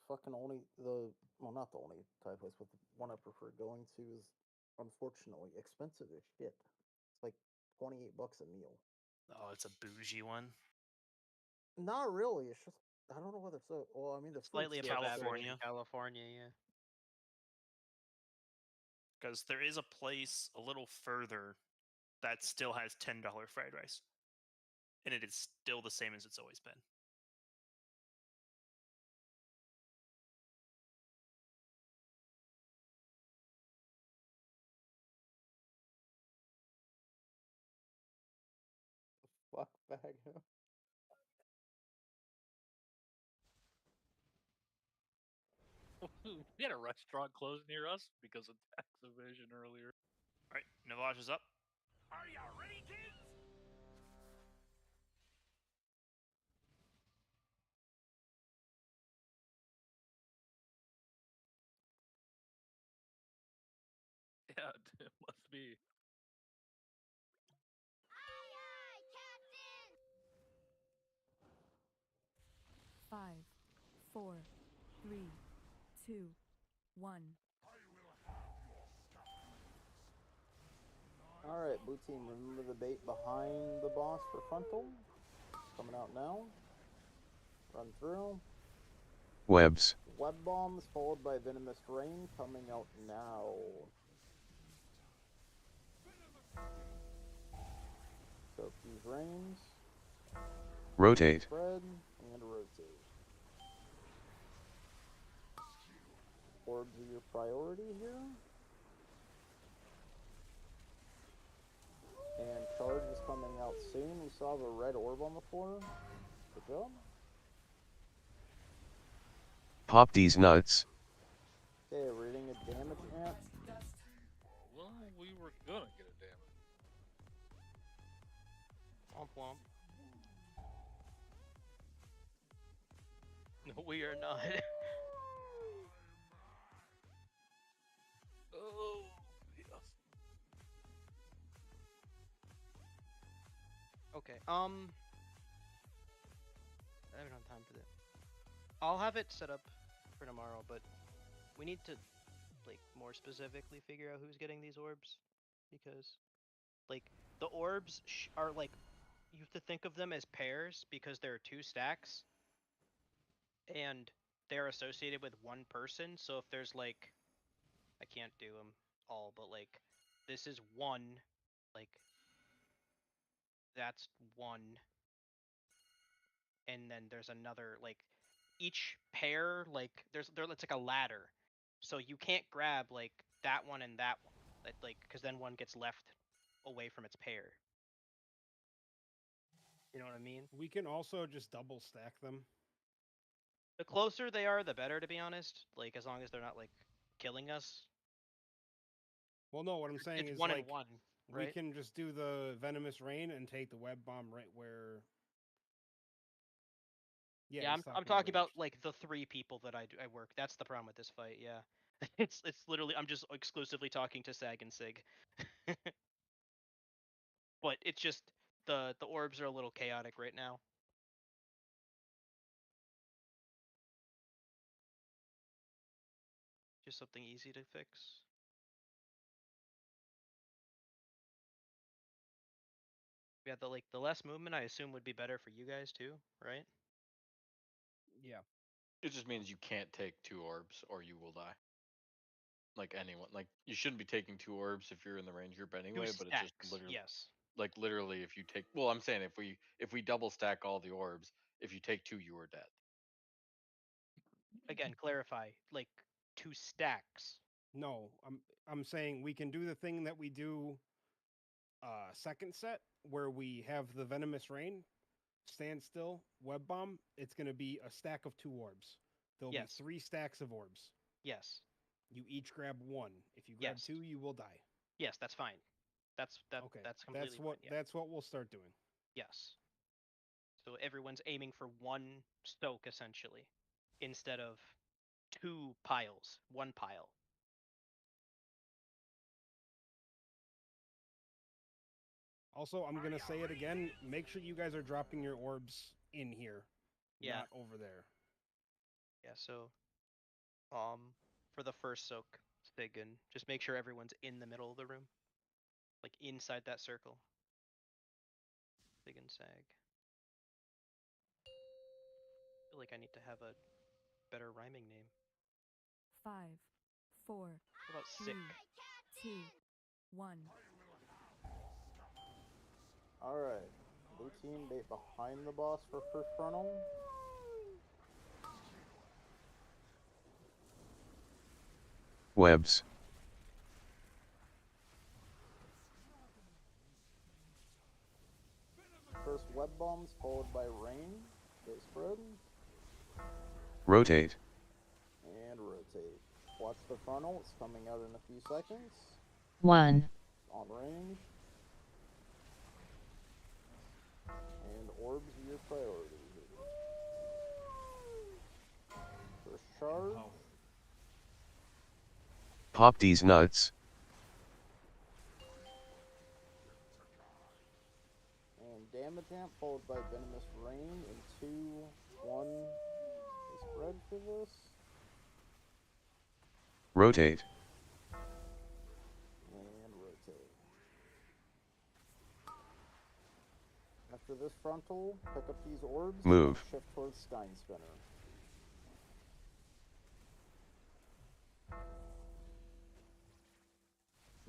S2: Fucking not the only Thai place, but the one I prefer going to is unfortunately expensive as shit. It's like $28 a meal.
S12: Oh, it's a bougie one.
S2: Not really. It's just I don't know whether so. Well, I mean the
S5: Slightly
S2: food's
S5: above
S2: good, so-
S5: average in California, yeah.
S12: Because there is a place a little further that still has $10 fried rice. And it is still the same as it's always been.
S2: Fuck bag.
S6: We had a restaurant closed near us because of tax evasion earlier.
S12: Alright, Navage is up.
S22: Are y'all ready, kids?
S6: Yeah, it must be.
S9: Five, 4, 3, 2, 1.
S2: Alright, blue team, remember the bait behind the boss for frontal? Coming out now. Run through.
S10: Webs.
S2: Web bombs followed by venomous rain coming out now. Soak these rains.
S10: Rotate.
S2: Spread and rotate. Orbs are your priority here. And charge is coming out soon. We saw the red orb on the floor. Good job.
S10: Pop these nuts.
S2: Okay, reading a damage ant.
S6: Well, we were gonna get a damage.
S5: Womp womp. No, we are not.
S6: Oh, yes.
S5: Okay. I haven't had time for that. I'll have it set up for tomorrow, but we need to like more specifically figure out who's getting these orbs, because like the orbs are like, you have to think of them as pairs because there are 2 stacks and they're associated with one person. So if there's like, I can't do them all, but like this is 1, like that's 1, and then there's another, like each pair, like it's like a ladder, so you can't grab like that one and that one, like because then one gets left away from its pair. You know what I mean?
S4: We can also just double stack them.
S5: The closer they are, the better, to be honest. Like as long as they're not like killing us.
S4: Well, no, what I'm saying
S5: It's
S4: is
S5: 1
S4: like
S5: and 1,
S4: we
S5: right?
S4: can just do the venomous rain and take the web bomb right where.
S5: Yeah,
S4: he's
S5: I'm talking about
S4: range.
S5: like the 3 people that I work. That's the problem with this fight. Yeah, it's literally, I'm just exclusively talking to Sag and Sig. But it's just the orbs are a little chaotic right now. Just something easy to fix. Yeah, the less movement I assume would be better for you guys too, right?
S4: Yeah.
S13: It just means you can't take 2 orbs or you will die. Like anyone, like you shouldn't be taking 2 orbs if you're in the range group anyway. But it's just
S5: Stacks,
S13: literally,
S5: yes.
S13: like literally, if you take, well, I'm saying if we double stack all the orbs, if you take 2, you are dead.
S5: Again, clarify, like 2 stacks.
S4: No, I'm saying we can do the thing that we do second set where we have the venomous rain, stand still, web bomb. It's going to be a stack of 2 orbs. There'll
S5: Yes.
S4: be 3 stacks of orbs.
S5: Yes.
S4: You each grab 1. If you grab
S5: Yes.
S4: 2, you will die.
S5: Yes, that's fine. That's
S4: Okay.
S5: that's completely
S4: That's what
S5: fine. Yeah.
S4: that's what we'll start doing.
S5: Yes. So everyone's aiming for 1 stoke essentially, instead of 2 piles, 1 pile.
S4: Also, I'm going to say it again. Make sure you guys are dropping your orbs in here,
S5: Yeah.
S4: not over there.
S5: Yeah, so for the first soak, Sig, and just make sure everyone's in the middle of the room. Like inside that circle. Sig and Sag. I feel like I need to have a better rhyming name.
S9: 5, 4,
S5: What about
S9: 3,
S5: sick?
S9: 2, 1.
S2: Alright. Blue team bait behind the boss for first frontal.
S10: Webs.
S2: First web bombs followed by rain. Okay, spread.
S10: Rotate.
S2: And rotate. Watch the frontal. It's coming out in a few seconds.
S15: 1.
S2: On range. And orbs are your priority here. First charge.
S10: Pop these nuts.
S2: Ramp, followed by Venomous Rain in 2, 1. They spread for this.
S10: Rotate.
S2: And rotate. After this frontal, pick up these orbs
S10: Move.
S2: and shift towards Skyne Spinner.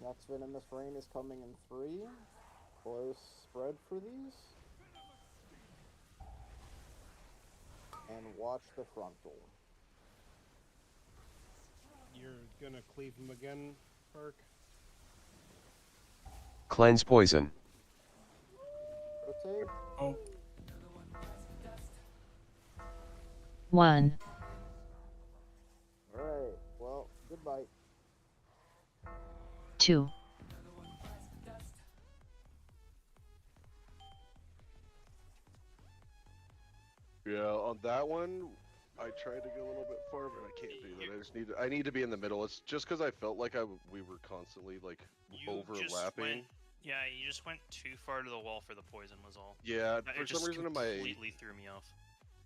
S2: Next Venomous Rain is coming in 3. Close spread for these. And watch the frontal.
S4: You're gonna cleave him again, Burke?
S10: Cleanse poison.
S2: Rotate.
S1: Oh,
S15: 1,
S2: Alright, well, goodbye.
S15: 2,
S14: Yeah, on that one, I tried to go a little bit far, but I can't do that. I need to be in the middle. It's just because I felt like we were constantly like overlapping.
S12: Yeah, you just went too far to the wall for the poison was all.
S14: Yeah,
S12: It
S14: for
S12: just
S14: some reason
S12: completely threw me off.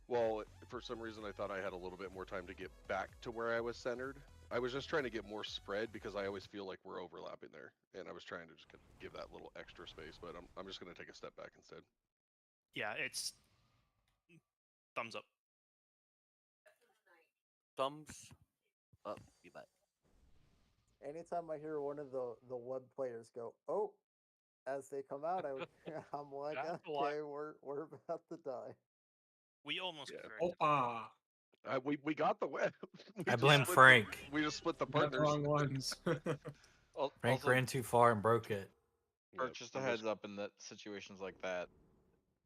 S14: Well, for some reason I thought I had a little bit more time to get back to where I was centered. I was just trying to get more spread because I always feel like we're overlapping there, and I was trying to just give that little extra space. But I'm just gonna take a step back instead.
S12: Yeah, it's thumbs up.
S3: Thumbs up, you bet.
S2: Anytime I hear one of the web players go, "Oh," as they come out, I'm like,
S6: That's a lot.
S2: okay, we're about to die.
S12: We almost
S14: Yeah.
S12: corrected.
S1: Opa!
S14: We got the web.
S16: I blame Frank.
S14: We just split the
S1: Got the
S14: partners.
S1: wrong ones.
S16: Frank
S13: Also,
S16: ran too far and broke it.
S13: or
S14: Yep,
S13: just a
S14: I'm
S13: heads up in that situations like that.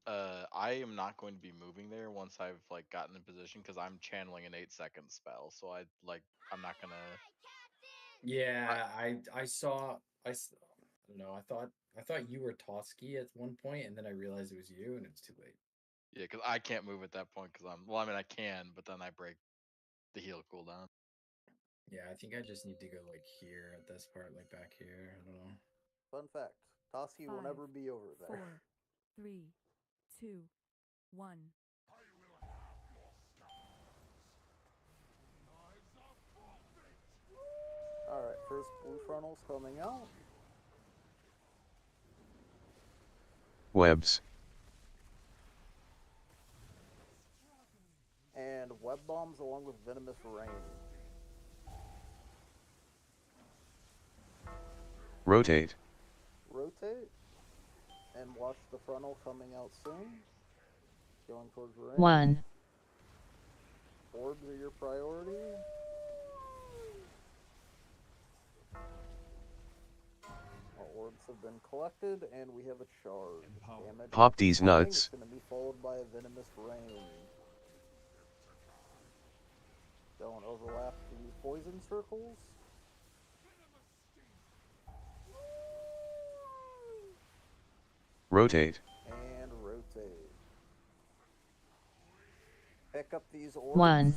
S13: I am not going to be moving there once I've like gotten in position because I'm channeling an 8-second spell. So I'm not gonna.
S17: Yeah, I saw I don't know. I thought you were Toski at one point, and then I realized it was you, and it was too late.
S13: Yeah, because I can't move at that point because I mean I can, but then I break the heal cooldown.
S17: Yeah, I think I just need to go like here at this part, like back here. I don't know.
S2: Fun fact: Toski will
S9: 5,
S2: never be over there.
S9: 4, 3, 2, 1.
S2: All right, first blue frontal's coming out.
S10: Webs.
S2: And web bombs along with venomous rain.
S10: Rotate.
S2: Rotate. And watch the frontal coming out soon. Going towards rain.
S15: 1,
S2: Orbs are your priority. All orbs have been collected, and we have a charge. Damage
S10: Pop these
S2: coming.
S10: nuts.
S2: It's going to be followed by a venomous rain. Don't overlap these poison circles.
S10: Rotate.
S2: And rotate. Pick up these orbs.
S15: 1,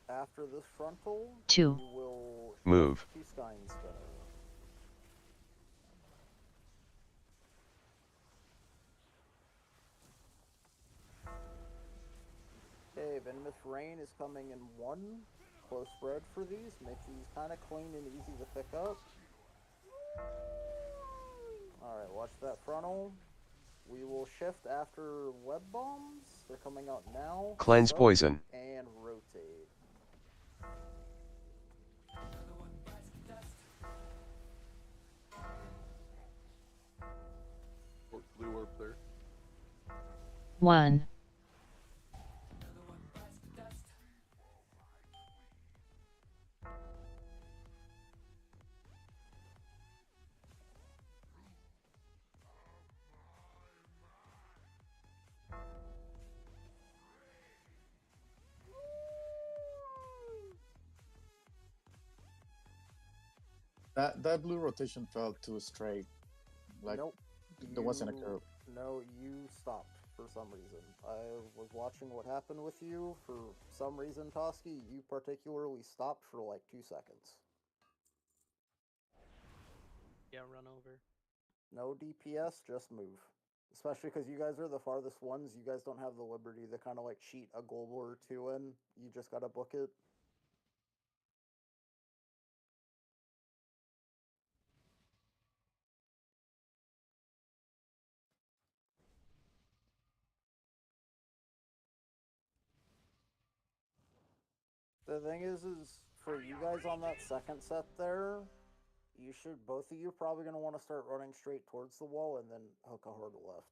S2: After this frontal,
S15: 2,
S2: you will
S10: Move.
S2: shift to Skyne Spinner. Okay, Venomous Rain is coming in 1. Close spread for these. Make these kind of clean and easy to pick up. Alright, watch that frontal. We will shift after web bombs. They're coming out now.
S10: Cleanse
S2: Stop
S10: poison.
S2: And rotate.
S14: Blue orb there.
S15: 1,
S8: That blue rotation felt too straight. Like
S2: Nope.
S8: there wasn't a
S2: You-
S8: curve.
S2: No, you stopped for some reason. I was watching what happened with you. For some reason, Toski, you particularly stopped for like 2 seconds.
S5: Yeah, run over.
S2: No DPS, just move. Especially because you guys are the farthest ones, you guys don't have the liberty to kind of like cheat a global or two in. You just gotta book it. The thing is for you guys on that second set there, you should, both of you probably going to want to start running straight towards the wall and then hook a hurdle left.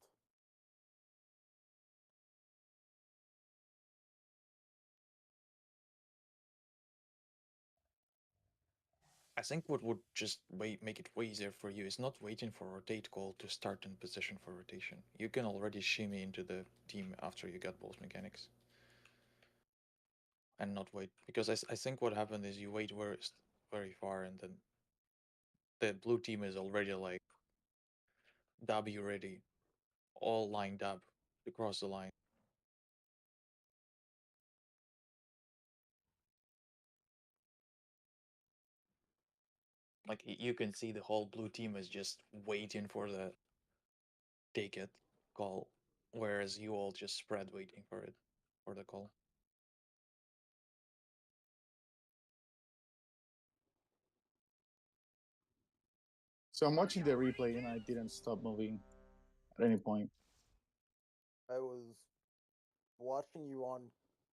S7: I think what would just make it way easier for you is not waiting for rotate call to start in position for rotation. You can already shimmy into the team after you got both mechanics. And not wait, because I think what happened is you wait very far and then the blue team is already like W ready, all lined up to cross the line. Like you can see the whole blue team is just waiting for the take it call, whereas you all just spread waiting for it, for the call.
S8: So I'm watching the replay and I didn't stop moving at any point.
S2: I was watching you on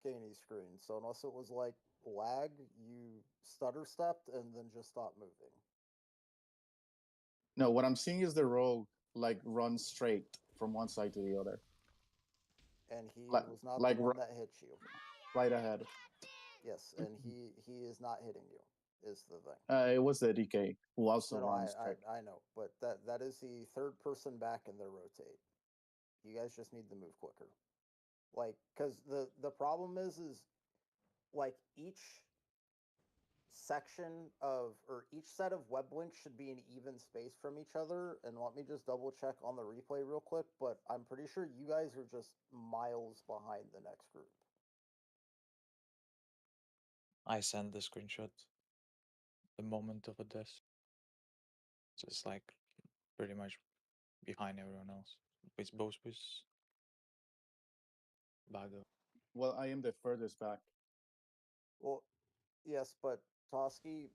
S2: Kaney's screen, so unless it was like lag, you stutter stepped and then just stopped moving.
S8: No, what I'm seeing is the rogue like run straight from one side to the other.
S2: And he
S8: Like-
S2: was not
S8: like
S2: the one
S8: ri-
S2: that hit you.
S8: Right ahead.
S2: Yes, and he is not hitting you, is the thing.
S8: It was the DK who also
S2: No,
S8: runs straight.
S2: I know, but that is the third person back in their rotate. You guys just need to move quicker. Like, because the problem is like each section of, or each set of web links should be an even space from each other. And let me just double check on the replay real quick, but I'm pretty sure you guys are just miles behind the next group.
S7: I send the screenshot the moment of a death. So it's like pretty much behind everyone else. With both with Bagz.
S8: Well, I am the furthest back.
S2: Well, yes, but Toski,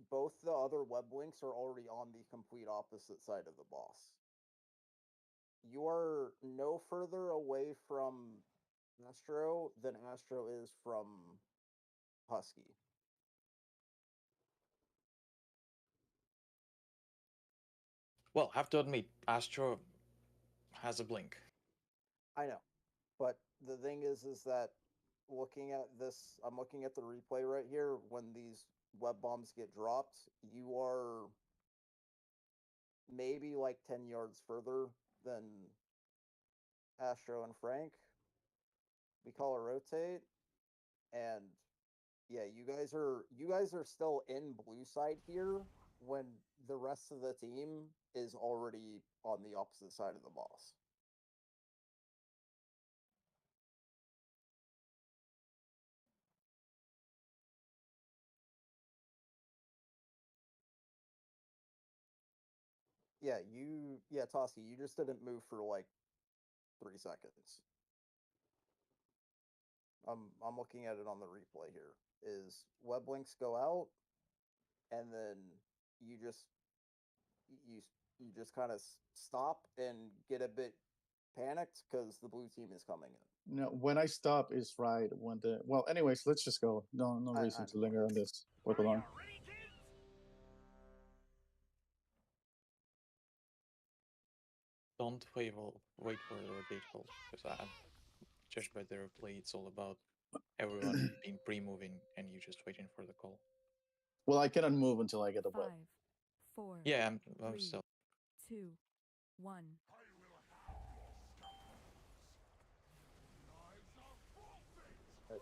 S2: both the other web links are already on the complete opposite side of the boss. You are no further away from Astro than Astro is from Husky.
S7: Well, have to admit, Astro has a blink.
S2: I know, but the thing is that looking at this, I'm looking at the replay right here. When these web bombs get dropped, you are maybe like 10 yards further than Astro and Frank. We call a rotate, and yeah, you guys are still in blue side here when the rest of the team is already on the opposite side of the boss. Yeah, Toski, you just didn't move for like 3 seconds. I'm looking at it on the replay here. Is web links go out, and then you just kind of stop and get a bit panicked because the blue team is coming in.
S8: No, when I stop is right when the well. Anyways, let's just go. No reason to linger on this. Work along.
S7: Don't wait for the rotate call, because I judged by the replay, it's all about everyone being pre-moving and you just waiting for the call.
S8: Well, I cannot move until I get a web.
S9: 5, 4.
S7: Yeah, I'm
S9: 3,
S7: still.
S9: 2, 1.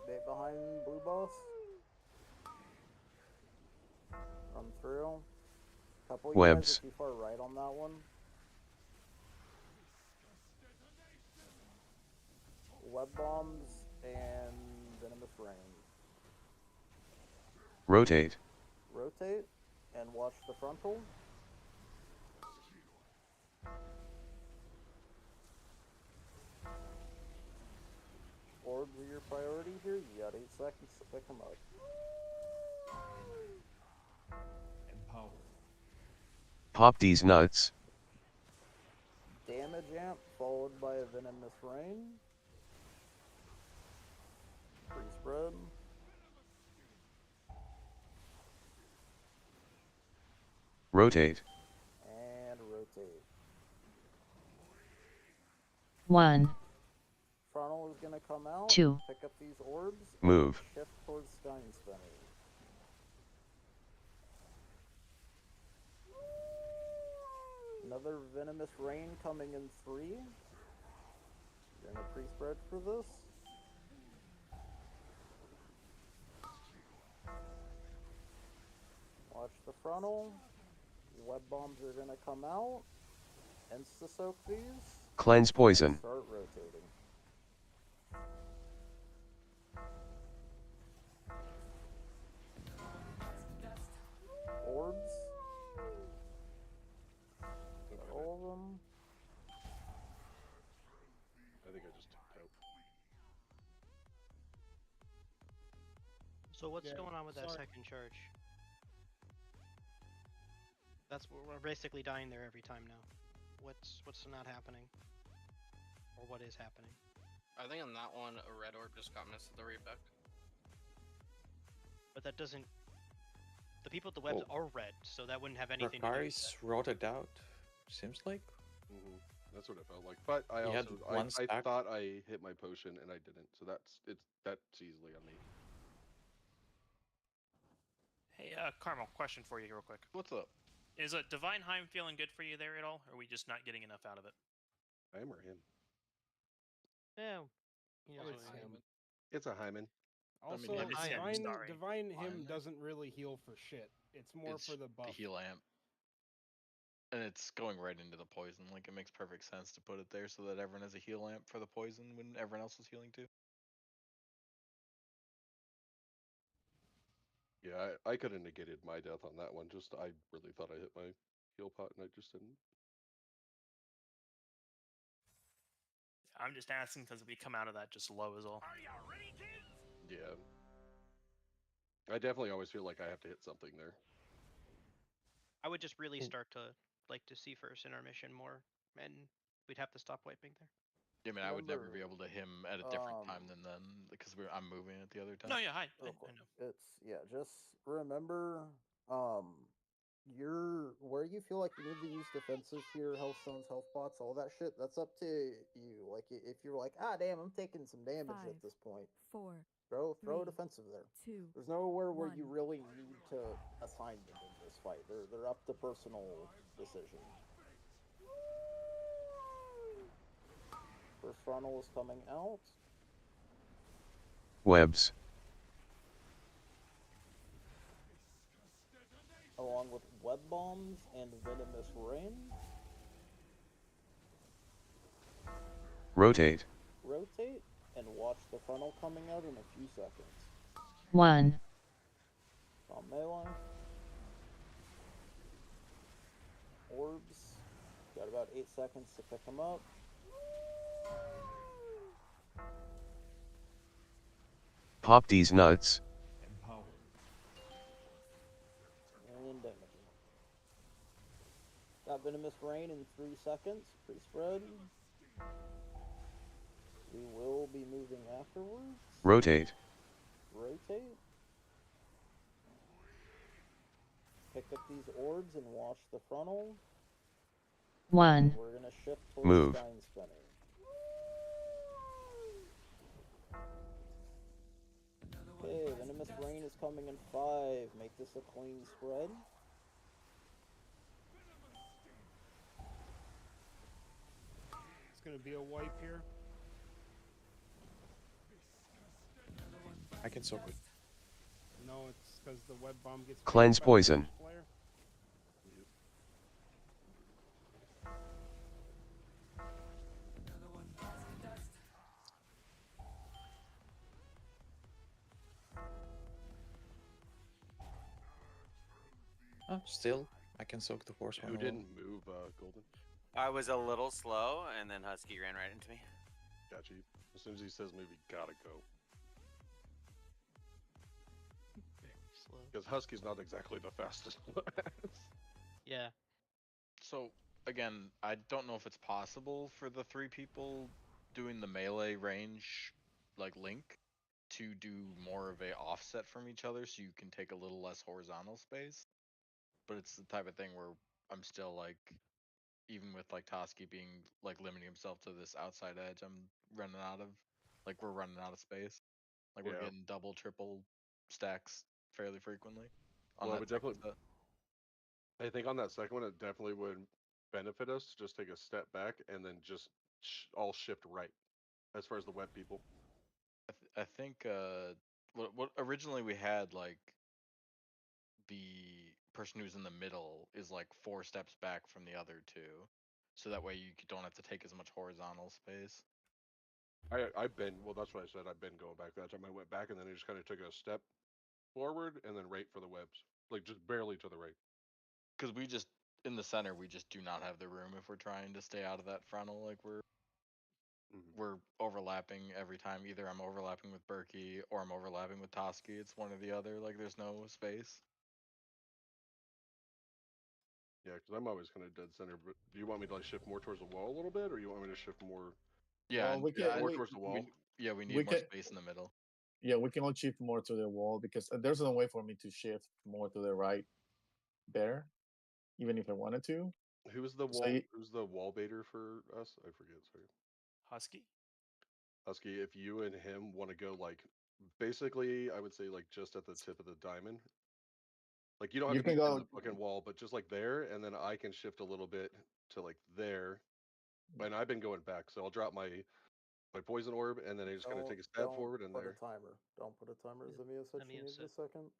S2: Bait behind blue boss. Run through. Couple of you guys
S10: Webs.
S2: are too far right on that one. Web bombs and venomous rain.
S10: Rotate.
S2: Rotate and watch the frontal. here, you got 8 seconds to pick them up.
S10: Pop these nuts.
S2: Damage amp followed by a venomous rain. Free spread.
S10: Rotate.
S2: And rotate.
S15: 1,
S2: Frontal is gonna come out.
S15: 2.
S2: Pick up these orbs.
S10: Move.
S2: Shift towards Sky Spinner. Another venomous rain coming in 3. You're gonna pre-spread for this. Watch the frontal. Web bombs are gonna come out. Insta soak these.
S10: Cleanse poison.
S2: Start rotating. Orbs. Got all of them.
S14: I think I just took out.
S5: So what's
S4: Yeah,
S5: going on with that
S4: sorry.
S5: second charge? That's we're basically dying there every time now. What's not happening? Or what is happening?
S19: I think on that one, a red orb just got missed at the reback.
S5: But that doesn't. The people at the webs are red, so that wouldn't have anything to do with
S7: Rakaris rotted out. Seems like.
S14: That's what it felt like. But I
S7: He had
S14: also
S7: one
S14: I
S7: stack.
S14: thought I hit my potion and I didn't. So that's easily on me.
S12: Hey, Carmel, question for you real quick.
S13: What's up?
S12: Is Divine Heim feeling good for you there at all? Or are we just not getting enough out of it?
S14: Him or him?
S5: Yeah. He knows
S14: It's
S5: what he's
S14: him.
S5: doing.
S14: It's a Hyman.
S4: Also,
S12: yeah, it's him,
S4: divine,
S12: sorry.
S4: divine him
S13: Fine.
S4: doesn't really heal for shit. It's more
S13: It's
S4: for the buff.
S13: the heal amp. And it's going right into the poison. Like, it makes perfect sense to put it there so that everyone has a heal amp for the poison when everyone else is healing too.
S14: Yeah, I could have negated my death on that one. Just I really thought I hit my heal pot and I just didn't.
S12: I'm just asking because we come out of that just low as all.
S14: Yeah. I definitely always feel like I have to hit something there.
S5: I would just really start to like to see first intermission more, and we'd have to stop wiping there.
S13: Yeah, I mean, I would never
S2: Remember,
S13: be able to him at a different time than then because I'm moving at the other time.
S12: No, yeah, I
S2: Real quick.
S12: know.
S2: It's just remember, where you feel like you need to use defensive here, health stones, health pots, all that shit. That's up to you. Like if you're like, ah, damn, I'm taking some damage
S9: 5,
S2: at this point.
S9: 4,
S2: Throw a
S9: 3,
S2: defensive there.
S9: 2,
S2: There's nowhere where you
S9: 1.
S2: really need to assign them in this fight. They're up to personal decision. First frontal is coming out.
S10: Webs.
S2: Along with web bombs and venomous rain.
S10: Rotate.
S2: Rotate and watch the funnel coming out in a few seconds.
S15: 1,
S2: On melee. Orbs. Got about 8 seconds to pick them up.
S10: Pop these nuts.
S2: And damage. Got venomous rain in 3 seconds. Pre-spread. We will be moving afterwards.
S10: Rotate.
S2: Rotate. Pick up these orbs and watch the frontal.
S15: 1,
S2: We're gonna shift towards
S10: Move.
S2: Sky Spinner. Okay, venomous rain is coming in 5. Make this a clean spread.
S4: It's gonna be a wipe here.
S7: I can soak it.
S4: No, it's because the web bomb gets
S10: Cleanse
S4: picked by the
S10: poison.
S4: player.
S7: Oh, still, I can soak the horse one.
S14: Who
S7: alone.
S14: didn't move, Golden?
S3: I was a little slow, and then Husky ran right into me.
S14: Got you. As soon as he says move, you gotta go. Because Husky's not exactly the fastest one.
S5: Yeah.
S13: So again, I don't know if it's possible for the 3 people doing the melee range, like Link, to do more of a offset from each other, so you can take a little less horizontal space. But it's the type of thing where I'm still like, even with like Toski being like limiting himself to this outside edge, I'm running out of, like we're running out of space. Like we're
S14: Yeah.
S13: getting double, triple stacks fairly frequently. On
S14: Well, it
S13: that
S14: would
S13: second
S14: definitely. I think on that second one, it definitely would benefit us to just take a step back and then just all shift right, as far as the web people.
S13: I think what originally we had, like the person who's in the middle is like 4 steps back from the other 2, so that way you don't have to take as much horizontal space.
S14: I've been, well, that's what I said. I've been going back that time. I went back and then I just kind of took a step forward and then right for the webs, like just barely to the right.
S13: Because we just in the center, we just do not have the room if we're trying to stay out of that frontal. Like we're overlapping every time. Either I'm overlapping with Berkey or I'm overlapping with Toski. It's one or the other. Like there's no space.
S14: Yeah, because I'm always kind of dead center. But do you want me to like shift more towards the wall a little bit, or you want me to shift more?
S13: Yeah,
S8: Well,
S13: and
S8: we can.
S14: more
S8: We,
S14: towards the wall.
S13: we need
S8: we
S13: more
S8: can-
S13: space in the middle.
S8: Yeah, we can all shift more to the wall because there's no way for me to shift more to the right there, even if I wanted to.
S14: Who's the
S8: So
S14: wall?
S8: you-
S14: Who's the wall baiter for us? I forget. Sorry.
S12: Husky.
S14: Husky, if you and him want to go like, basically, I would say like just at the tip of the diamond. Like you don't have
S8: You
S14: to be
S8: can
S14: in
S8: go-
S14: the fucking wall, but just like there, and then I can shift a little bit to like there. And I've been going back, so I'll drop my poison orb, and then I just kind of take a step forward and
S2: put
S14: there.
S2: a timer. Don't put a timer. Zamia said she needed a second.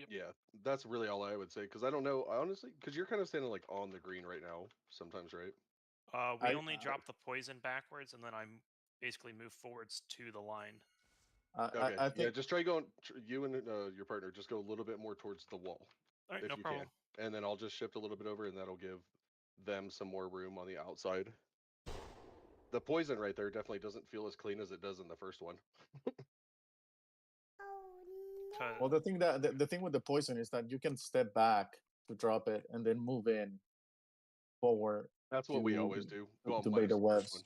S14: Yeah, that's really all I would say, because I don't know, honestly, because you're kind of standing like on the green right now, sometimes, right?
S12: We only drop the poison backwards, and then I basically move forwards to the line.
S14: Okay,
S8: I
S14: yeah,
S8: think
S14: just try going. You and your partner just go a little bit more towards the wall,
S12: All right,
S14: if
S12: no
S14: you
S12: problem.
S14: can, and then I'll just shift a little bit over, and that'll give them some more room on the outside. The poison right there definitely doesn't feel as clean as it does in the first one.
S8: well, the thing the thing with the poison is that you can step back to drop it and then move in forward.
S14: That's what we
S8: to-
S14: always do. Well,
S8: to
S14: minus
S8: bait the
S14: the first
S8: webs.
S14: one.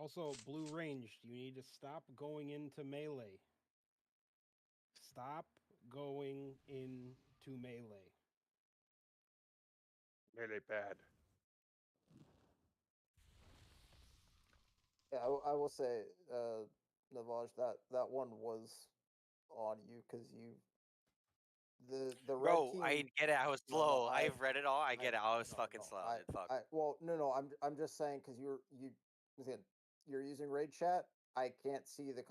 S4: Also, blue ranged, you need to stop going into melee. Stop going into melee.
S14: Melee bad.
S2: Yeah, I will say, Navaj, that one was on you because you the red
S3: Bro,
S2: team.
S3: I get it. I was
S2: No,
S3: slow.
S2: no,
S3: I've read it all. I get it. I was
S2: no,
S3: fucking
S2: no,
S3: slow.
S2: I,
S3: Dude, fuck.
S2: well, no, I'm just saying because again, you're using raid chat. I can't see the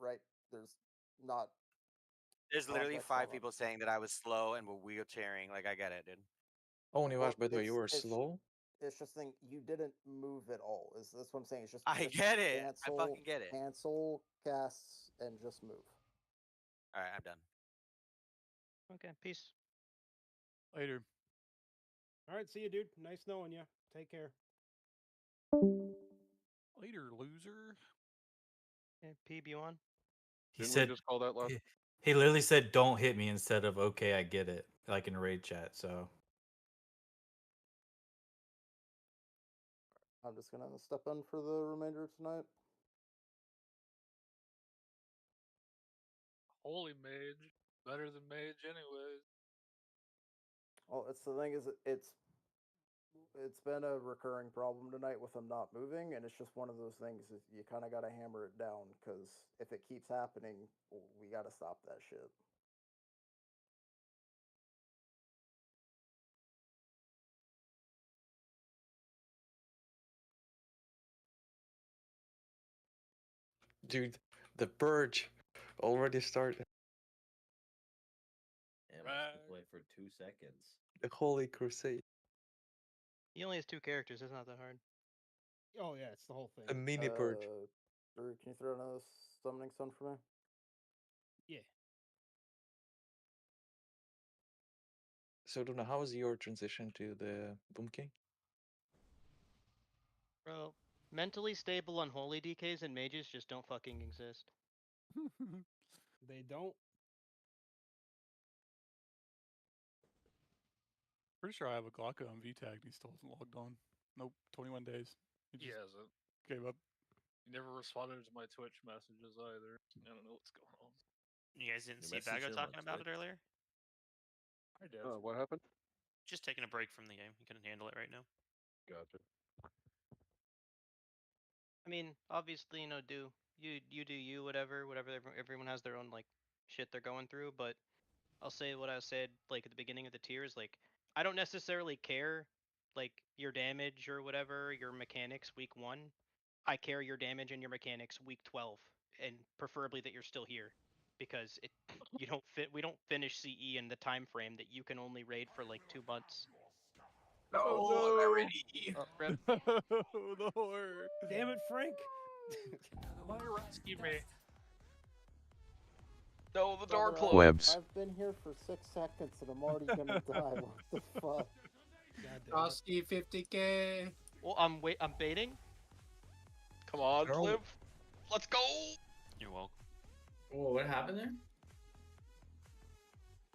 S2: right. There's not.
S3: There's literally
S2: context
S3: 5
S2: on them.
S3: people saying that I was slow and were wheelchairing. Like, I get it, dude.
S7: Oh, Nivash, by the way, you were
S2: it's-
S7: slow?
S2: It's just thing you didn't move at all. That's what I'm saying. It's just
S3: I
S2: just
S3: get it. I
S2: Cancel,
S3: fucking get it.
S2: Cancel casts and just move.
S3: All right, I'm done.
S5: Okay, peace.
S12: Later.
S4: All right, see you, dude. Nice knowing you. Take care.
S12: Later, loser.
S5: Okay, Peeb, you on?
S16: He
S14: Didn't
S16: said,
S14: we just call that last?
S16: he literally said, "Don't hit me," instead of "Okay, I get it," like in raid chat. So
S2: I'm just gonna step in for the remainder of tonight.
S6: Holy mage, better than mage, anyways.
S2: Well, it's the thing is it's been a recurring problem tonight with them not moving, and it's just one of those things that you kind of got to hammer it down because if it keeps happening, we got to stop that shit.
S7: Dude, the purge already started.
S18: And right. Play for 2 seconds.
S7: The Holy Crusade.
S5: He only has 2 characters. It's not that hard.
S4: Oh yeah, it's the whole thing.
S7: A mini purge.
S2: Drew, can you throw another summoning stone for me?
S4: Yeah.
S7: So, Duna, how is your transition to the Boom King?
S5: Bro, mentally stable unholy DKs and mages just don't fucking exist.
S4: They don't.
S11: Pretty sure I have a Glocko on VTAG and he still hasn't logged on. Nope, 21 days. He just
S6: hasn't.
S11: gave up.
S6: He never responded to my Twitch messages either. I don't know what's going on.
S12: You guys didn't
S14: You
S12: see Vago
S14: messaged him on
S12: talking about it
S14: Twitch?
S12: earlier?
S6: I did.
S14: What happened?
S12: Just taking a break from the game. He couldn't handle it right now.
S14: Gotcha.
S5: I mean, obviously, you know, do you whatever everyone has their own like shit they're going through, but I'll say what I said like at the beginning of the tiers, like I don't necessarily care like your damage or whatever, your mechanics week 1. I care your damage and your mechanics week 12 and preferably that you're still here because we don't finish CE in the time frame that you can only raid for like 2 months.
S11: Oh,
S19: Oh, rip.
S11: the horror.
S4: Damn it, Frank!
S6: Somebody rescue me.
S13: No, the door
S2: Brother,
S13: closed.
S10: Webs.
S2: I've been here for 6 seconds and I'm already gonna die. What the fuck?
S1: Frosty 50k.
S5: Well, I'm baiting.
S13: Come on,
S17: Girl.
S13: Liv. Let's go.
S3: You're welcome.
S17: Whoa, what happened there?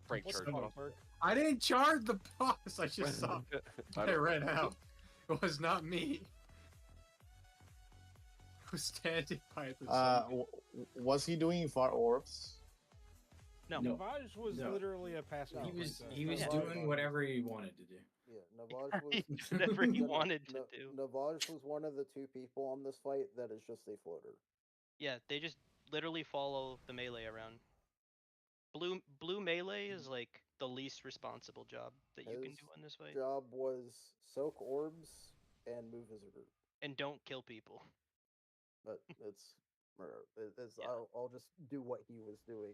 S14: Frank
S4: What's
S14: charged
S4: up,
S14: off.
S4: Burke?
S1: I didn't charge the boss. I just saw
S14: I
S1: it
S14: don't-
S1: ran out. It was not me. I was standing by the sun.
S8: Was he doing far orbs?
S5: No.
S4: Navaj was
S17: No.
S4: literally a passive.
S17: He was
S2: Yeah.
S17: doing whatever he wanted to do.
S2: Yeah, Navaj was
S5: Whatever he
S2: Yeah,
S5: wanted to do.
S2: Navaj was one of the 2 people on this fight that is just a floater.
S5: Yeah, they just literally follow the melee around. Blue melee is like the least responsible job that you can
S2: His
S5: do in this fight.
S2: job was soak orbs and move as a group.
S5: And don't kill people.
S2: But I'll just do what he was doing.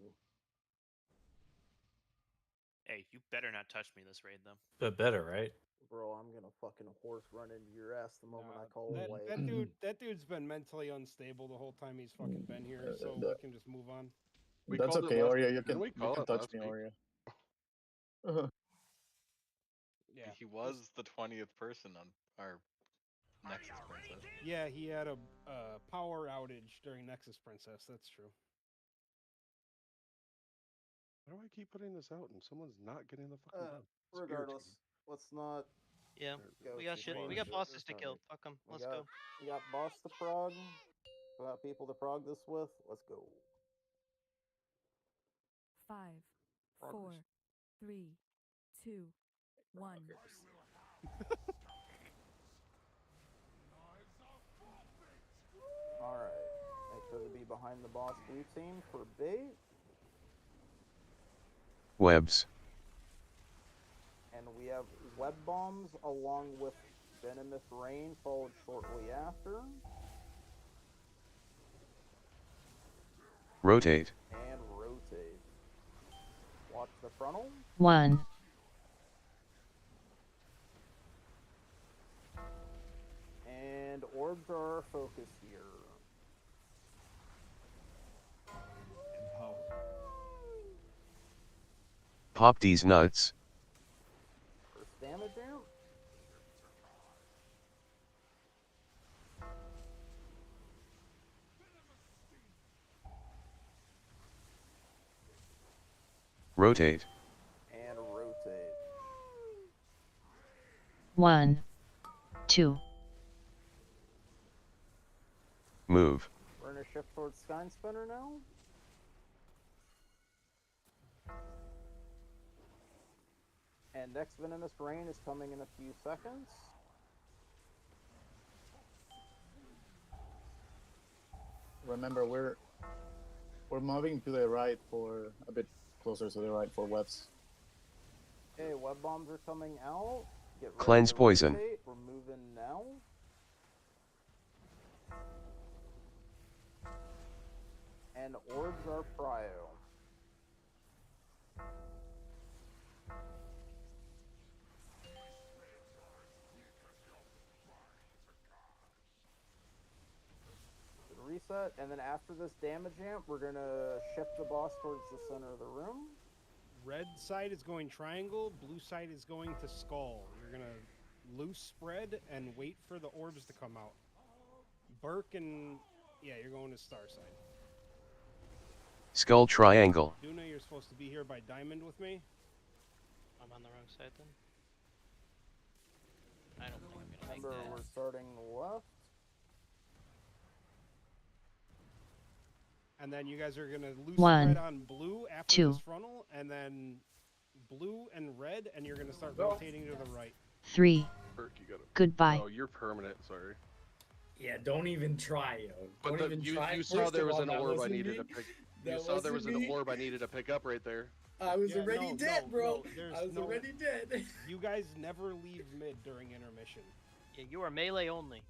S12: Hey, you better not touch me this raid, though.
S16: But better, right?
S2: Bro, I'm gonna fucking horse run into your ass the moment I call
S4: That,
S2: away.
S4: that dude's been mentally unstable the whole time he's fucking been here, so we can just move on.
S14: We
S8: That's
S14: called it
S8: okay,
S14: last-
S8: Oreo. You
S14: didn't
S8: can,
S14: we
S8: you
S14: call
S8: can
S14: it
S8: touch
S14: last
S8: me,
S14: week?
S8: Oreo.
S4: Yeah.
S13: He was the 20th person on our Nexus Princess.
S4: Yeah, he had a power outage during Nexus Princess. That's true.
S14: Why do I keep putting this out and someone's not getting the fucking done? It's
S2: Regardless,
S14: irritating.
S2: let's not.
S5: Yeah,
S2: go
S5: we got
S2: too
S5: shit.
S2: far
S5: We got
S2: into it.
S5: bosses to
S2: There's no
S5: kill.
S2: need.
S5: Fuck them.
S2: We
S5: Let's
S2: got,
S5: go.
S2: We got boss to prog. We got people to prog this with. Let's go.
S9: 5, 4, 3, 2, 1.
S2: All right. Make sure to be behind the boss blue team for bait.
S10: Webs.
S2: And we have web bombs along with venomous rain followed shortly after.
S10: Rotate.
S2: And rotate. Watch the frontal.
S15: 1,
S2: And orbs are our focus here.
S10: Pop these nuts.
S2: First damage out.
S10: Rotate.
S2: And rotate.
S15: 1, 2,
S10: Move.
S2: We're gonna shift towards Sky Spinner now. And next venomous rain is coming in a few seconds.
S8: Remember, we're moving to the right for a bit closer to the right for webs.
S2: Okay, web bombs are coming out. Get ready
S10: Cleanse
S2: to
S10: poison.
S2: rotate. We're moving now. And orbs are prio. Reset, and then after this damage amp, we're gonna shift the boss towards the center of the room.
S4: Red side is going triangle, blue side is going to skull. You're gonna loose spread and wait for the orbs to come out. Burke and yeah, you're going to star side.
S10: Skull triangle.
S4: Duna, you're supposed to be here by diamond with me.
S5: I'm on the wrong side then. I don't think I'm gonna make
S2: Remember,
S5: that.
S2: we're starting left.
S4: And then you guys are gonna loose
S15: One,
S4: spread on blue after
S15: two.
S4: this frontal, and then blue and red, and you're gonna start rotating to the right.
S15: 3.
S14: Bert, you gotta.
S15: Goodbye.
S14: Oh, you're permanent. Sorry.
S17: Yeah, don't even try, yo.
S14: But
S17: Don't even
S14: you
S17: try.
S14: saw
S17: First
S14: there
S17: of
S14: was
S17: all,
S14: an
S17: that
S14: orb I
S17: wasn't
S14: needed
S17: me.
S14: to pick. You
S17: That
S14: saw there was
S17: wasn't
S14: an
S17: me.
S14: orb I needed to pick up right there.
S17: I was
S4: Yeah,
S17: already
S4: no,
S17: dead,
S4: no,
S17: bro.
S4: no, there's
S17: I was
S4: no-
S17: already dead.
S4: You guys never leave mid during intermission.
S5: Yeah, you are melee only.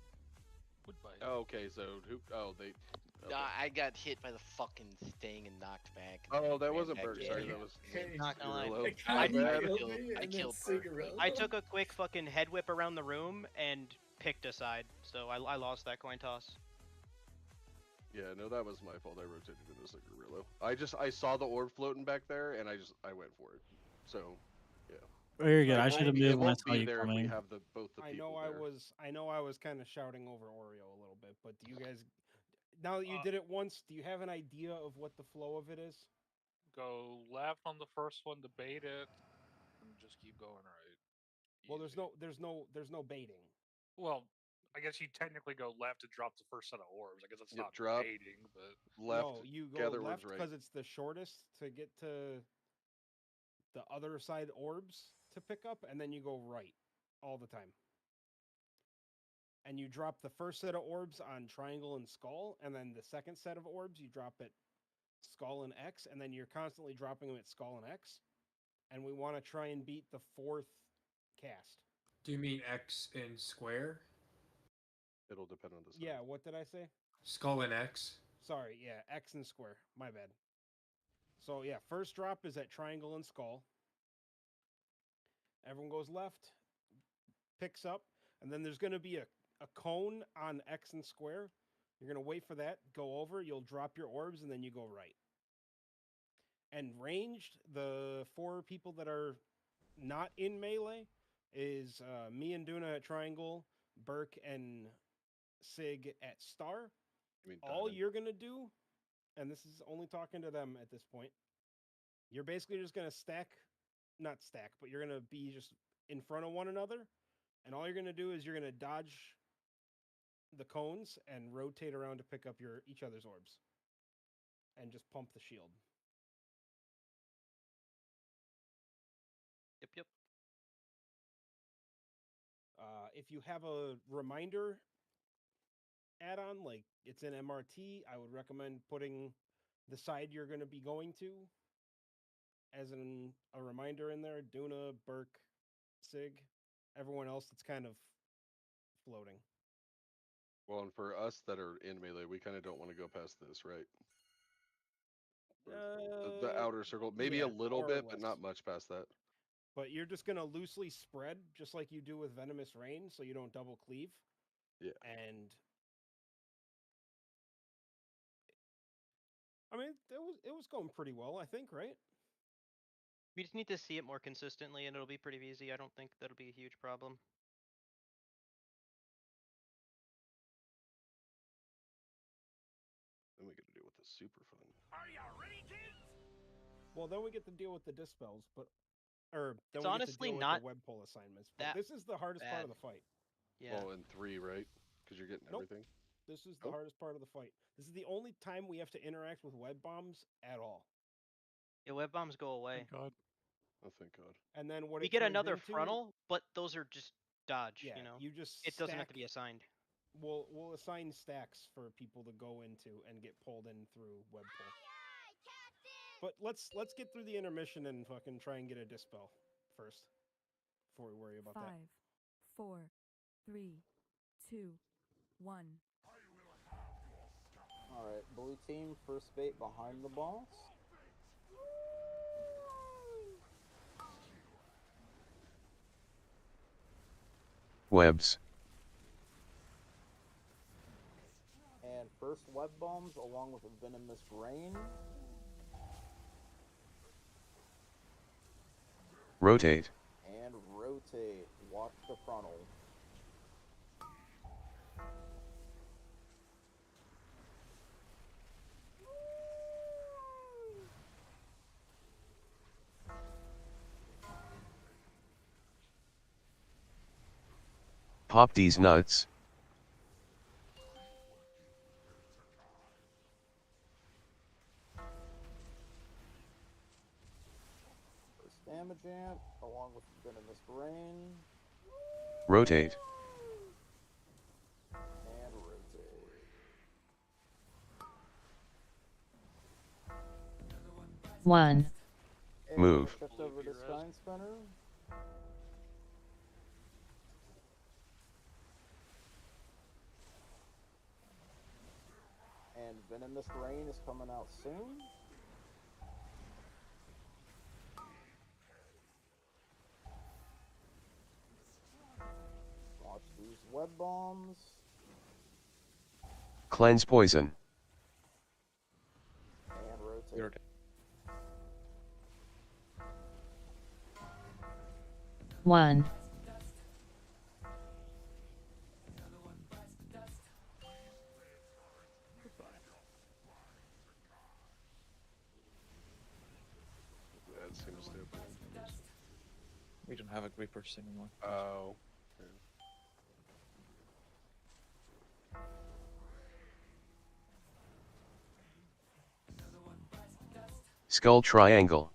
S6: Goodbye.
S14: Oh, okay, so who? Oh, they.
S20: No,
S14: Okay.
S20: I got hit by the fucking thing and knocked back.
S14: Oh, that
S20: ran
S14: wasn't
S20: back
S14: Bert.
S20: to
S14: Sorry,
S20: you.
S14: that was.
S5: Not gonna lie.
S14: Cigarillo.
S5: I
S14: My bad.
S20: I killed Bert.
S5: I took a quick fucking head whip around the room and picked a side, so I lost that coin toss.
S14: Yeah, no, that was my fault. I rotated into Cigarillo. I saw the orb floating back there, and I went for it. So, yeah.
S21: Oh, you're good.
S14: It
S21: I should have
S14: won't be-
S21: moved
S14: it
S21: when I
S14: won't
S21: saw
S14: be
S21: you
S14: there if
S21: coming.
S14: we have both the
S4: I
S14: people
S4: know
S14: there.
S4: I was kind of shouting over Oreo a little bit, but do you guys, now that you did it once, do you have an idea of what the flow of it is?
S6: Go left on the first one to bait it, and just keep going right.
S4: Well, there's no baiting.
S6: Well, I guess you technically go left to drop the first set of orbs. I guess that's
S14: Yep,
S6: not
S14: drop,
S6: baiting, but
S14: left,
S4: No, you go
S14: gather
S4: left
S14: orbs right.
S4: because it's the shortest to get to the other side orbs to pick up, and then you go right all the time. And you drop the first set of orbs on triangle and skull, and then the second set of orbs you drop at skull and X, and then you're constantly dropping them at skull and X. And we want to try and beat the 4th cast.
S1: Do you mean X in square?
S14: It'll depend on the size.
S4: Yeah, what did I say?
S1: Skull and X?
S4: Sorry, yeah, X and square. My bad. So yeah, first drop is at triangle and skull. Everyone goes left, picks up, and then there's going to be a cone on X and square. You're going to wait for that, go over, you'll drop your orbs, and then you go right. And ranged, the 4 people that are not in melee is me and Duna at triangle, Burke and Sig at star. All you're going to do, and this is only talking to them at this point, you're basically just going to not stack, but you're going to be just in front of one another. And all you're going to do is you're going to dodge the cones and rotate around to pick up each other's orbs. And just pump the shield.
S5: Yep.
S4: If you have a reminder add-on, like it's in MRT, I would recommend putting the side you're going to be going to as a reminder in there. Duna, Burke, Sig, everyone else that's kind of floating.
S14: Well, and for us that are in melee, we kind of don't want to go past this, right? The outer circle, maybe
S4: yeah,
S14: a little
S4: more or
S14: bit, but
S4: less.
S14: not much past that.
S4: But you're just going to loosely spread, just like you do with Venomous Rain, so you don't double cleave.
S14: Yeah.
S4: And I mean, it was going pretty well, I think, right?
S5: We just need to see it more consistently, and it'll be pretty easy. I don't think that'll be a huge problem.
S14: Then we get to deal with the super fun.
S22: Are you ready, kids?
S4: Well, then we get to deal with the dispels, but then
S5: It's
S4: we
S5: honestly
S4: get to deal
S5: not
S4: with the web pull assignments. But
S5: that
S4: this is the hardest part of
S5: bad.
S4: the fight.
S5: Yeah.
S14: Well, in 3, right? Because you're getting
S4: Nope.
S14: everything.
S4: This is the hardest part of the fight. This is the only time we have to interact with web bombs at all.
S5: Yeah, web bombs go away.
S11: Thank God.
S14: Oh, thank God.
S4: And then what
S5: We
S4: it
S5: get
S4: turns
S5: another
S4: into,
S5: frontal, but those are just dodge.
S4: Yeah,
S5: you know,
S4: you just
S5: it doesn't have to
S4: stack-
S5: be assigned.
S4: We'll assign stacks for people to go into and get pulled in through web pull. But let's get through the intermission and fucking try and get a dispel first before we worry about
S9: 5,
S4: that.
S9: 4, 3, 2, 1.
S2: All right, blue team first bait behind the boss.
S10: Webs.
S2: And first web bombs along with a venomous rain.
S10: Rotate.
S2: And rotate. Watch the frontal.
S10: Pop these nuts.
S2: First damage amp, along with Venomous Rain.
S10: Rotate.
S2: And rotate.
S15: One.
S2: And
S10: Move.
S2: Shift over to Stein Spinner. And Venomous Rain is coming out soon. Launch these web bombs.
S10: Cleanse poison.
S2: And rotate.
S15: One.
S14: That seems stupid.
S7: We don't have a Grippers anymore.
S14: Oh. Okay.
S10: Skull triangle.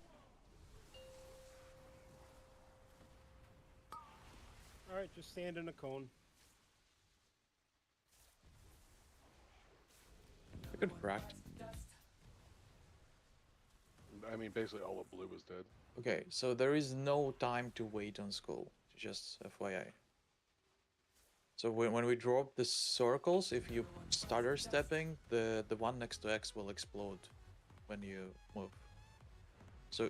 S4: Alright, just stand in a cone.
S7: We could fract.
S14: I mean, basically all of blue is dead.
S7: Okay, so there is no time to wait on skull. Just FYI. So when we drop the circles, if you stutter stepping, the one next to X will explode when you move. So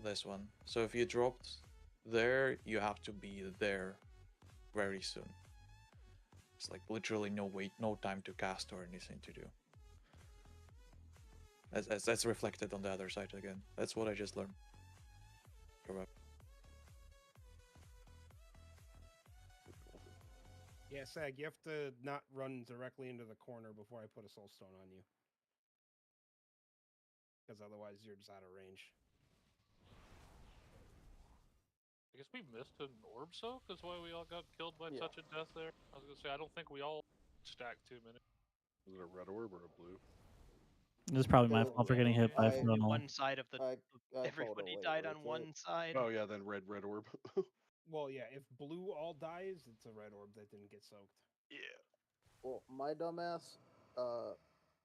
S7: this one. So if you dropped there, you have to be there very soon. It's like literally no time to cast or anything to do. That's reflected on the other side again. That's what I just learned. Correct.
S4: Yeah, Sag, you have to not run directly into the corner before I put a soul stone on you. Because otherwise you're just out of range.
S6: I guess we missed an orb soak. That's why we all got killed by touch of death there. I was gonna say I don't think we all stacked 2 minutes.
S14: Was it a red orb or a blue?
S18: This is probably my fault for getting hit by
S2: I-
S18: frontal.
S5: One side of the.
S2: I called
S5: Everybody
S2: it late
S5: died on
S2: rotate.
S5: one side.
S14: Oh yeah, then red orb.
S4: Well, yeah, if blue all dies, it's a red orb that didn't get soaked.
S14: Yeah.
S2: Well, my dumbass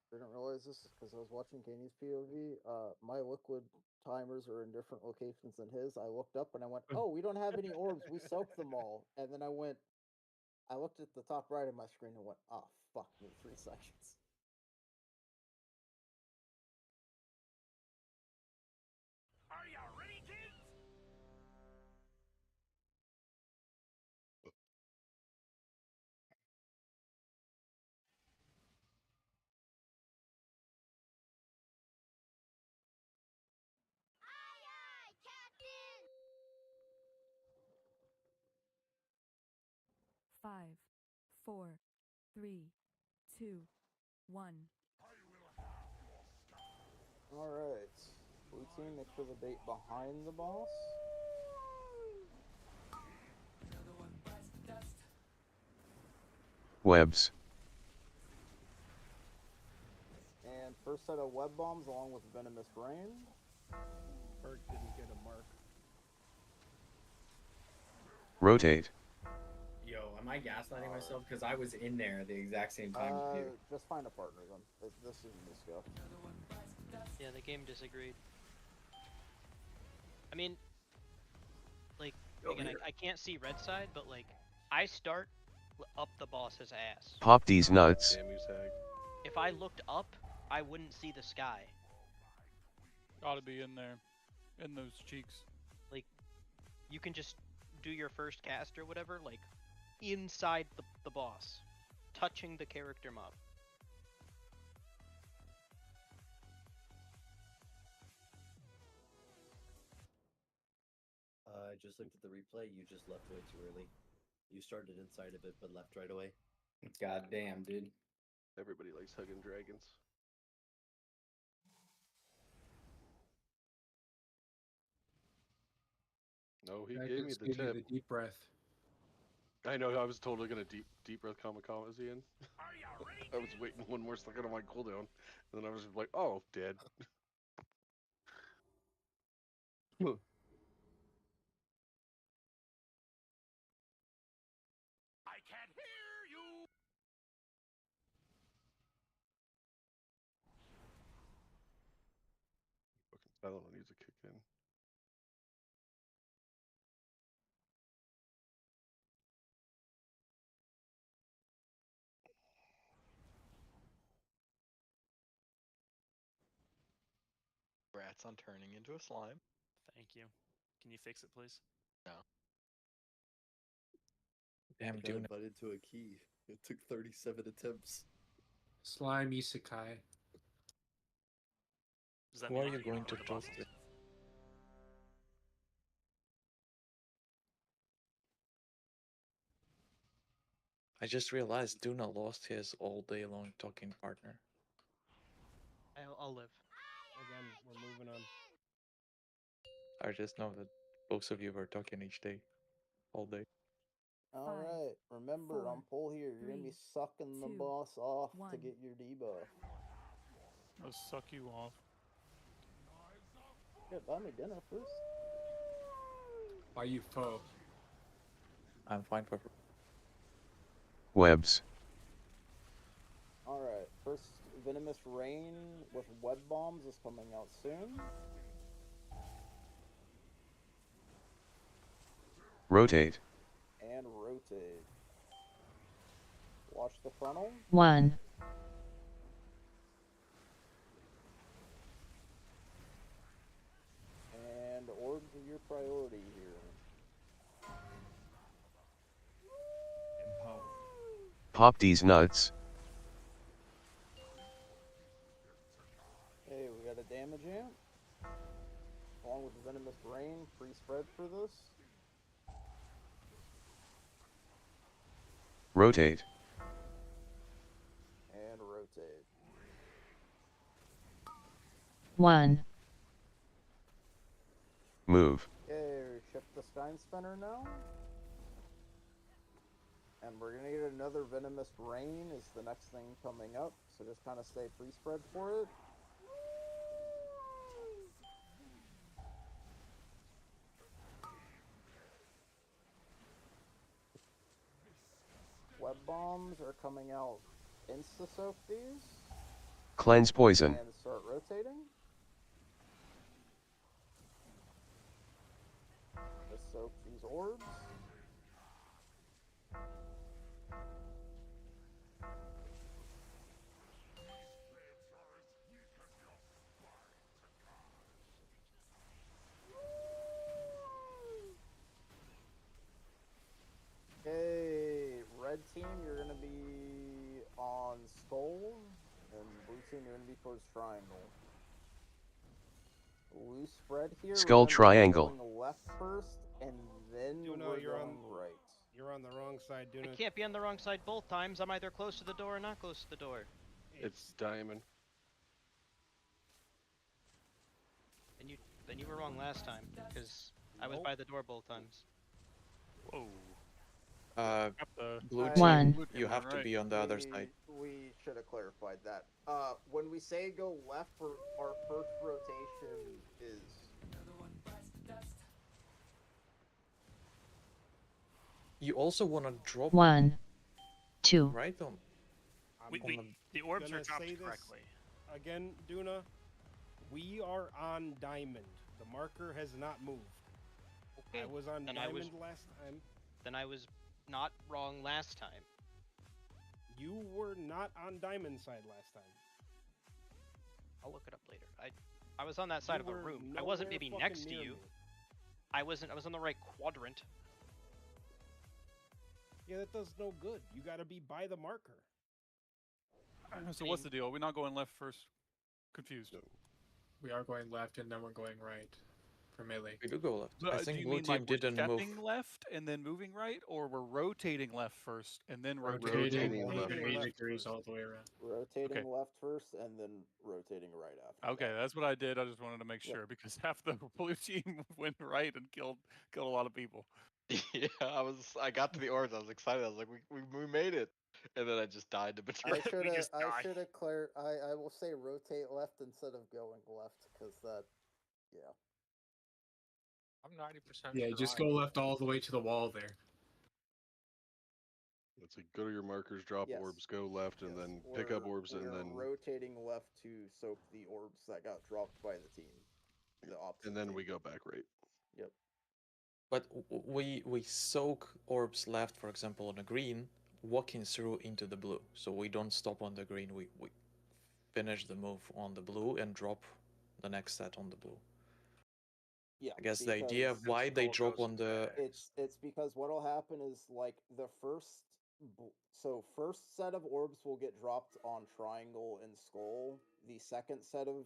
S2: didn't realize this because I was watching Kenny's POV. My liquid timers are in different locations than his. I looked up and I went, "Oh, we don't have any orbs. We soaked them all." And then I looked at the top right of my screen and went, "Oh, fuck me, 3 seconds."
S22: Are you ready, kids?
S9: Five, four, three, two, one.
S2: All right, blue team, make sure the bait behind the boss.
S10: Webs.
S2: And first set of web bombs along with Venomous Rain.
S4: Bert didn't get a mark.
S10: Rotate.
S17: Yo, am I gaslighting myself? Because I was in there at the exact same time as you.
S2: Just find a partner then. This is Misco.
S5: Yeah, the game disagreed. I mean, like, again, I can't see red side, but like, I start up the boss's ass.
S10: Pop these nuts.
S14: Damn you, Sag.
S5: If I looked up, I wouldn't see the sky.
S11: Gotta be in there. In those cheeks.
S5: Like, you can just do your first cast or whatever, like, inside the boss, touching the character mob.
S21: I just looked at the replay. You just left way too early. You started inside of it, but left right away.
S17: God damn, dude.
S14: Everybody likes hugging dragons. No, he
S1: That
S14: gave me
S1: just
S14: the
S1: gave you
S14: tip.
S1: the deep breath.
S14: I know. I was totally gonna deep breath kamikaze in. I was waiting one more second on my cooldown, and then I was just like, "Oh, dead."
S22: I can't hear you.
S14: Fucking silent needs to kick in.
S13: Rats on turning into a slime.
S12: Thank you. Can you fix it, please?
S13: No.
S7: Damn,
S21: I got
S7: Duna.
S21: invited to a key. It took 37 attempts.
S1: Slime isekai.
S12: Does that
S7: Who
S12: mean
S7: are
S12: I
S7: you
S12: can
S7: going
S12: go
S7: to
S12: the
S7: talk
S12: bosses?
S7: with? I just realized Duna lost his all day long talking partner.
S5: I'll live.
S4: Again, we're moving on.
S7: I just know that both of you were talking each day, all day.
S2: All right. Remember, on pull here, you're gonna be sucking the boss off to get your debuff.
S11: I'll suck you off.
S2: Yeah, buy me dinner first.
S1: Why you foe?
S7: I'm fine for.
S10: Webs.
S2: All right. First, venomous rain with web bombs is coming out soon.
S10: Rotate.
S2: And rotate. Watch the frontal.
S15: 1.
S2: And orbs are your priority here.
S4: Empower.
S10: Pop these nuts.
S2: Hey, we got a damage amp. Along with the venomous rain, free spread for this.
S10: Rotate.
S2: And rotate.
S15: 1.
S10: Move.
S2: Okay, ship the Skyne Spinner now. And we're gonna get another venomous rain is the next thing coming up. So just kind of stay free spread for it. Web bombs are coming out. Insta-soak these.
S10: Cleanse poison.
S2: And start rotating. Just soak these orbs. Okay, red team, you're gonna be on Skull, and blue team, you're gonna be towards Triangle. Loose spread here. we're
S10: Skull
S2: gonna be
S10: triangle.
S2: Going left first, and then
S4: Duna,
S2: we're
S4: you're
S2: going
S4: on
S2: right.
S4: You're on the wrong side, Duna.
S5: I can't be on the wrong side both times. I'm either close to the door or not close to the door.
S14: It's diamond.
S5: Then you were wrong last time because I was by the door both times.
S12: Whoa.
S7: Blue
S15: One.
S7: team, you have to be on the other side.
S2: We should have clarified that. When we say go left for our first rotation is.
S7: You also want to drop
S15: 1. 2.
S7: right on.
S12: The orbs are
S4: gonna
S12: dropped
S4: say this
S12: correctly.
S4: Again, Duna, we are on diamond. The marker has not moved.
S5: Okay.
S4: I was on
S5: then
S4: diamond last time.
S5: Then I was not wrong last time.
S4: You were not on diamond side last time.
S5: I'll look it up later. I was on that side of
S4: You
S5: the
S4: were
S5: room. I wasn't
S4: nowhere
S5: maybe
S4: fucking
S5: next to
S4: near
S5: you.
S4: me.
S5: I was on the right quadrant.
S4: Yeah, that does no good. You gotta be by the marker.
S11: So what's the deal? Are we not going left first? Confused.
S1: We are going left and then we're going right for melee.
S7: We do go left.
S11: So,
S7: I
S11: do
S7: think
S11: you
S7: blue
S11: mean
S7: team
S11: like we're
S7: didn't move.
S11: stepping left and then moving right, or we're rotating left first and then
S1: Rotating
S11: rotating?
S1: 80 degrees all the way around.
S2: Rotating
S11: Okay.
S2: left first, and then rotating right after.
S11: Okay, that's what I did. I just wanted to make sure because half the blue team went right and killed a lot of people.
S13: Yeah, I got to the orbs. I was excited. I was like, we made it, and then I just died to betray.
S2: I should have cleared. I will say rotate left instead of going left because that, yeah.
S6: I'm 90%
S1: Yeah,
S6: sure.
S1: just go left all the way to the wall there.
S14: Let's see. Go to your markers, drop
S2: Yes.
S14: orbs, go left, and then pick up orbs, and then
S2: rotating left to soak the orbs that got dropped by the team. The opposite.
S14: and then
S2: team.
S14: we go back right.
S2: Yep.
S7: But we soak orbs left, for example, on a green, walking through into the blue. So we don't stop on the green. We finish the move on the blue and drop the next set on the blue.
S2: Yeah.
S7: I guess the idea of why they drop on the
S2: it's because what'll happen is like the first first set of orbs will get dropped on triangle and skull. The second set of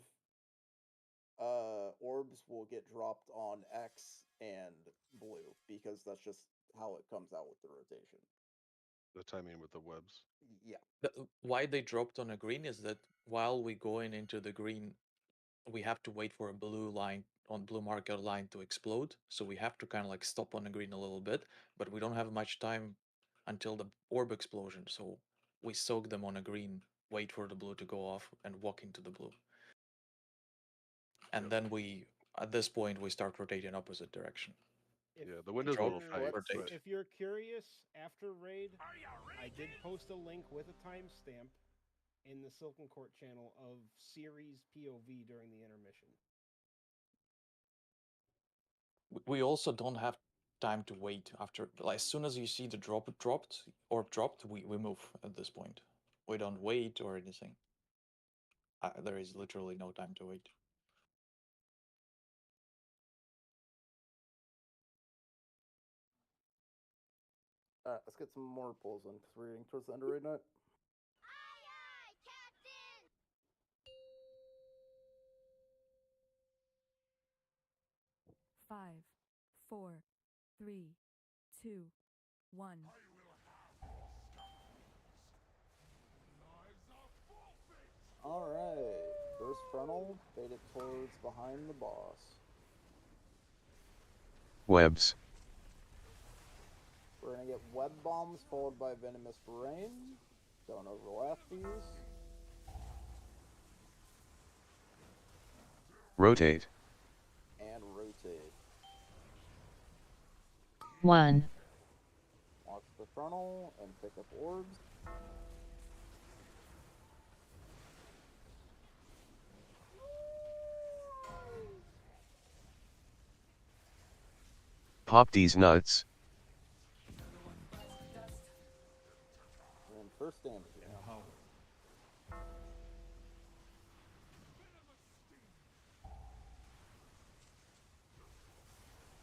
S2: orbs will get dropped on X and blue because that's just how it comes out with the rotation.
S14: The timing with the webs.
S2: Yeah.
S7: Why they dropped on a green is that while we going into the green, we have to wait for a blue line on blue marker line to explode. So we have to kind of like stop on the green a little bit, but we don't have much time until the orb explosion. So we soak them on a green, wait for the blue to go off, and walk into the blue. And then we, at this point, we start rotating opposite direction.
S14: Yeah, the window's a little tight. But
S4: If you're curious, after raid, I did post a link with a timestamp in the Silken Court channel of series POV during the intermission.
S7: We also don't have time to wait after. Like, as soon as you see the dropped, we move at this point. We don't wait or anything. There is literally no time to wait.
S2: Alright, let's get some more pulls in because we're getting towards the end of raid night.
S9: Five, 4, 3, 2, 1.
S2: Alright, first frontal, fade it towards behind the boss.
S10: Webs.
S2: We're gonna get web bombs followed by venomous rain. Don't overlap these.
S10: Rotate.
S2: And rotate.
S15: 1,
S2: Watch the frontal and pick up orbs.
S10: Pop these nuts.
S2: And first damage.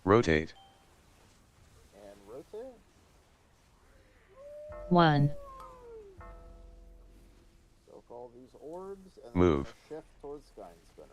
S10: Rotate.
S2: And rotate.
S15: 1,
S2: Soak all these orbs and
S10: Move.
S2: Then shift towards Sky Spinner.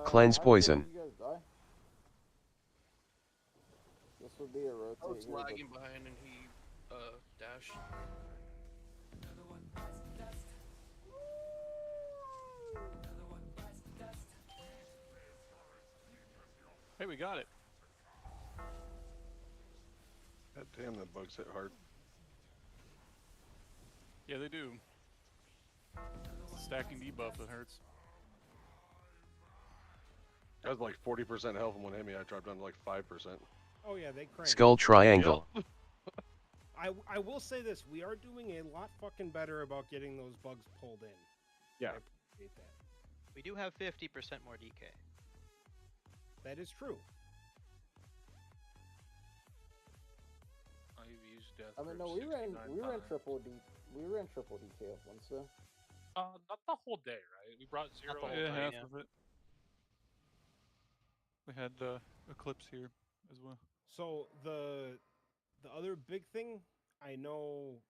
S10: Cleanse poison.
S2: You guys die? This would be a rotate.
S3: I was
S2: here, but-
S3: lagging behind and he dashed.
S11: Hey, we got it.
S14: God damn, that bugs hit hard.
S11: Yeah, they do. It's a stacking debuff that hurts.
S14: I was like 40% health, and one hit me, I dropped down to like 5%.
S4: Oh yeah, they crank.
S10: Skull triangle.
S14: Yep.
S4: I will say this: we are doing a lot fucking better about getting those bugs pulled in.
S14: Yeah.
S4: I appreciate that.
S5: We do have 50% more DK.
S4: That is true.
S6: I've used death.
S2: I mean, no, we ran triple DK up once, so.
S6: Not the whole day, right? We brought zero.
S11: Yeah, half of it. We had Eclipse here as well.
S4: So the other big thing, I know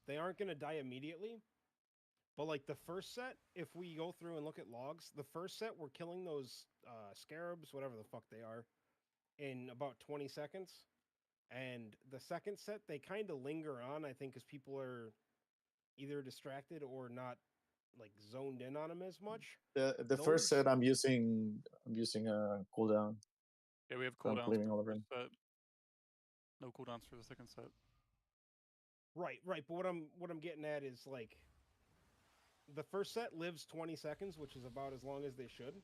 S4: they aren't going to die immediately, But like the first set, if we go through and look at logs, the first set we're killing those scarabs, whatever the fuck they are, in about 20 seconds. And the second set, they kind of linger on, I think, because people are either distracted or not like zoned in on them as much.
S8: The first set I'm using a cooldown.
S11: Yeah, we have
S8: So I'm
S11: cooldowns
S8: cleaving
S11: for
S8: all
S11: the
S8: of them.
S11: first set. No cooldowns for the second set.
S4: Right. But what I'm getting at is like the first set lives 20 seconds, which is about as long as they should.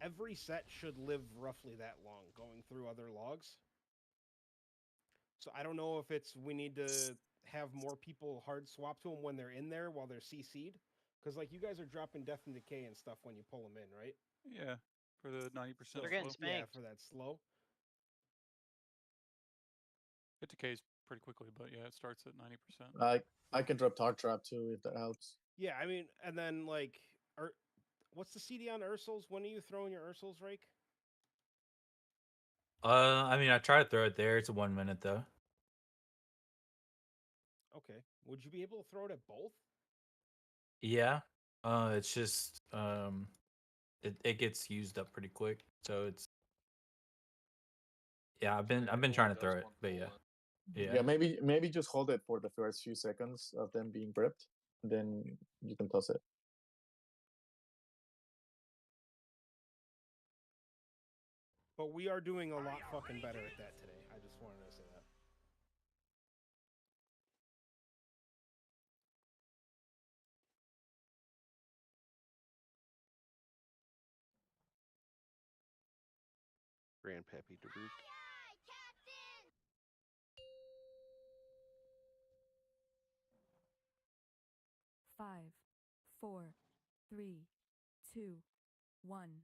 S4: Every set should live roughly that long, going through other logs. So I don't know if it's we need to have more people hard swap to them when they're in there while they're CC'd. Because like you guys are dropping Death and Decay and stuff when you pull them in, right?
S11: Yeah, for the 90%
S5: They're getting
S11: slow.
S4: Yeah,
S5: spanked.
S4: for that slow.
S11: It decays pretty quickly, but yeah, it starts at 90%.
S8: I can drop Talk Trap too if that helps.
S4: Yeah, I mean, and then like, what's the CD on Ursals? When are you throwing your Ursals, Rake?
S16: I mean, I try to throw it there. It's a 1 minute though.
S4: Okay. Would you be able to throw it at both?
S16: Yeah. It's just it gets used up pretty quick, so it's yeah. I've been trying to throw it, but yeah.
S8: Yeah, maybe just hold it for the first few seconds of them being gripped, then you can toss it.
S4: But we are doing a lot fucking better at that today. I just wanted to say that.
S14: Grandpappy Daruk.
S9: 5, 4, 3, 2, 1.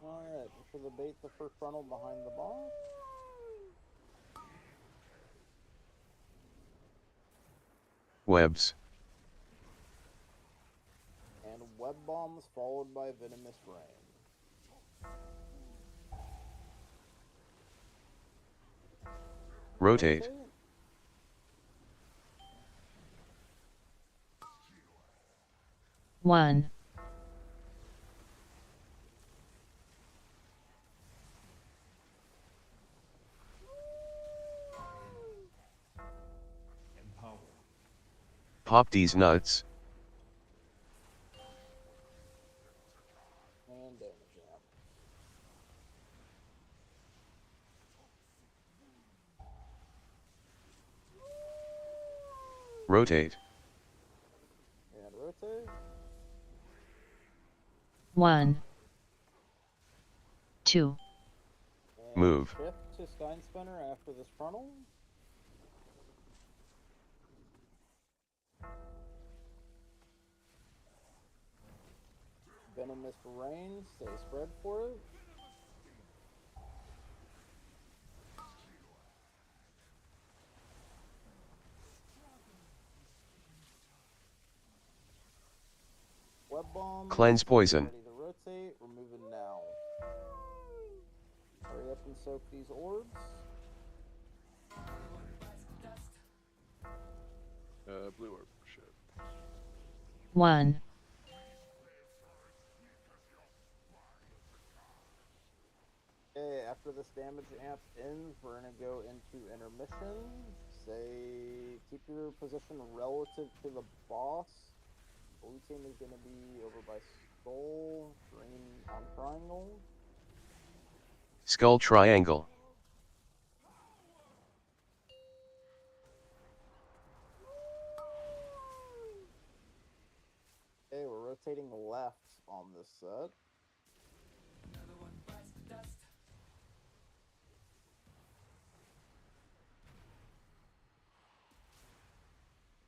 S2: Alright, for the bait the first frontal behind the ball.
S10: Webs.
S2: And web bombs followed by venomous rain.
S10: Rotate.
S15: One.
S10: Pop these nuts.
S2: And damage jam.
S10: Rotate.
S2: And rotate.
S15: 1, 2.
S2: And
S10: Move.
S2: Shift to Stein Spinner after this frontal. Venomous rain, stay spread for it. Web bomb.
S10: Cleanse poison.
S2: Ready to rotate. We're moving now. Hurry up and soak these orbs.
S14: Blue orb. Shit.
S15: 1.
S2: Okay, after this damage amp ends, we're gonna go into intermission. Say, keep your position relative to the boss. Blue team is gonna be over by Skull, green on triangle.
S10: Skull triangle.
S2: Okay, we're rotating left on this set.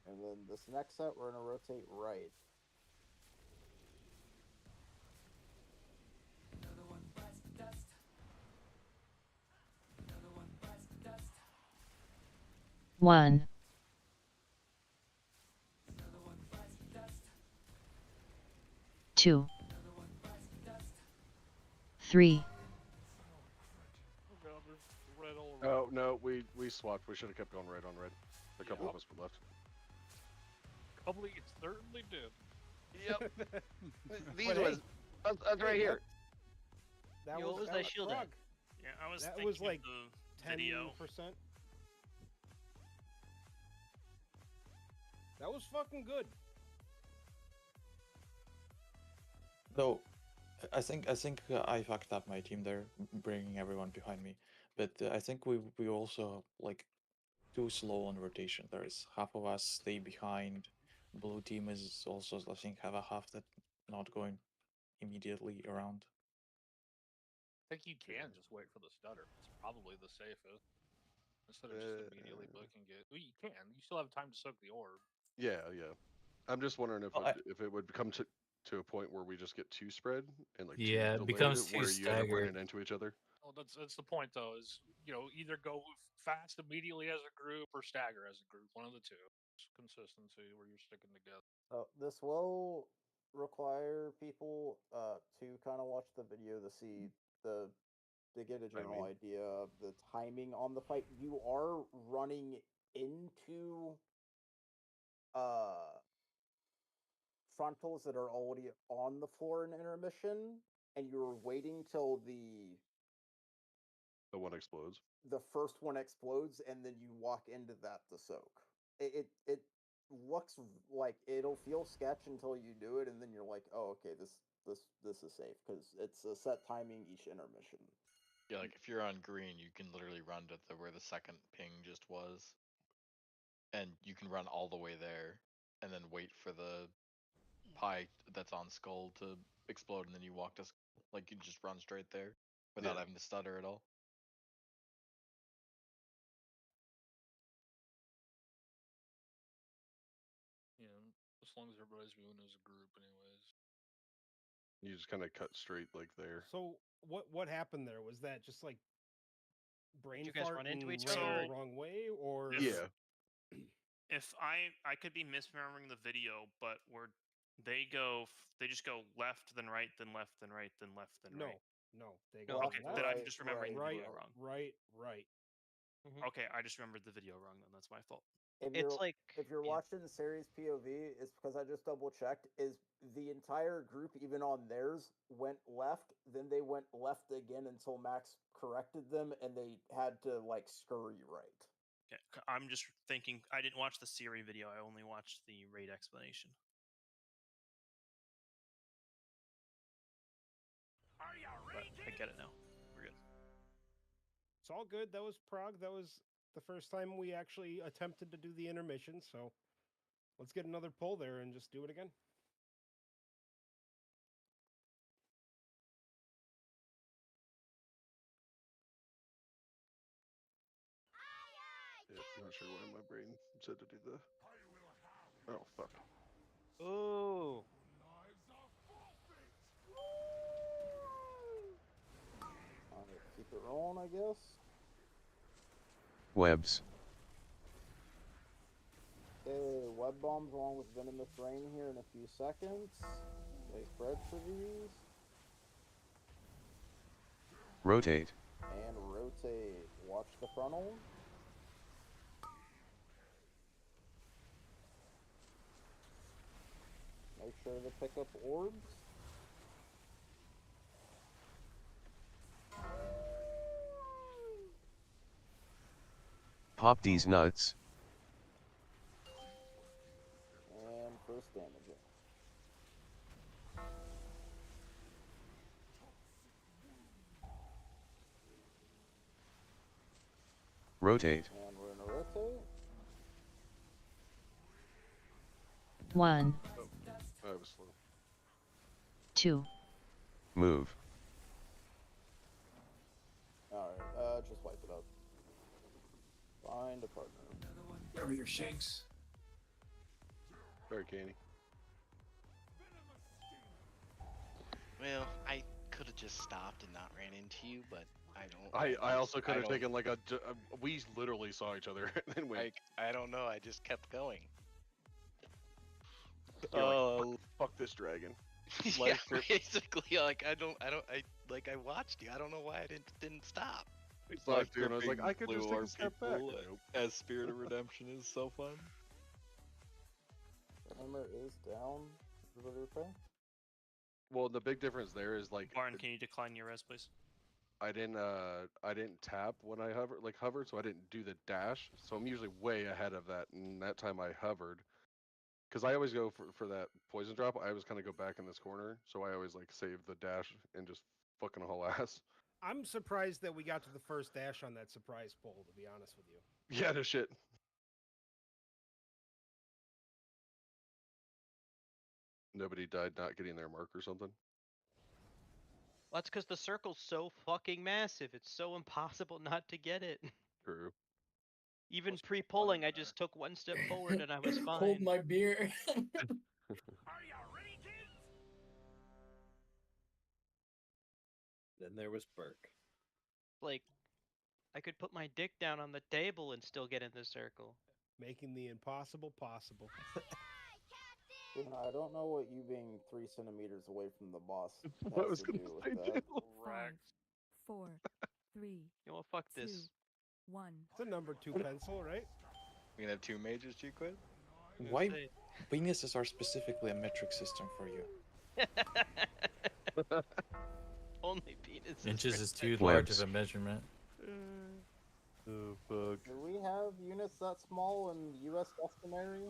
S2: And then this next set, we're gonna rotate right.
S15: One. 2. 3.
S14: Oh no, we swapped. We should have kept going red on red. A couple of us were left.
S6: Probably it certainly did.
S13: Yep. These
S4: But
S13: was that's right here.
S4: That
S5: Yo,
S4: was
S5: what was
S4: that
S5: that
S4: was
S5: shield at?
S4: Frog.
S12: Yeah, I was
S4: That
S12: thinking
S4: was like
S12: of the video.
S4: 10%. That was fucking good.
S7: Though, I think I fucked up my team there, bringing everyone behind me. But I think we also like too slow on rotation. There is half of us stay behind. Blue team is also, I think, have a half that not going immediately around.
S6: I think you can just wait for the stutter. It's probably the safest. Instead of just immediately booking it. Well, you can. You still have time to soak the orb.
S14: Yeah, yeah. I'm just wondering if
S7: Well,
S14: if it would come to a point where we just get too spread and like
S16: Yeah,
S14: too
S16: it
S14: delayed,
S16: becomes too
S14: where you end up running
S16: staggered.
S14: into each other.
S6: Well, that's the point though. Is either go fast immediately as a group or stagger as a group. One of the two. It's consistency where you're sticking together.
S2: So this will require people to kind of watch the video to see to get a general idea of the timing on the fight. You are running into frontals that are already on the floor in intermission, and you're waiting till the
S14: one explodes.
S2: The first one explodes, and then you walk into that to soak. It looks like it'll feel sketch until you do it, and then you're like, oh, okay, this is safe because it's a set timing each intermission.
S13: Yeah, like if you're on green, you can literally run to where the second ping just was, and you can run all the way there, and then wait for the pie that's on skull to explode, and then you walk to skull. Like you just run straight there without having to stutter at all.
S6: Yeah, as long as everybody's moving as a group, anyways.
S14: You just kind of cut straight like there.
S4: So what happened there? Was that just like brain
S5: you guys
S4: fart
S5: run into
S4: and
S5: each
S4: ran
S12: other?
S4: the wrong way, or
S14: Yeah.
S12: If I could be misremembering the video, but where they just go left, then right, then left, then right, then left, then
S4: no,
S12: right.
S4: no, they
S12: No,
S4: go
S12: okay,
S4: left,
S12: then I'm just remembering the
S4: right,
S12: video wrong.
S4: right.
S12: Okay, I just remembered the video wrong. Then that's my fault.
S2: If you're watching the series POV, it's because I just double checked. Is the entire group, even on theirs, went left? Then they went left again until Max corrected them, and they had to like scurry right.
S12: Okay, I'm just thinking. I didn't watch the Siri video. I only watched the raid explanation. But I get it now. We're good.
S4: It's all good. That was Prague. That was the first time we actually attempted to do the intermission. So let's get another pull there and just do it again.
S14: Yeah, I'm not sure why my brain said to do the. Oh fuck.
S5: Ooh.
S2: Alright, keep it rolling, I guess.
S10: Webs.
S2: Okay, web bombs along with venomous rain here in a few seconds. They spread for these.
S10: Rotate.
S2: And rotate. Watch the frontal. Make sure to pick up orbs.
S10: Pop these nuts.
S2: And first damage it.
S10: Rotate.
S2: And we're gonna rotate.
S15: 1,
S14: Oh, I was slow.
S15: 2,
S10: Move.
S2: Alright, just wipe it up. Find a partner.
S1: Cover your shanks.
S14: Very canny.
S19: Well, I could have just stopped and not ran into you, but I don't.
S14: I also could have
S19: don't-
S14: taken like we literally saw each other and then went.
S19: Like, I don't know. I just kept going.
S14: You're like, fuck this dragon.
S19: Yeah,
S14: Life trip.
S19: basically, like I watched you. I don't know why I didn't stop.
S14: Thought, dude, I was like,
S13: gripping
S14: I could just
S13: blue
S14: take
S13: orb
S14: a step back.
S13: people
S14: Nope.
S13: as Spirit of Redemption is so fun.
S2: Timer is down. Everybody okay?
S14: Well, the big difference there is like
S12: Barn, can you decline your res, please?
S14: I didn't tap when I hovered, so I didn't do the dash. So I'm usually way ahead of that. And that time I hovered, because I always go for that poison drop. I always kind of go back in this corner, so I always like save the dash and just fucking haul ass.
S4: I'm surprised that we got to the first dash on that surprise poll, to be honest with you.
S14: Yeah, no shit. Nobody died not getting their mark or something.
S5: Well, that's because the circle's so fucking massive. It's so impossible not to get it.
S14: True.
S5: Even pre-polling, I just took one step forward and I was fine.
S17: Hold my beer.
S21: Then there was Burke.
S5: Like, I could put my dick down on the table and still get in the circle.
S4: Making the impossible possible.
S2: You know, I don't know what you being 3 centimeters away from the boss
S14: I
S2: has
S14: was
S2: to
S14: gonna
S2: do
S14: say,
S2: with that.
S9: 5, 4, 3,
S5: You know what? Fuck
S9: 2,
S5: this.
S9: 1.
S4: It's a number 2 pencil, right?
S13: We can have 2 mages, G-Quid?
S7: Why penises are specifically a metric system for you?
S5: Only penis.
S16: Inches is too
S10: Webs.
S16: large of a measurement.
S14: Oh fuck.
S2: Do we have units that small in U.S. customary?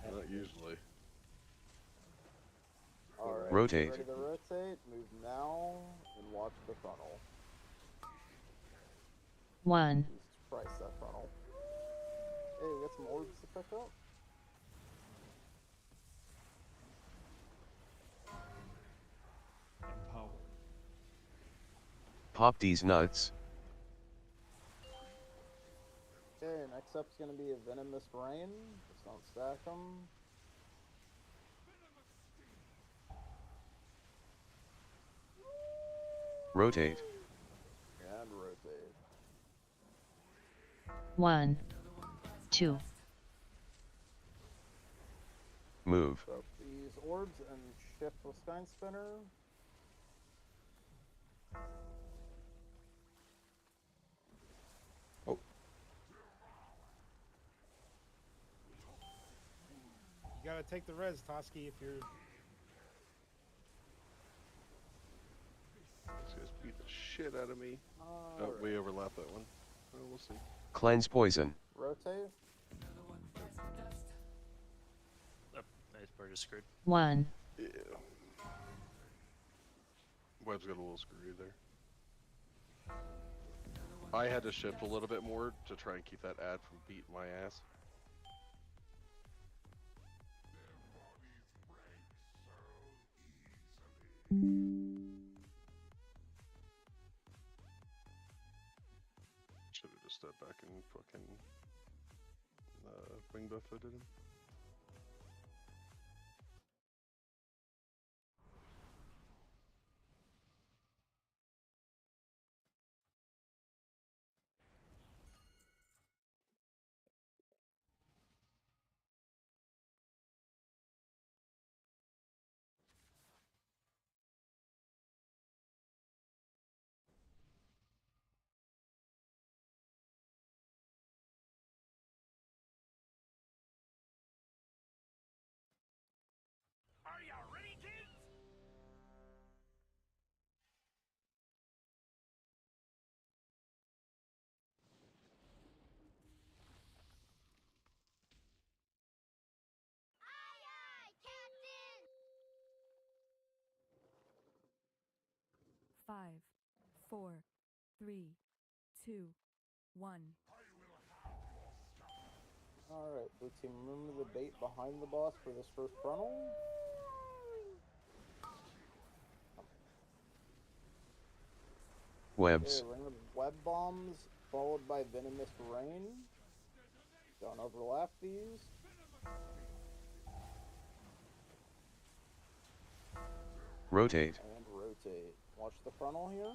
S14: Not usually.
S2: Alright,
S10: Rotate.
S2: ready to rotate, move now, and watch the funnel.
S15: 1,
S2: Use to price that funnel. Hey, we got some orbs to pick up?
S10: Pop these nuts.
S2: Okay, next up's gonna be a Venomous Rain. Just don't stack them.
S10: Rotate.
S2: And rotate.
S15: 1, 2,
S10: Move.
S2: So these orbs and shift with Sky Spinner.
S4: You gotta take the res, Toski, if you're...
S14: These guys beat the shit out of me. Oh, we overlap that one. Oh, we'll see.
S10: Cleanse poison.
S2: Rotate.
S12: Oh, we're just screwed.
S15: 1,
S14: Yeah. Web's got a little screwed there. I had to shift a little bit more to try and keep that ad from beating my ass. Should have just stepped back and fucking wing buff footed him.
S22: Are you ready, kids?
S9: Five, 4, 3, 2, 1.
S2: Alright, blue team, remember the bait behind the boss for this first frontal?
S10: Webs.
S2: Okay, ring of web bombs followed by venomous rain. Don't overlap these.
S10: Rotate.
S2: And rotate. Watch the frontal here.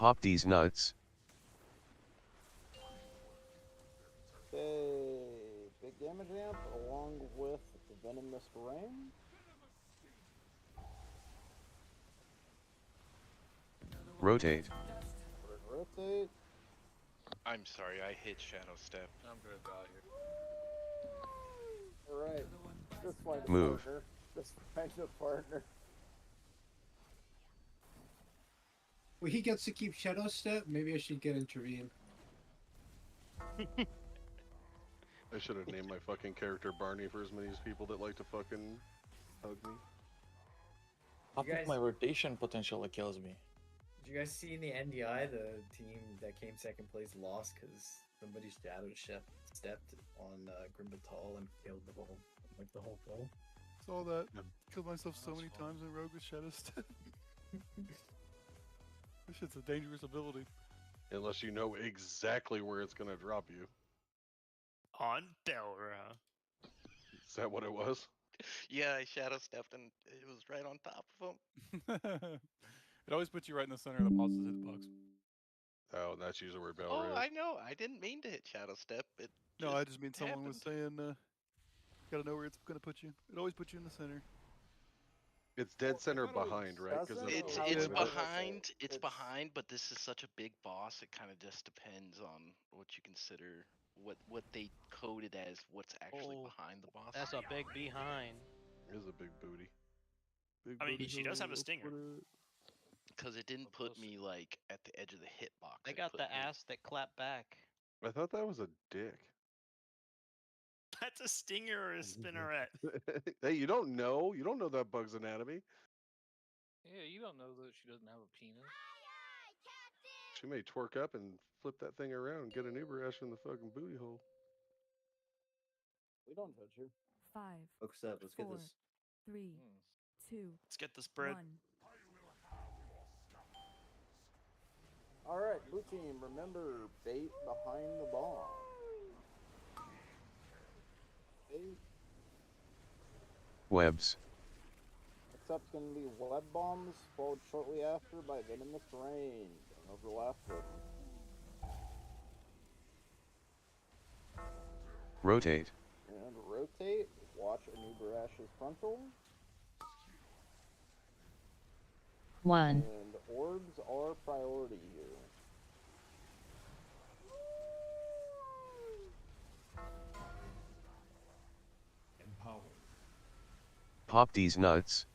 S10: Pop these nuts.
S2: Okay, big damage amp along with venomous rain.
S10: Rotate.
S2: Rotate.
S19: I'm sorry, I hit Shadow Step.
S6: I'm gonna die here.
S2: Alright, just find a
S10: Move.
S2: partner. Just find a partner.
S1: Well, he gets to keep Shadow Step. Maybe I should get intervene.
S14: I should have named my fucking character Barney for as many people that like to fucking hug me.
S7: I
S17: You
S7: think
S17: guys-
S7: my rotation potentially kills me.
S17: Did you guys see in the NDI the team that came second place lost because somebody shadow stepped on Grimbatal and killed the whole goal?
S11: Saw that. Killed myself so many times in Rogue with Shadow Step. This shit's a dangerous ability.
S14: Unless you know exactly where it's gonna drop you.
S12: On Belra.
S14: Is that what it was?
S19: Yeah, I Shadow Stepped and it was right on top of him.
S11: It always puts you right in the center of the opposite hitbox.
S14: Oh, that's usually where Bell
S19: Oh,
S14: is.
S19: I know. I didn't mean to hit Shadow Step. It
S11: No, I just mean someone was
S19: happened.
S11: saying, gotta know where it's gonna put you. It always puts you in the center.
S14: It's dead center behind, right?
S2: doesn't
S19: It's
S2: how
S19: it's
S2: it-
S19: behind. It's
S2: it's-
S19: behind, but this is such a big boss. It kind of just depends on what you consider what they coded as what's actually
S5: Oh,
S19: behind the boss.
S5: That's a big behind.
S14: It is a big booty.
S11: Big
S12: I mean,
S11: booty
S12: she does have a
S11: hole,
S12: stinger.
S11: put it-
S19: Because it didn't put me like at the edge of the hitbox.
S5: They
S19: it
S5: got
S19: put
S5: the
S19: me-
S5: ass that clap back.
S14: I thought that was a dick.
S12: That's a stinger or a spinneret.
S14: Hey, you don't know. You don't know that bug's anatomy.
S6: Yeah, you don't know that she doesn't have a penis.
S14: She may twerk up and flip that thing around and get an Uber Ash in the fucking booty hole.
S2: We don't judge you.
S9: 5,
S21: Look, Seb, let's get
S9: 4,
S21: this.
S9: 3, 2,
S12: Let's get this bread.
S9: 1.
S2: Alright, blue team, remember bait behind the bomb. Bait.
S10: Webs.
S2: Except it's gonna be web bombs, followed shortly after by venomous rain. Don't overlap them.
S10: Rotate.
S2: And rotate. Watch Anubarash's frontal.
S15: 1,
S2: And orbs are priority here.
S10: Pop these nuts.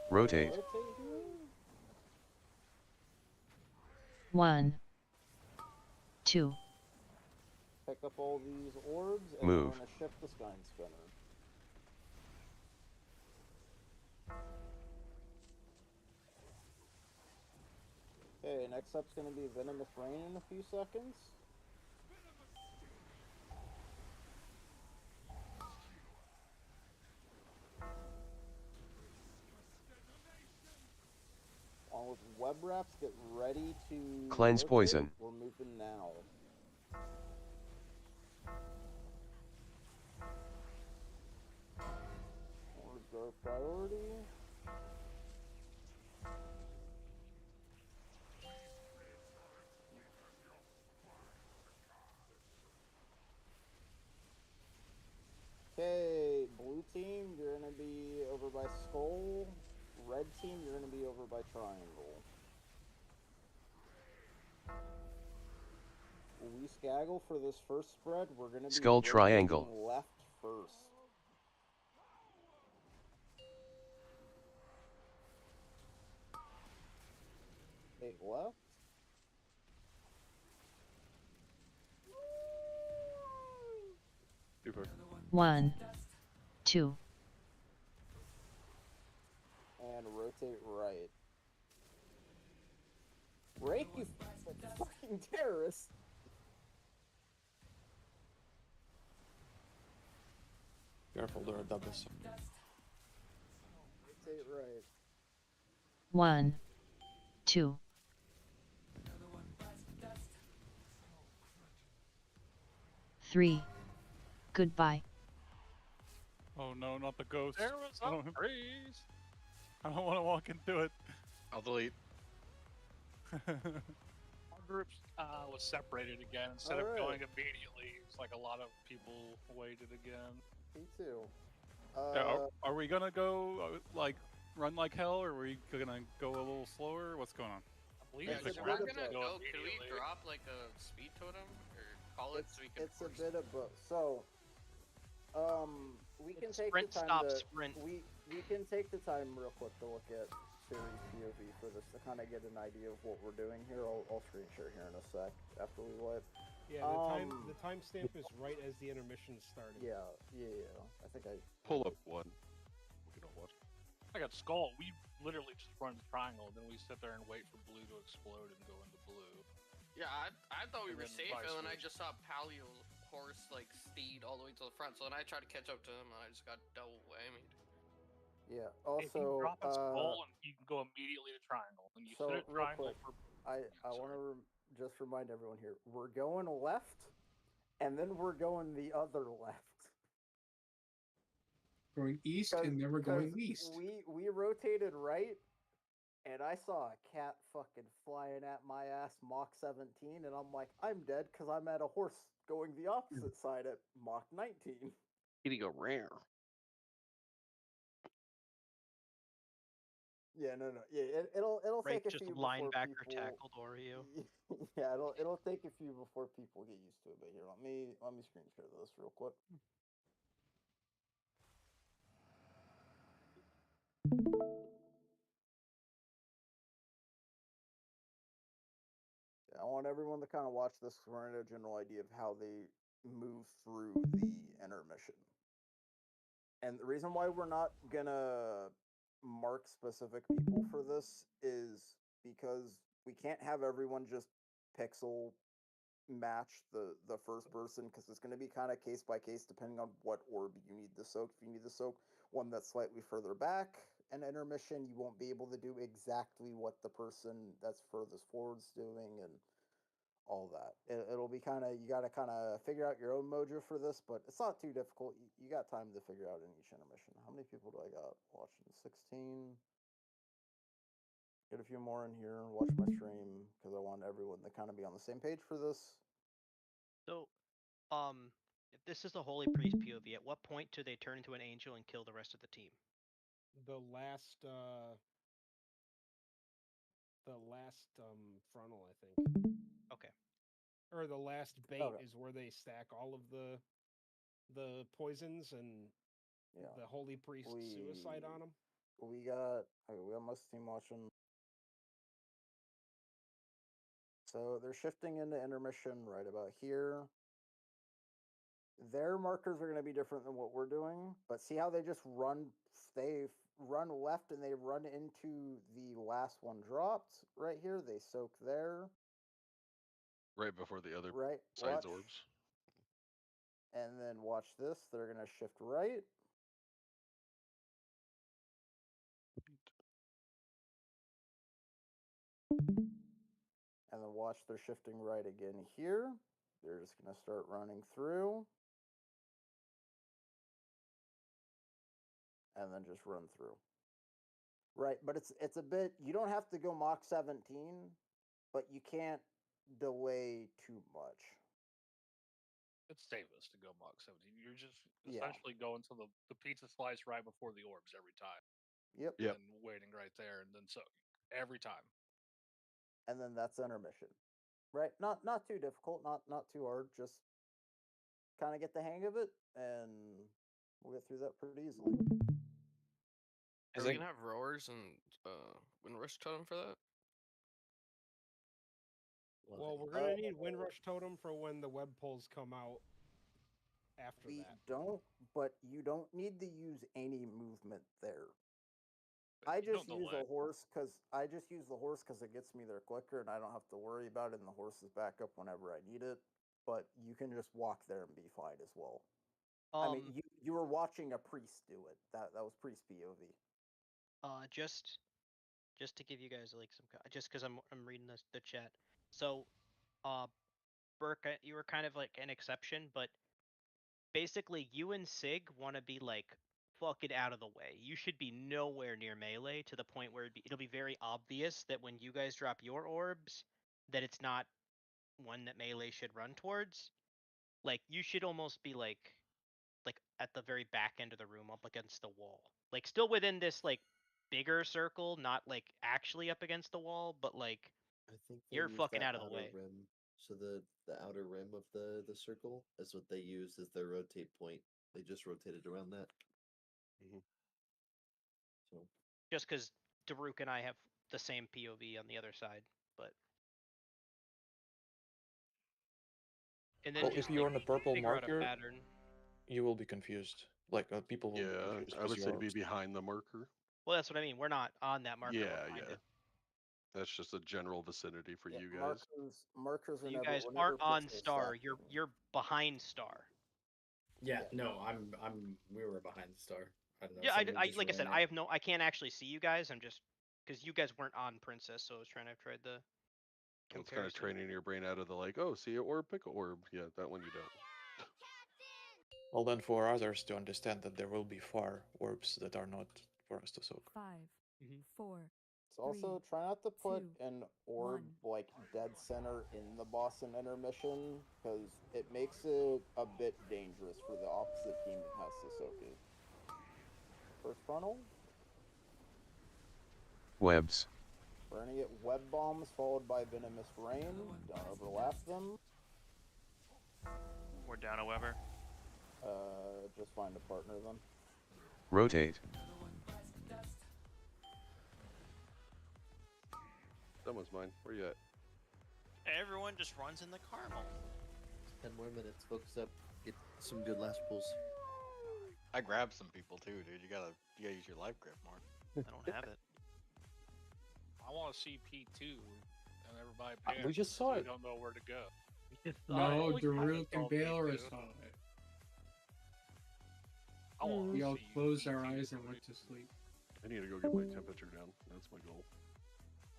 S10: Rotate.
S2: Rotate here.
S15: 1, 2,
S2: Pick up all these orbs and
S10: Move.
S2: we're gonna shift the Sky Spinner. Okay, next up's gonna be Venomous Rain in a few seconds. Along with web wraps, get ready to
S10: Cleanse
S2: rotate.
S10: poison.
S2: We're moving now. Orbs are priority. Okay, blue team, you're gonna be over by Skull. Red team, you're gonna be over by Triangle. We Skaggle for this first spread. We're gonna be
S10: Skull
S2: rotating
S10: triangle.
S2: left first. Eight left.
S14: Super.
S15: 1, 2,
S2: And rotate right. Rake, you fucking terrorist!
S7: Careful, there are doubles.
S2: Rotate right.
S15: 1, 2, 3. Goodbye.
S11: Oh no, not the ghost.
S6: There was
S11: I
S6: a
S11: don't,
S6: freeze.
S11: I don't want to walk into it.
S13: I'll delete.
S6: Our group was separated again. Instead of going immediately, it's like a lot of people waited again.
S2: Me too.
S11: Yeah, are we gonna go like run like hell, or are we gonna go a little slower? What's going on?
S3: Yeah,
S2: It's a
S3: if
S2: bit
S3: we're
S2: of
S3: gonna
S2: both.
S3: go, could we drop like a speed totem or call it so we can?
S2: It's a bit of both. So, we can take
S5: Sprint,
S2: the time
S5: stop,
S2: to
S5: sprint.
S2: we can take the time real quick to look at series POV for this to kind of get an idea of what we're doing here. I'll screen share here in a sec after we wipe.
S4: Yeah, the timestamp is right as the intermission started.
S2: Yeah. I think I
S14: Pull up one. We can all watch.
S6: I got Skull. We literally just run the triangle, then we sit there and wait for blue to explode and go into blue.
S3: Yeah, I thought we
S6: And
S3: were
S6: then
S3: safe,
S6: vice
S3: and then I
S6: versa.
S3: just saw Paleo horse like steed all the way to the front. So then I tried to catch up to him, and I just got double whammied.
S2: Yeah.
S6: If you
S2: Also,
S6: drop a skull, and you can go immediately to triangle, and you
S2: so
S6: sit at
S2: real
S6: triangle
S2: quick,
S6: for.
S2: I want to just remind everyone here: we're going left, and then we're going the other left.
S1: Going east, and then we're going east.
S2: We rotated right, and I saw a cat fucking flying at my ass Mach 17, and I'm like, I'm dead because I'm at a horse going the opposite side at Mach 19.
S14: Eating a rare.
S2: Yeah, no. Yeah, it'll
S5: Right,
S2: take a
S5: just
S2: few before
S5: linebacker
S2: people.
S5: tackled Oreo.
S2: Yeah, it'll take a few before people get used to it. But here, let me screen share this real quick. I want everyone to kind of watch this so we're in a general idea of how they move through the intermission. And the reason why we're not gonna mark specific people for this is because we can't have everyone just pixel match the first person because it's going to be kind of case by case depending on what orb you need to soak. If you need to soak one that's slightly further back an intermission, you won't be able to do exactly what the person that's furthest forward's doing and all that. It'll be kind of, you got to kind of figure out your own mojo for this, but it's not too difficult. You got time to figure out in each intermission. How many people do I got watching? 16. Get a few more in here and watch my stream because I want everyone to kind of be on the same page for this.
S5: So, if this is the Holy Priest POV, at what point do they turn into an angel and kill the rest of the team?
S4: The last frontal, I think.
S5: Okay.
S4: Or the last bait
S2: Okay.
S4: is where they stack all of the poisons and the Holy Priest suicide on them.
S2: We got most team watching. So they're shifting into intermission right about here. Their markers are going to be different than what we're doing, but see how they just run, they run left and they run into the last one dropped right here. They soak there.
S14: Right before the other
S2: Right,
S14: side's
S2: watch.
S14: orbs.
S2: And then watch this. They're going to shift right. And then watch they're shifting right again here. They're just going to start running through. And then just run through. Right, but it's a bit, you don't have to go Mach 17, but you can't delay too much.
S6: It's safest to go Mach 17. You're just
S2: Yeah.
S6: essentially going to the pizza slice right before the orbs every time.
S2: Yep.
S6: And waiting right there, and then so every time.
S2: And then that's intermission. Right? Not too difficult, not too hard, just kind of get the hang of it and we'll get through that pretty easily.
S3: Are we gonna have rowers and Windrush totem for that?
S4: Well, we're gonna need Windrush totem for when the web pulls come out. After
S2: We
S4: that,
S2: don't, but you don't need to use any movement there. I just use a horse because it gets me there quicker and I don't have to worry about it and the horse is back up whenever I need it. But you can just walk there and be fine as well. I mean, you were watching a priest do it. That was priest POV.
S5: Just to give you guys like some, just because I'm reading the chat. So, Burke, you were kind of like an exception, but basically you and Sig want to be like fucking out of the way. You should be nowhere near melee to the point where it'll be very obvious that when you guys drop your orbs, that it's not one that melee should run towards. Like you should almost be like at the very back end of the room, up against the wall. Like still within this like bigger circle, not like actually up against the wall, but like
S21: I think they
S5: you're
S21: use
S5: fucking
S21: that
S5: out of the
S21: outer
S5: way.
S21: rim. So the outer rim of the circle is what they use as their rotate point. They just rotated around that. So
S5: Just because Daruk and I have the same POV on the other side, but. And then
S7: Well,
S5: just
S7: if you're on the purple
S5: figure out a
S7: marker,
S5: pattern.
S7: you will be confused. Like people will be
S14: Yeah,
S7: confused.
S14: I
S7: 'cause
S14: would
S7: you
S14: say
S7: are-
S14: be behind the marker.
S5: Well, that's what I mean. We're not on that marker.
S14: Yeah,
S5: we're behind
S14: yeah.
S5: it.
S14: That's just a general vicinity for
S2: Yeah,
S14: you guys.
S2: markers are
S5: You
S2: never.
S5: guys
S2: were
S5: aren't
S2: never
S5: on
S2: put to
S5: star.
S2: stack.
S5: You're behind star.
S17: Yeah, no, we were behind the star. I don't know.
S5: Yeah,
S17: someone
S5: I
S17: just
S5: like I said,
S17: ran
S5: I
S17: it.
S5: have no. I can't actually see you guys. I'm just because you guys weren't on Princess, so I was trying to try the.
S14: It's kind of
S5: Comparison.
S14: training your brain out of the like, oh, see an orb, pick an orb. Yeah, that one you don't.
S7: Well, then for others to understand that there will be far orbs that are not for us to soak.
S9: 5, 4,
S2: It's also
S9: 3,
S2: try not to put
S9: 2,
S2: an orb
S9: 1.
S2: like dead center in the boss and intermission because it makes it a bit dangerous for the opposite team that has to soak it. First frontal,
S10: Webs.
S2: burning it web bombs followed by venomous rain. Don't overlap them.
S12: We're down a Weber.
S2: Just find a partner then.
S10: Rotate.
S14: That one's mine. Where you at?
S12: Everyone just runs in the caramel.
S21: 10 more minutes. Focus up. Get some good last pulls.
S13: I grabbed some people too, dude. You gotta use your life grip more.
S12: I don't have it.
S6: I want to see P2 and everybody.
S7: We just saw it.
S6: We don't know where to go.
S1: No,
S6: we
S1: Daruk and
S6: saw P2.
S1: Baylor saw it.
S6: I wanna
S1: We all
S6: see
S1: closed our
S6: P2
S1: eyes and
S6: so
S1: went to sleep.
S14: I need to go get my temperature down. That's my goal.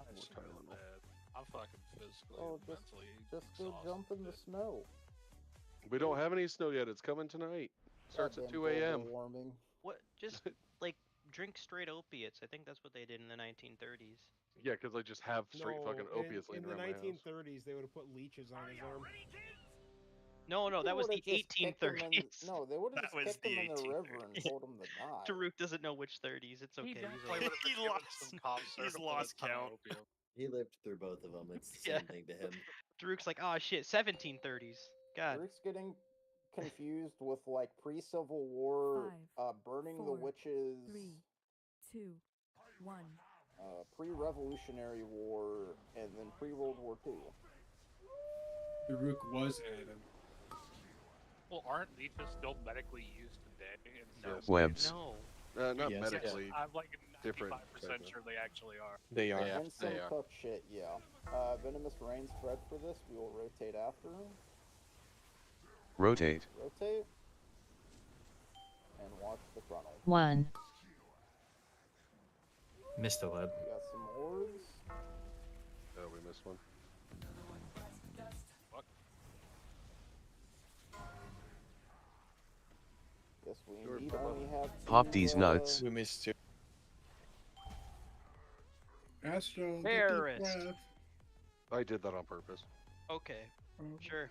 S6: I
S14: More
S6: just feel
S14: Tylenol.
S6: bad. I'm fucking physically
S2: Oh,
S6: and mentally
S2: just go jump in the snow.
S14: We don't have any snow yet. It's coming tonight. Starts at
S2: Goddamn
S14: 2 a.m.
S2: global warming.
S5: What? Just like drink straight opiates. I think that's what they did in the 1930s.
S14: Yeah, because I just have straight
S4: No,
S14: fucking opiates
S4: in
S14: laying
S4: the
S14: around my house.
S4: 1930s, they would have put leeches on his arm.
S5: No,
S2: They
S5: that was the
S2: would've just kicked him in-
S5: 1830s.
S2: No, they would have
S12: That
S2: just
S12: was
S2: kicked him in
S12: the
S2: the river and
S12: 1830s.
S2: told him to die.
S5: Daruk doesn't know which 30s. It's okay.
S6: He
S5: He's
S6: definitely
S5: old.
S6: would have been
S12: He
S6: given
S12: lost-
S6: some cough
S12: he's
S6: syrup and a
S12: lost
S6: ton of
S12: count.
S6: opium.
S21: He lived through both of them. It's the
S5: Yeah.
S21: same thing to him.
S5: Daruk's like, oh shit, 1730s. God.
S2: Daruk's getting confused with like pre-Civil War,
S9: 5,
S2: burning
S9: 4,
S2: the witches,
S9: 3, 2, 1.
S2: pre-Revolutionary War, and then pre-World War II.
S1: Daruk was Adam.
S6: Well, aren't leeches still medically used today?
S14: No.
S10: Webs.
S5: No.
S14: Not
S8: Yes.
S14: medically.
S6: I'm like
S14: different
S6: 95% sure they actually are.
S7: They are.
S2: And some cooked shit, yeah. Venomous Rain spread for this. We will rotate after.
S10: Rotate.
S2: Rotate. And watch the frontal.
S15: 1.
S16: Missed a web.
S2: We got some orbs.
S14: Oh, we missed one.
S6: Fuck.
S2: Guess we
S14: Sure,
S2: need
S14: Papa.
S2: only have
S10: Pop
S2: two,
S10: these nuts.
S7: We missed you.
S1: Astro, the deep
S5: Terrorist.
S1: breath.
S14: I did that on purpose.
S5: Okay. Sure.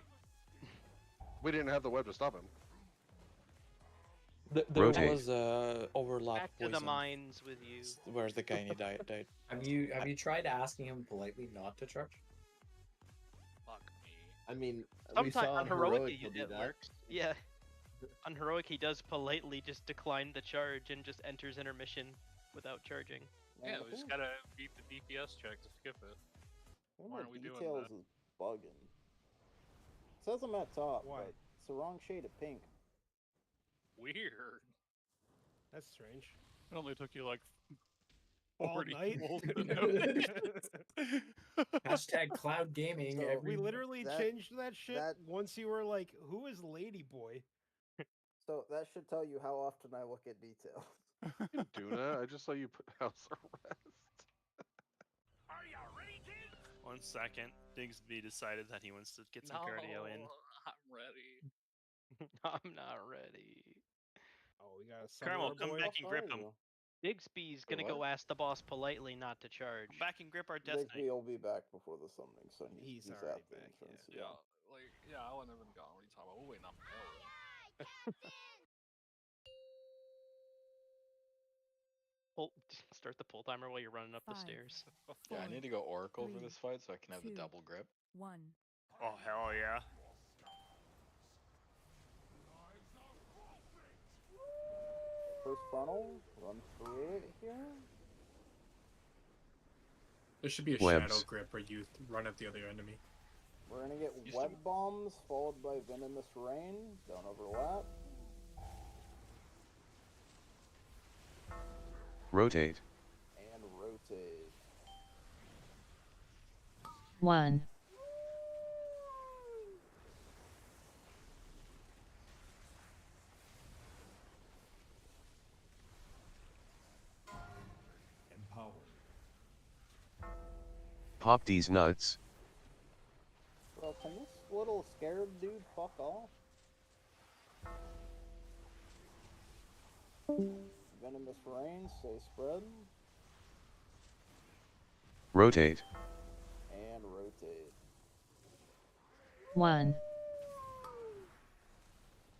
S14: We didn't have the web to stop him.
S7: There
S10: Rotate.
S7: was overlap
S5: Back to the
S7: poison.
S5: mines with you.
S7: Where's the guy died?
S17: Have you tried asking him politely not to charge?
S6: Fuck me.
S21: I mean, we
S5: Sometimes
S21: saw
S5: on
S21: on Heroic
S5: heroic
S21: he'll do
S5: it
S21: that.
S5: works. Yeah. On heroic he does politely just decline the charge and just enters intermission without charging.
S6: Yeah, we just gotta beat the DPS check to skip it. Why aren't we doing
S2: details
S6: that?
S2: is bugging. It says I'm at top,
S4: Why?
S2: but it's the wrong shade of pink.
S6: Weird.
S4: That's strange.
S11: It only took you like
S4: All
S11: 40
S4: night?
S11: rolls to notice.
S17: Hashtag cloud gaming.
S2: So
S17: every...
S4: We literally
S2: That-
S4: changed that shit
S2: that-
S4: once you were like, who is Ladyboy?
S2: So that should tell you how often I look at details.
S14: Duna, I just saw you put house arrest.
S22: Are you ready, kids?
S12: Well, 1 second. Digsby decided that he wants to get some cardio in.
S6: I'm ready.
S5: I'm not ready.
S4: Oh, we got a
S12: Caramel,
S4: samurai
S12: come
S4: boy.
S12: back and grip him.
S5: Digsby's gonna
S2: what?
S5: go ask the boss politely not to charge.
S12: Come back and grip our Death
S2: Digby
S12: Knight.
S2: will be back before the summoning, so he's
S4: already
S2: at the
S4: back,
S2: entrance.
S6: Yeah, like I wouldn't have been gone. What are you talking about? We're waiting on Bell.
S5: Start the pull timer while you're running up the
S9: 5,
S5: stairs.
S13: Yeah, I
S9: 4,
S13: need to go Oracle for
S9: 3,
S13: this fight so I can have the
S9: 2,
S13: double grip.
S9: 1.
S12: Oh hell yeah!
S2: First funnel, run through it here.
S1: There should be a
S10: Webs.
S1: shadow grip where you run at the other enemy.
S2: We're gonna get web bombs followed by venomous rain. Don't overlap.
S10: Rotate.
S2: And rotate.
S15: 1,
S10: Pop these nuts.
S2: Bro, can this little scared dude fuck off? Venomous rain, stay spread.
S10: Rotate.
S2: And rotate.
S15: 1,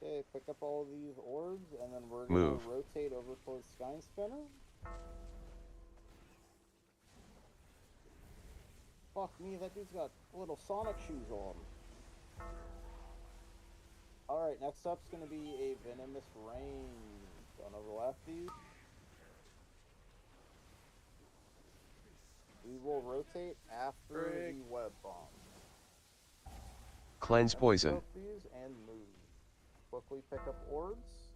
S2: Okay, pick up all these orbs, and then we're
S10: Move.
S2: gonna rotate over towards Sky Spinner. Fuck me, that dude's got little Sonic shoes on. Alright, next up's gonna be a Venomous Rain. Don't overlap these. We will rotate after the web bomb.
S10: Cleanse poison.
S2: Scope these and move. Quickly pick up orbs.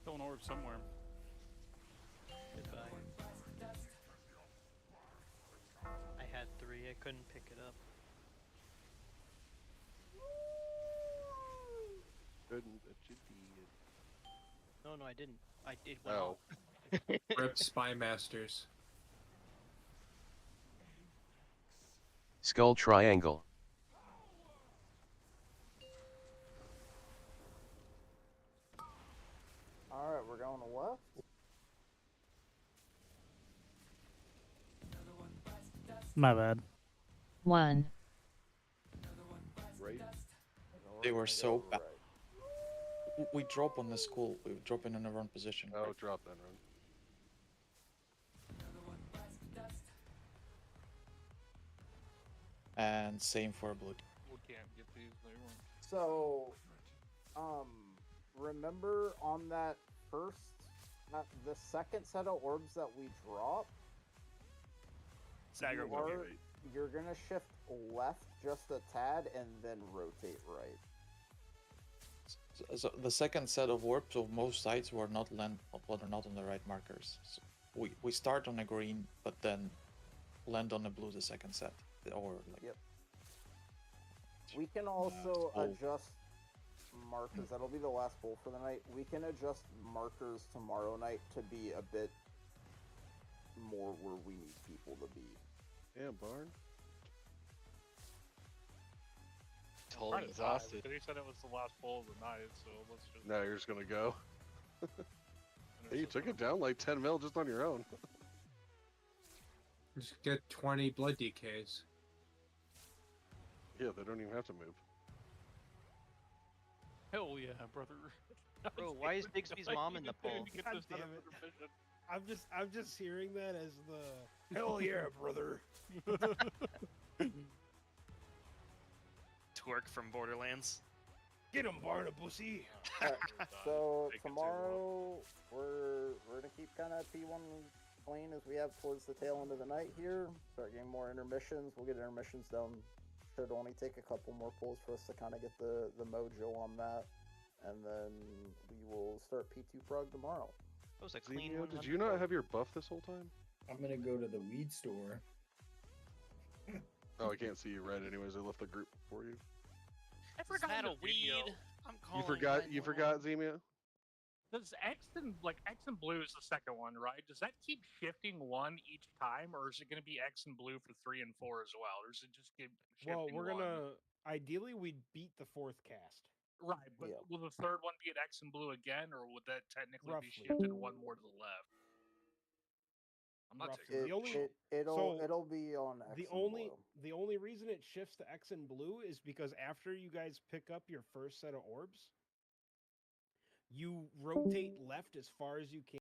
S11: Still an orb somewhere.
S5: Goodbye. I had 3. I couldn't pick it up.
S14: Couldn't, but you did.
S5: No, I didn't. I did went
S14: Oh.
S5: off.
S1: Rip Spy Masters.
S10: Skull triangle.
S2: Alright, we're going to left.
S18: My bad.
S15: 1,
S14: Right?
S7: They were so bad. We drop on the school. We drop in a wrong position.
S14: Oh, drop then, run.
S7: And same for blue.
S6: We can't get these. They weren't.
S2: So, remember on that first, the second set of orbs that we dropped,
S12: Stagger
S2: you're gonna shift left just a tad and then rotate right.
S7: So the second set of orbs of most sites were not not on the right markers. So we start on a green, but then land on a blue the second set, or like.
S2: Yep. We can also
S7: Oh.
S2: adjust markers. That'll be the last pull for the night. We can adjust markers tomorrow night to be a bit more where we need people to be.
S14: Damn, Barn.
S13: Totally exhausted.
S6: Because he said it was the last pull of the night, so let's just.
S14: Now you're just gonna go. Hey, you took it down like 10 mil just on your own.
S1: Just get 20 blood DKs.
S14: Yeah, they don't even have to move.
S11: Hell yeah, brother.
S5: Bro, why is Digsby's mom in the poll?
S4: God damn it. I'm just hearing that as the hell yeah, brother.
S12: Twerk from Borderlands.
S4: Get him, Barnabussy.
S2: Alright, so tomorrow we're gonna keep kind of P1 clean as we have towards the tail end of the night here. Start getting more intermissions. We'll get intermissions done. Should only take a couple more pulls for us to kind of get the mojo on that, and then we will start P2 Frog tomorrow.
S5: That was a clean
S14: Xenia,
S5: one.
S14: did you not have your buff this whole time?
S17: I'm gonna go to the weed store.
S14: Oh, I can't see you red anyways. I left the group for you.
S12: I forgot a weed. I'm calling.
S14: You forgot Zemia?
S6: Does X and blue is the second one, right? Does that keep shifting one each time, or is it going to be X and blue for 3 and 4 as well, or is it just keep shifting?
S4: Well, we're
S6: one?
S4: gonna ideally we'd beat the fourth cast.
S6: Right, but
S2: Yeah.
S6: will the third one be an X and blue again, or would that technically
S4: Roughly.
S6: be shifted one more to the left? I'm not
S4: Roughly.
S6: taking
S4: The only
S2: It'll be on X
S4: the
S2: and
S4: only
S2: blue.
S4: the only reason it shifts to X and blue is because after you guys pick up your first set of orbs, you rotate left as far as you can.